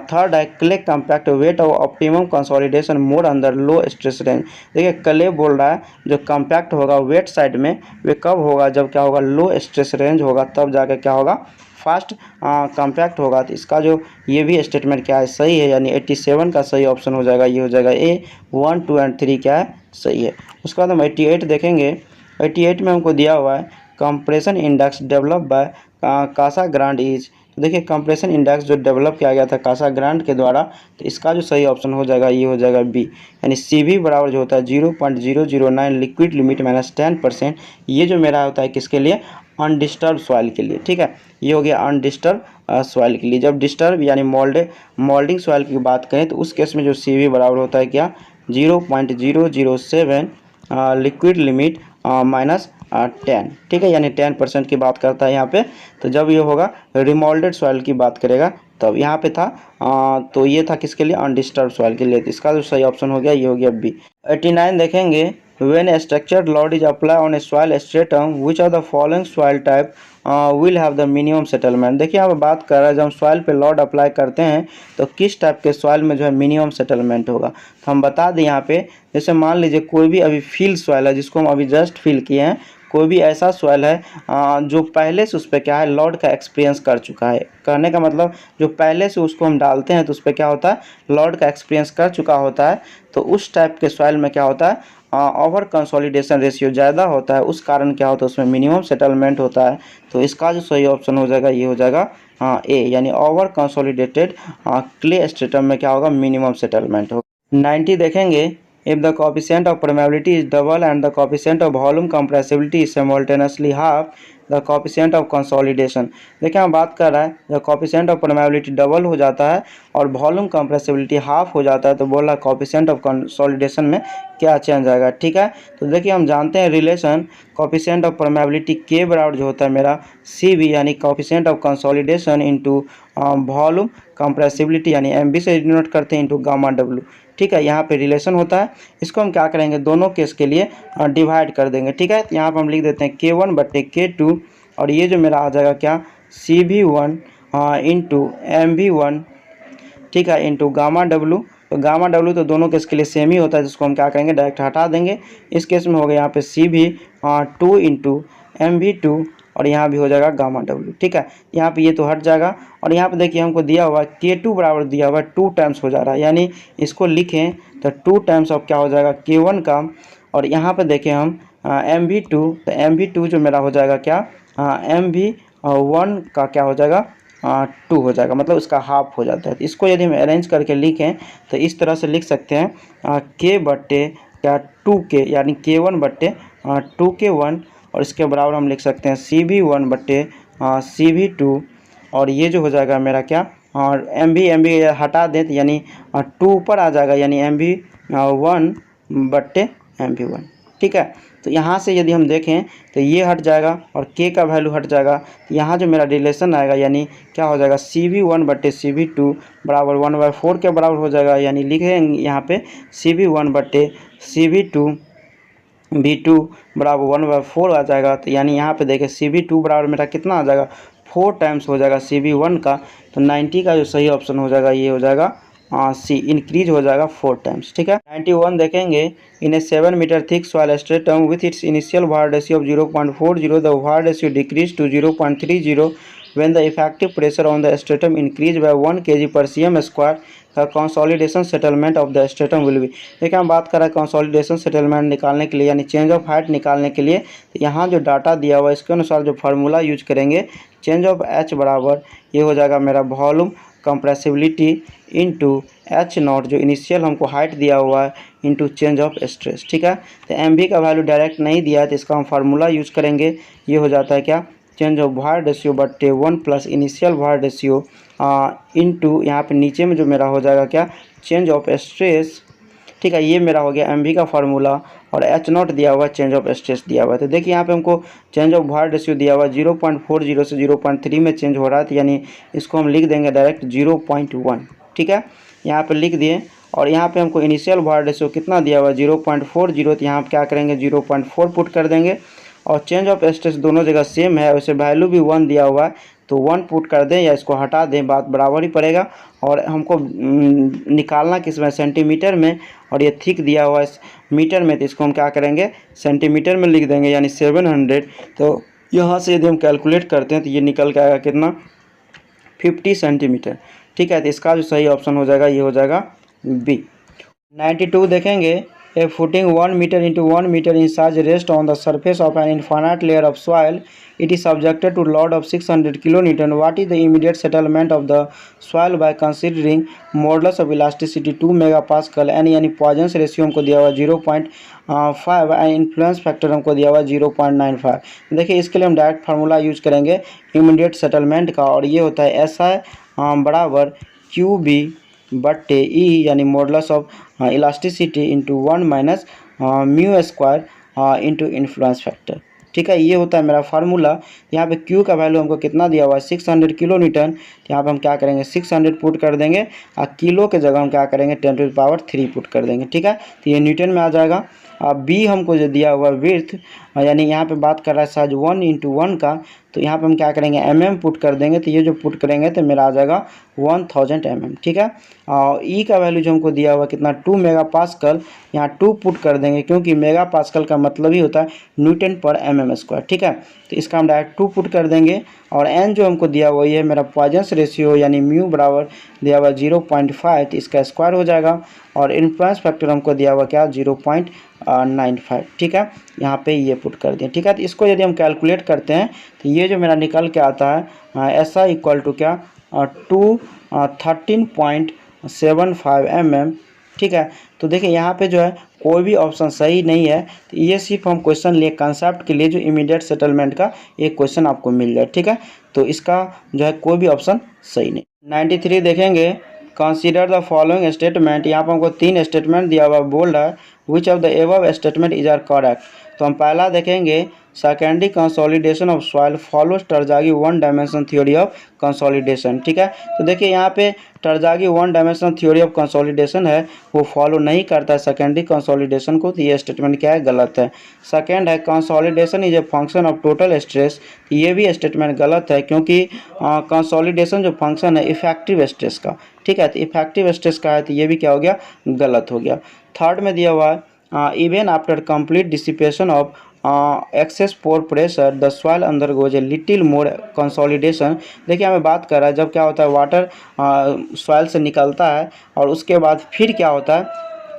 थर्ड है, clay compact weight of optimum consolidation more under low stress range. देखिए क्ले बोल रहा है जो कम्पैक्ट होगा वेट साइड में, वे कब होगा, जब क्या होगा, लो स्ट्रेस रेंज होगा, तब जाकर क्या होगा, फास्ट कम्पैक्ट होगा। तो इसका जो ये भी स्टेटमेंट क्या है, सही है, यानी 87 का सही ऑप्शन हो जाएगा, ये हो जाएगा ए। 1, 2 एंड 3 क्या है, सही है। उसके बाद हम 88 देखेंगे। 88 में हमको दिया हुआ है compression index develop by Casagrande is. तो देखिए कंप्रेशन इंडेक्स जो डेवलप किया गया था कासा ग्रांड के द्वारा, तो इसका जो सही ऑप्शन हो जाएगा, ये हो जाएगा बी, यानी सी भी बराबर जो होता है 0.009 लिक्विड लिमिट माइनस 10%। ये जो मेरा होता है किसके लिए, अनडिस्टर्ब सॉइल के लिए। ठीक है, ये हो गया अनडिस्टर्ब सॉइल के लिए। जब डिस्टर्ब यानी मोल्डिंग सॉइल की बात करें, तो उस केस में जो सी भी बराबर होता है क्या, 0.007 लिक्विड लिमिट माइनस 10। ठीक है, यानी 10% की बात करता है यहाँ पे। तो जब ये होगा रिमोल्डेड सॉइल की बात करेगा, तब यहाँ पे था तो ये था किसके लिए, अनडिस्टर्ब सॉइल के लिए। तो इसका जो सही ऑप्शन हो गया, ये हो गया बी। 89 देखेंगे, when a structured load is applied on a soil stratum which of the following soil type will have the minimum settlement। देखिए यहाँ पे बात कर रहा है, जब हम सॉइल पे लोड अप्लाई करते हैं तो किस टाइप के सॉइल में जो है मिनिमम सेटलमेंट होगा। तो हम बता दें यहाँ पे, जैसे मान लीजिए कोई भी अभी फील सॉइल है, जिसको हम अभी जस्ट फील किए हैं, कोई भी ऐसा सॉइल है जो पहले से उस पर क्या है, लोड का एक्सपीरियंस कर चुका है। कहने का मतलब जो पहले से उसको हम डालते हैं तो उस पर क्या होता है, लोड का एक्सपीरियंस कर चुका होता है। तो उस टाइप के सॉइल में क्या होता है, ओवर कंसोलिडेशन रेशियो ज़्यादा होता है, उस कारण क्या होता है, उसमें मिनिमम सेटलमेंट होता है। तो इसका जो सही ऑप्शन हो जाएगा, ये हो जाएगा ए, यानी ओवर कंसोलिडेटेड क्ले स्ट्रेटम में क्या होगा, मिनिमम सेटलमेंट होगा। 90 देखेंगे, if the coefficient of permeability is double and the coefficient of volume compressibility is simultaneously half the coefficient of consolidation। देखिए हम बात कर रहा है जब coefficient of permeability डबल हो जाता है और volume compressibility हाफ हो जाता है, तो बोल रहा है coefficient of consolidation में क्या चेंज आएगा। ठीक है, तो देखिए हम जानते हैं रिलेशन coefficient of permeability के बराबर जो होता है मेरा सी बी, यानी coefficient of consolidation into volume compressibility, यानी एम बी से डिनोट करते हैं इंटू गामा डब्ल्यू। ठीक है, यहाँ पे रिलेशन होता है, इसको हम क्या करेंगे, दोनों केस के लिए डिवाइड कर देंगे। ठीक है, तो यहाँ पर हम लिख देते हैं K1/K2, और ये जो मेरा आ जाएगा क्या, CV1 इंटू MV1, ठीक है, इंटू गामा डब्ल्यू। तो गामा डब्ल्यू तो दोनों केस के लिए सेम ही होता है, जिसको हम क्या करेंगे, डायरेक्ट हटा देंगे। इस केस में हो गया यहाँ पे CV2 इंटू MV2, और यहाँ भी हो जाएगा गामा डब्ल्यू। ठीक है, यहाँ पे ये तो हट जाएगा, और यहाँ पे देखिए हमको दिया हुआ है K2 बराबर दिया हुआ है 2 टाइम्स हो जा रहा है, यानी इसको लिखें तो 2 टाइम्स ऑफ क्या हो जाएगा, K1 का, और यहाँ पे देखें हम MV2, तो MV2 जो मेरा हो जाएगा क्या, MV1 का क्या हो जाएगा, 2 हो जाएगा, मतलब उसका हाफ हो जाता है। तो इसको यदि हम अरेंज करके लिखें तो इस तरह से लिख सकते हैं K/2K, यानी K1/2K1, और इसके बराबर हम लिख सकते हैं CV1/CV2, और ये जो हो जाएगा मेरा क्या, और MV हटा दें, यानी 2 ऊपर आ जाएगा, यानी MV1/MV1। ठीक है, तो यहाँ से यदि हम देखें तो ये हट जाएगा और K का वैल्यू हट जाएगा, तो यहाँ जो मेरा रिलेशन आएगा, यानी क्या हो जाएगा, CV1/CV2 बराबर 1/4 के बराबर हो जाएगा, यानी लिखेंगे यहाँ पे CV1/CV2 V2 बराबर 1/4 आ जाएगा। तो यानी यहाँ पे देखें CV2 बराबर मेरा कितना आ जाएगा, 4 टाइम्स हो जाएगा CV1 का। तो 90 का जो सही ऑप्शन हो जाएगा, ये हो जाएगा सी, इंक्रीज हो जाएगा 4 टाइम्स। ठीक है, 91 देखेंगे, in a 7 metre thick soil stratum with its initial war ratio of 0.40 the war ratio decrease to 0.30 when the effective pressure on the stratum increase by 1 kg/cm² का consolidation settlement of the stratum will be. देखिए हम बात कर रहे हैं consolidation settlement निकालने के लिए यानी चेंज ऑफ हाइट निकालने के लिए। तो यहाँ जो डाटा दिया हुआ है इसके अनुसार जो फार्मूला यूज करेंगे, चेंज ऑफ एच बराबर ये हो जाएगा मेरा volume compressibility into H not जो इनिशियल हमको हाइट दिया हुआ है इंटू चेंज ऑफ स्ट्रेस। ठीक है, तो एम का वैल्यू डायरेक्ट नहीं दिया है तो इसका हम फार्मूला यूज करेंगे। ये हो जाता है क्या, चेंज ऑफ वायर रेशियो बट्टे 1 plus initial wire ratio into यहाँ पे नीचे में जो मेरा हो जाएगा क्या, चेंज ऑफ स्ट्रेस। ठीक है, ये मेरा हो गया एम का फार्मूला और एच नॉट दिया हुआ, चेंज ऑफ स्ट्रेस दिया हुआ है। तो देखिए यहाँ पे हमको चेंज ऑफ वायर रेशियो दिया हुआ 0.40 से 0.3 में चेंज हो रहा है, तो यानी इसको हम लिख देंगे डायरेक्ट 0.1। ठीक है, यहाँ पे लिख दिए। और यहाँ पे हमको इनिशियल वायर रेशियो कितना दिया हुआ 0.40, तो यहाँ पे क्या करेंगे 0.4 पुट कर देंगे। और चेंज ऑफ स्ट्रेस दोनों जगह सेम है, वैसे वैल्यू भी 1 दिया हुआ है तो 1 पुट कर दें या इसको हटा दें, बात बराबर ही पड़ेगा। और हमको निकालना किस में, सेंटीमीटर में, और ये थिक दिया हुआ है मीटर में, तो इसको हम क्या करेंगे सेंटीमीटर में लिख देंगे यानी 700। तो यहाँ से यदि हम कैलकुलेट करते हैं तो ये निकल के आएगा कितना, 50 सेंटीमीटर। ठीक है, तो इसका जो सही ऑप्शन हो जाएगा ये हो जाएगा बी। 92 देखेंगे, a footing 1 metre into 1 metre in size rest on the surface of an infinite layer of soil, it is subjected to load of 600 kilonewton. What is the immediate settlement of the soil by considering modulus of elasticity 2 megapascal n, यानी poisons ratio हमको दिया हुआ 0.5 and influence factor हमको दिया हुआ 0.95। देखिए इसके लिए हम डायरेक्ट फार्मूला यूज करेंगे इमीडिएट सेटलमेंट का, और ये होता है SI बराबर QB बट्टे E यानी modulus of elasticity into 1 minus mu square into influence factor. ठीक है, ये होता है मेरा फार्मूला। यहाँ पे Q का वैल्यू हमको कितना दिया हुआ है 600 किलो न्यूटन, तो यहाँ पे हम क्या करेंगे 600 पुट कर देंगे और किलो के जगह हम क्या करेंगे 10⁻³ पुट कर देंगे। ठीक है, तो ये न्यूटन में आ जाएगा। अब B हमको जो दिया हुआ विड्थ यानी यहाँ पे बात कर रहा है साइज 1 इंटू 1 का, तो यहाँ पे हम क्या करेंगे mm पुट कर देंगे, तो ये जो पुट करेंगे तो मेरा आ जाएगा 1000 mm। ठीक है, और E का वैल्यू जो हमको दिया हुआ कितना 2 मेगापास्कल, यहाँ 2 पुट कर देंगे क्योंकि मेगापास्कल का मतलब ही होता है न्यूटन पर mm²। ठीक है, तो इसका हम डायरेक्ट 2 पुट कर देंगे। और N जो हमको दिया हुआ ये मेरा पॉइजन्स रेशियो यानी म्यू बराबर दिया हुआ 0.5, तो इसका स्क्वायर हो जाएगा। और इन्फ्लुएंस फैक्टर हमको दिया हुआ क्या 0.95। ठीक है, यहाँ पे ये पुट कर दिए। ठीक है, तो इसको यदि हम कैलकुलेट करते हैं तो ये जो मेरा निकल के आता है SI इक्वल टू क्या 13.75 mm। ठीक है, तो देखिए यहाँ पे जो है कोई भी ऑप्शन सही नहीं है, तो ये सिर्फ हम क्वेश्चन लिए कंसेप्ट के लिए जो इमीडिएट सेटलमेंट का एक क्वेश्चन आपको मिल जाए। ठीक है, तो इसका जो है कोई भी ऑप्शन सही नहीं। 93 देखेंगे, कंसीडर द फॉलोइंग स्टेटमेंट। यहाँ पर हमको 3 स्टेटमेंट दिया हुआ बोल्ड है, which of the above statement is are correct. तो हम पहला देखेंगे secondary consolidation of soil follows Terzaghi 1 dimension theory of consolidation. ठीक है, तो देखिए यहाँ पे Terzaghi 1 dimension theory of consolidation है वो फॉलो नहीं करता है सेकेंडरी कंसोलिडेशन को, तो ये स्टेटमेंट क्या है गलत है। सेकेंड है consolidation is a function of total stress, ये भी स्टेटमेंट गलत है क्योंकि कंसोलिडेशन जो फंक्शन है इफेक्टिव स्ट्रेस का। ठीक है, तो इफेक्टिव स्ट्रेस का है तो ये भी क्या हो गया गलत हो गया। थर्ड में दिया हुआ है even after complete dissipation of access pore pressure the soil undergoes a little more consolidation. देखिए हमें बात कर रहा है जब क्या होता है वाटर सॉइल से निकलता है और उसके बाद फिर क्या होता है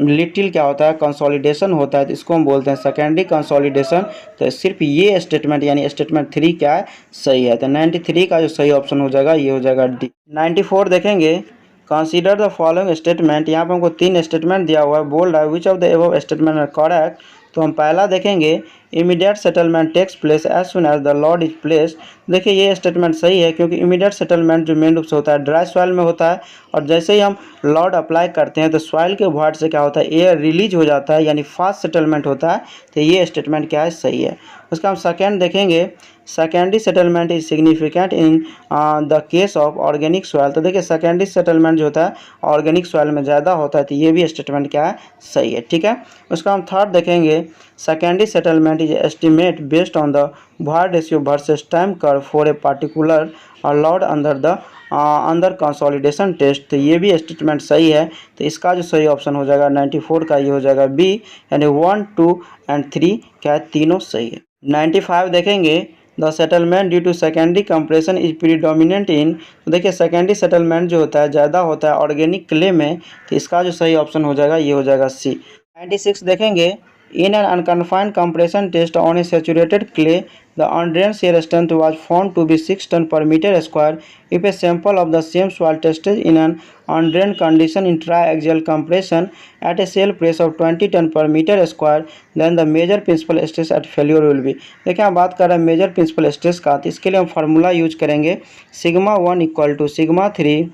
लिटिल क्या होता है कंसोलिडेशन होता है, तो इसको हम बोलते हैं सेकेंडरी कंसोलिडेशन। तो सिर्फ ये स्टेटमेंट यानी स्टेटमेंट 3 क्या है सही है, तो 93 का जो सही ऑप्शन हो जाएगा ये हो जाएगा डी। 94 देखेंगे, कंसीडर द फॉलोइंग स्टेटमेंट। यहाँ पर हमको 3 स्टेटमेंट दिया हुआ है, बोल रहा है which of the above statement are correct. तो हम पहला देखेंगे immediate settlement takes place as soon as the load is place. देखिए ये स्टेटमेंट सही है क्योंकि इमीडिएट सेटलमेंट जो मेन रूप से होता है ड्राई सॉइल में होता है, और जैसे ही हम लॉड अप्लाई करते हैं तो सॉइल के वॉइड से क्या होता है एयर रिलीज हो जाता है यानी फास्ट सेटलमेंट होता है, तो ये स्टेटमेंट क्या है सही है। उसका हम सेकेंड देखेंगे, secondary settlement is significant in the case of organic soil. तो देखिए सेकेंडरी सेटलमेंट जो होता है ऑर्गेनिक सॉइल में ज़्यादा होता है, तो ये भी स्टेटमेंट क्या है सही है। ठीक है, उसका हम थर्ड देखेंगे, secondary settlement is estimate based on the void ratio versus time curve for a particular load under consolidation test. तो ये भी स्टेटमेंट सही है, तो इसका जो सही ऑप्शन हो जाएगा 94 का ये हो जाएगा बी, यानी 1, 2 एंड 3 क्या है तीनों सही है। 95 देखेंगे, the settlement due to secondary compression is predominant in, तो देखिए सेकेंडरी सेटलमेंट जो होता है ज़्यादा होता है ऑर्गेनिक क्ले में, तो इसका जो सही ऑप्शन हो जाएगा ये हो जाएगा सी। 96 देखेंगे, in an unconfined compression test on a saturated clay the undrained shear strength was found to be 6 ton per meter square if a sample of the same soil tested in an undrained condition in triaxial compression at a cell pressure of 20 ton per meter square, then the major principal stress at failure will be। देखिए हम बात कर रहे हैं major principal stress का, तो इसके लिए हम फार्मूला यूज करेंगे sigma 1 equal to sigma 3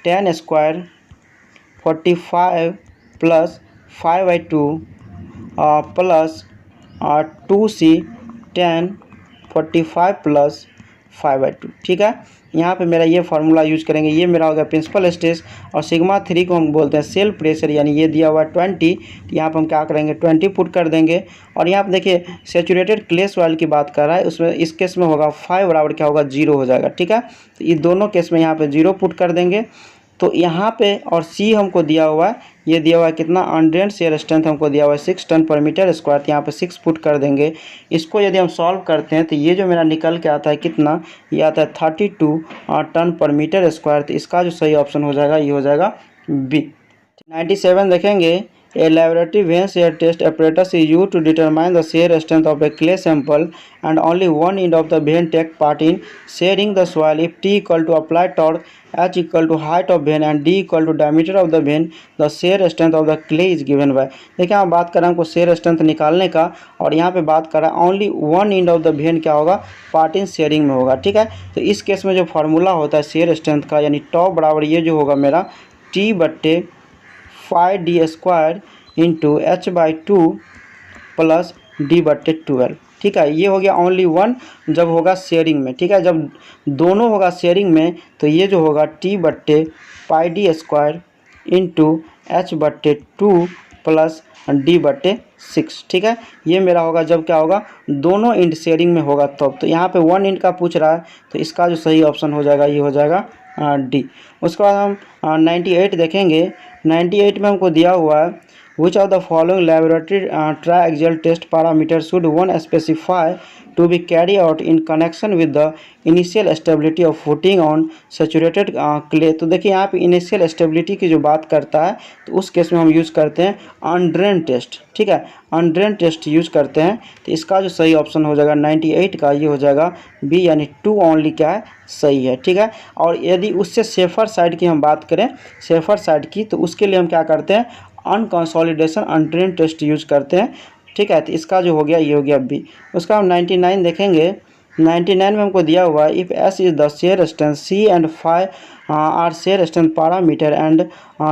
10 square 45 plus 5/2 plus 2c 10 45 plus 5/2। ठीक है, यहाँ पे मेरा ये फार्मूला यूज करेंगे, ये मेरा हो गया प्रिंसिपल स्ट्रेस, और सिग्मा 3 को हम बोलते हैं सेल प्रेशर, यानी ये दिया हुआ है 20, तो यहाँ पे हम क्या करेंगे 20 पुट कर देंगे। और यहाँ पे देखिए सेचुरेटेड क्ले सॉइल की बात कर रहा है, उसमें इस केस में होगा 5 बराबर क्या होगा 0 हो जाएगा। ठीक है, तो ये दोनों केस में यहाँ पे 0 पुट कर देंगे। तो यहाँ पे और सी हमको दिया हुआ है, ये दिया हुआ है कितना अनड्रेन्ड शेयर स्ट्रेंथ हमको दिया हुआ है 6 टन पर मीटर स्क्वायर, तो यहाँ पे 6 पुट कर देंगे। इसको यदि हम सॉल्व करते हैं तो ये जो मेरा निकल के आता है कितना, ये आता है 32 टन पर मीटर स्क्वायर, तो इसका जो सही ऑप्शन हो जाएगा ये हो जाएगा बी। 97 देखेंगे, A laboratory vein shear test apparatus is used to determine the shear strength of a clay sample and only one end of the vein take part in shearing the soil if T equal to applied torque, H equal to height of vein and D equal to diameter of the vein, the shear strength of the clay is given by। देखिए हम बात कर रहे हैं हमको shear strength निकालने का, और यहाँ पे बात कर रहा है only one end of the vein क्या होगा पार्ट इन शेयरिंग में होगा। ठीक है, तो इस केस में जो फार्मूला होता है शेयर स्ट्रेंथ का, यानी टॉप बराबर ये जो होगा मेरा T/5d² into H/2 plus D/12। ठीक है, ये हो गया ओनली वन जब होगा शेयरिंग में। ठीक है, जब दोनों होगा शेयरिंग में तो ये जो होगा T/πd² into H/2 plus D/6। ठीक है, ये मेरा होगा जब क्या होगा दोनों इंड शेयरिंग में होगा तब। तो यहाँ पे वन इंड का पूछ रहा है, तो इसका जो सही ऑप्शन हो जाएगा ये हो जाएगा डी। उसके बाद हम 98 देखेंगे। 98 में हमको दिया हुआ है which of the following laboratory triaxial test parameters should one specify to be carried out in connection with the initial stability of footing on saturated clay। तो देखिए यहाँ पे इनिशियल स्टेबिलिटी की जो बात करता है, तो उस केस में हम यूज़ करते हैं अनड्रेन टेस्ट। ठीक है, अनड्रेन टेस्ट यूज़ करते हैं, तो इसका जो सही ऑप्शन हो जाएगा 98 का ये हो जाएगा बी, यानी 2 ओनली क्या है सही है। ठीक है, और यदि उससे सेफर साइड की हम बात करें, सेफर साइड की, तो उसके लिए हम क्या करते हैं अनकंसोलिडेशन अनड्रेन टेस्ट यूज करते हैं। ठीक है, तो इसका जो हो गया ये हो गया बी। उसका हम 99 देखेंगे। 99 में हमको दिया हुआ है if s is the shear strength, c and phi are shear strength parameter and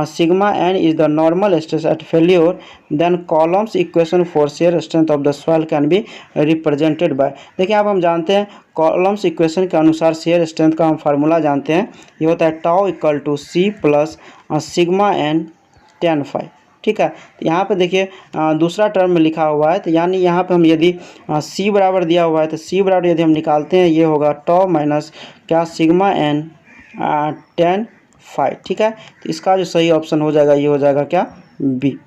sigma n is the normal stress at failure, then Coulomb's equation for shear strength of the soil can be represented by. देखिए आप हम जानते हैं columns equation के अनुसार shear strength का हम formula जानते हैं, ये होता है tau equal to c plus sigma n tan phi। ठीक है, तो यहाँ पे देखिए दूसरा टर्म में लिखा हुआ है, तो यानी यहाँ पे हम यदि c बराबर दिया हुआ है, तो c बराबर यदि हम निकालते हैं ये होगा टॉ माइनस क्या सिग्मा एन tan phi। ठीक है, तो इसका जो सही ऑप्शन हो जाएगा ये हो जाएगा क्या बी।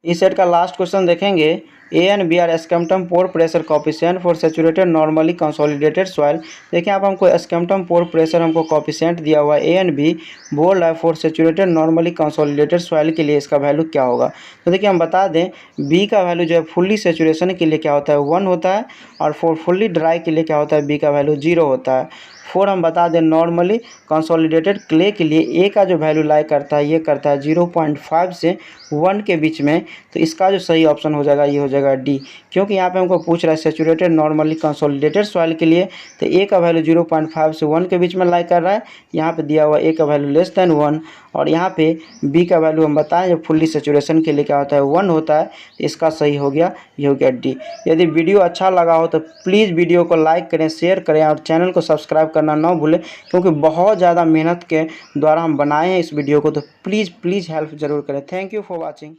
इस सेट का लास्ट क्वेश्चन देखेंगे। A and B are Skempton pore pressure coefficient for saturated normally consolidated soil. देखिए आप हमको एस्कम्पटम पोर प्रेशर हमको कॉफिशिएंट दिया हुआ है ए एंड बी, बोल रहा है for saturated normally consolidated soil के लिए इसका वैल्यू क्या होगा। तो देखिए हम बता दें बी का वैल्यू जो है फुल्ली सेचुरेशन के लिए क्या होता है 1 होता है, और फॉर फुल्ली ड्राई के लिए क्या होता है बी का वैल्यू 0 होता है। फोर हम बता दें नॉर्मली कंसोलिडेटेड क्ले के लिए ए का जो वैल्यू लाई करता है ये करता है 0.5 से 1 के बीच में, तो इसका जो सही ऑप्शन हो जाएगा ये हो जाएगा डी। क्योंकि यहाँ पे हमको पूछ रहा है सेचुरेटेड नॉर्मली कंसोलिडेटेड सॉइल के लिए, तो ए का वैल्यू 0.5 से 1 के बीच में लाई कर रहा है। यहाँ पे दिया हुआ ए का वैल्यू लेस देन 1, और यहाँ पे बी का वैल्यू हम बताएं जब फुल्ली सेचुरेशन के लिए क्या होता है 1 होता है, इसका सही हो गया ये हो गया डी। यदि वीडियो अच्छा लगा हो तो प्लीज़ वीडियो को लाइक करें, शेयर करें और चैनल को सब्सक्राइब करना ना भूलें, क्योंकि बहुत ज़्यादा मेहनत के द्वारा हम बनाए हैं इस वीडियो को, तो प्लीज़ हेल्प ज़रूर करें। Thank you for watching.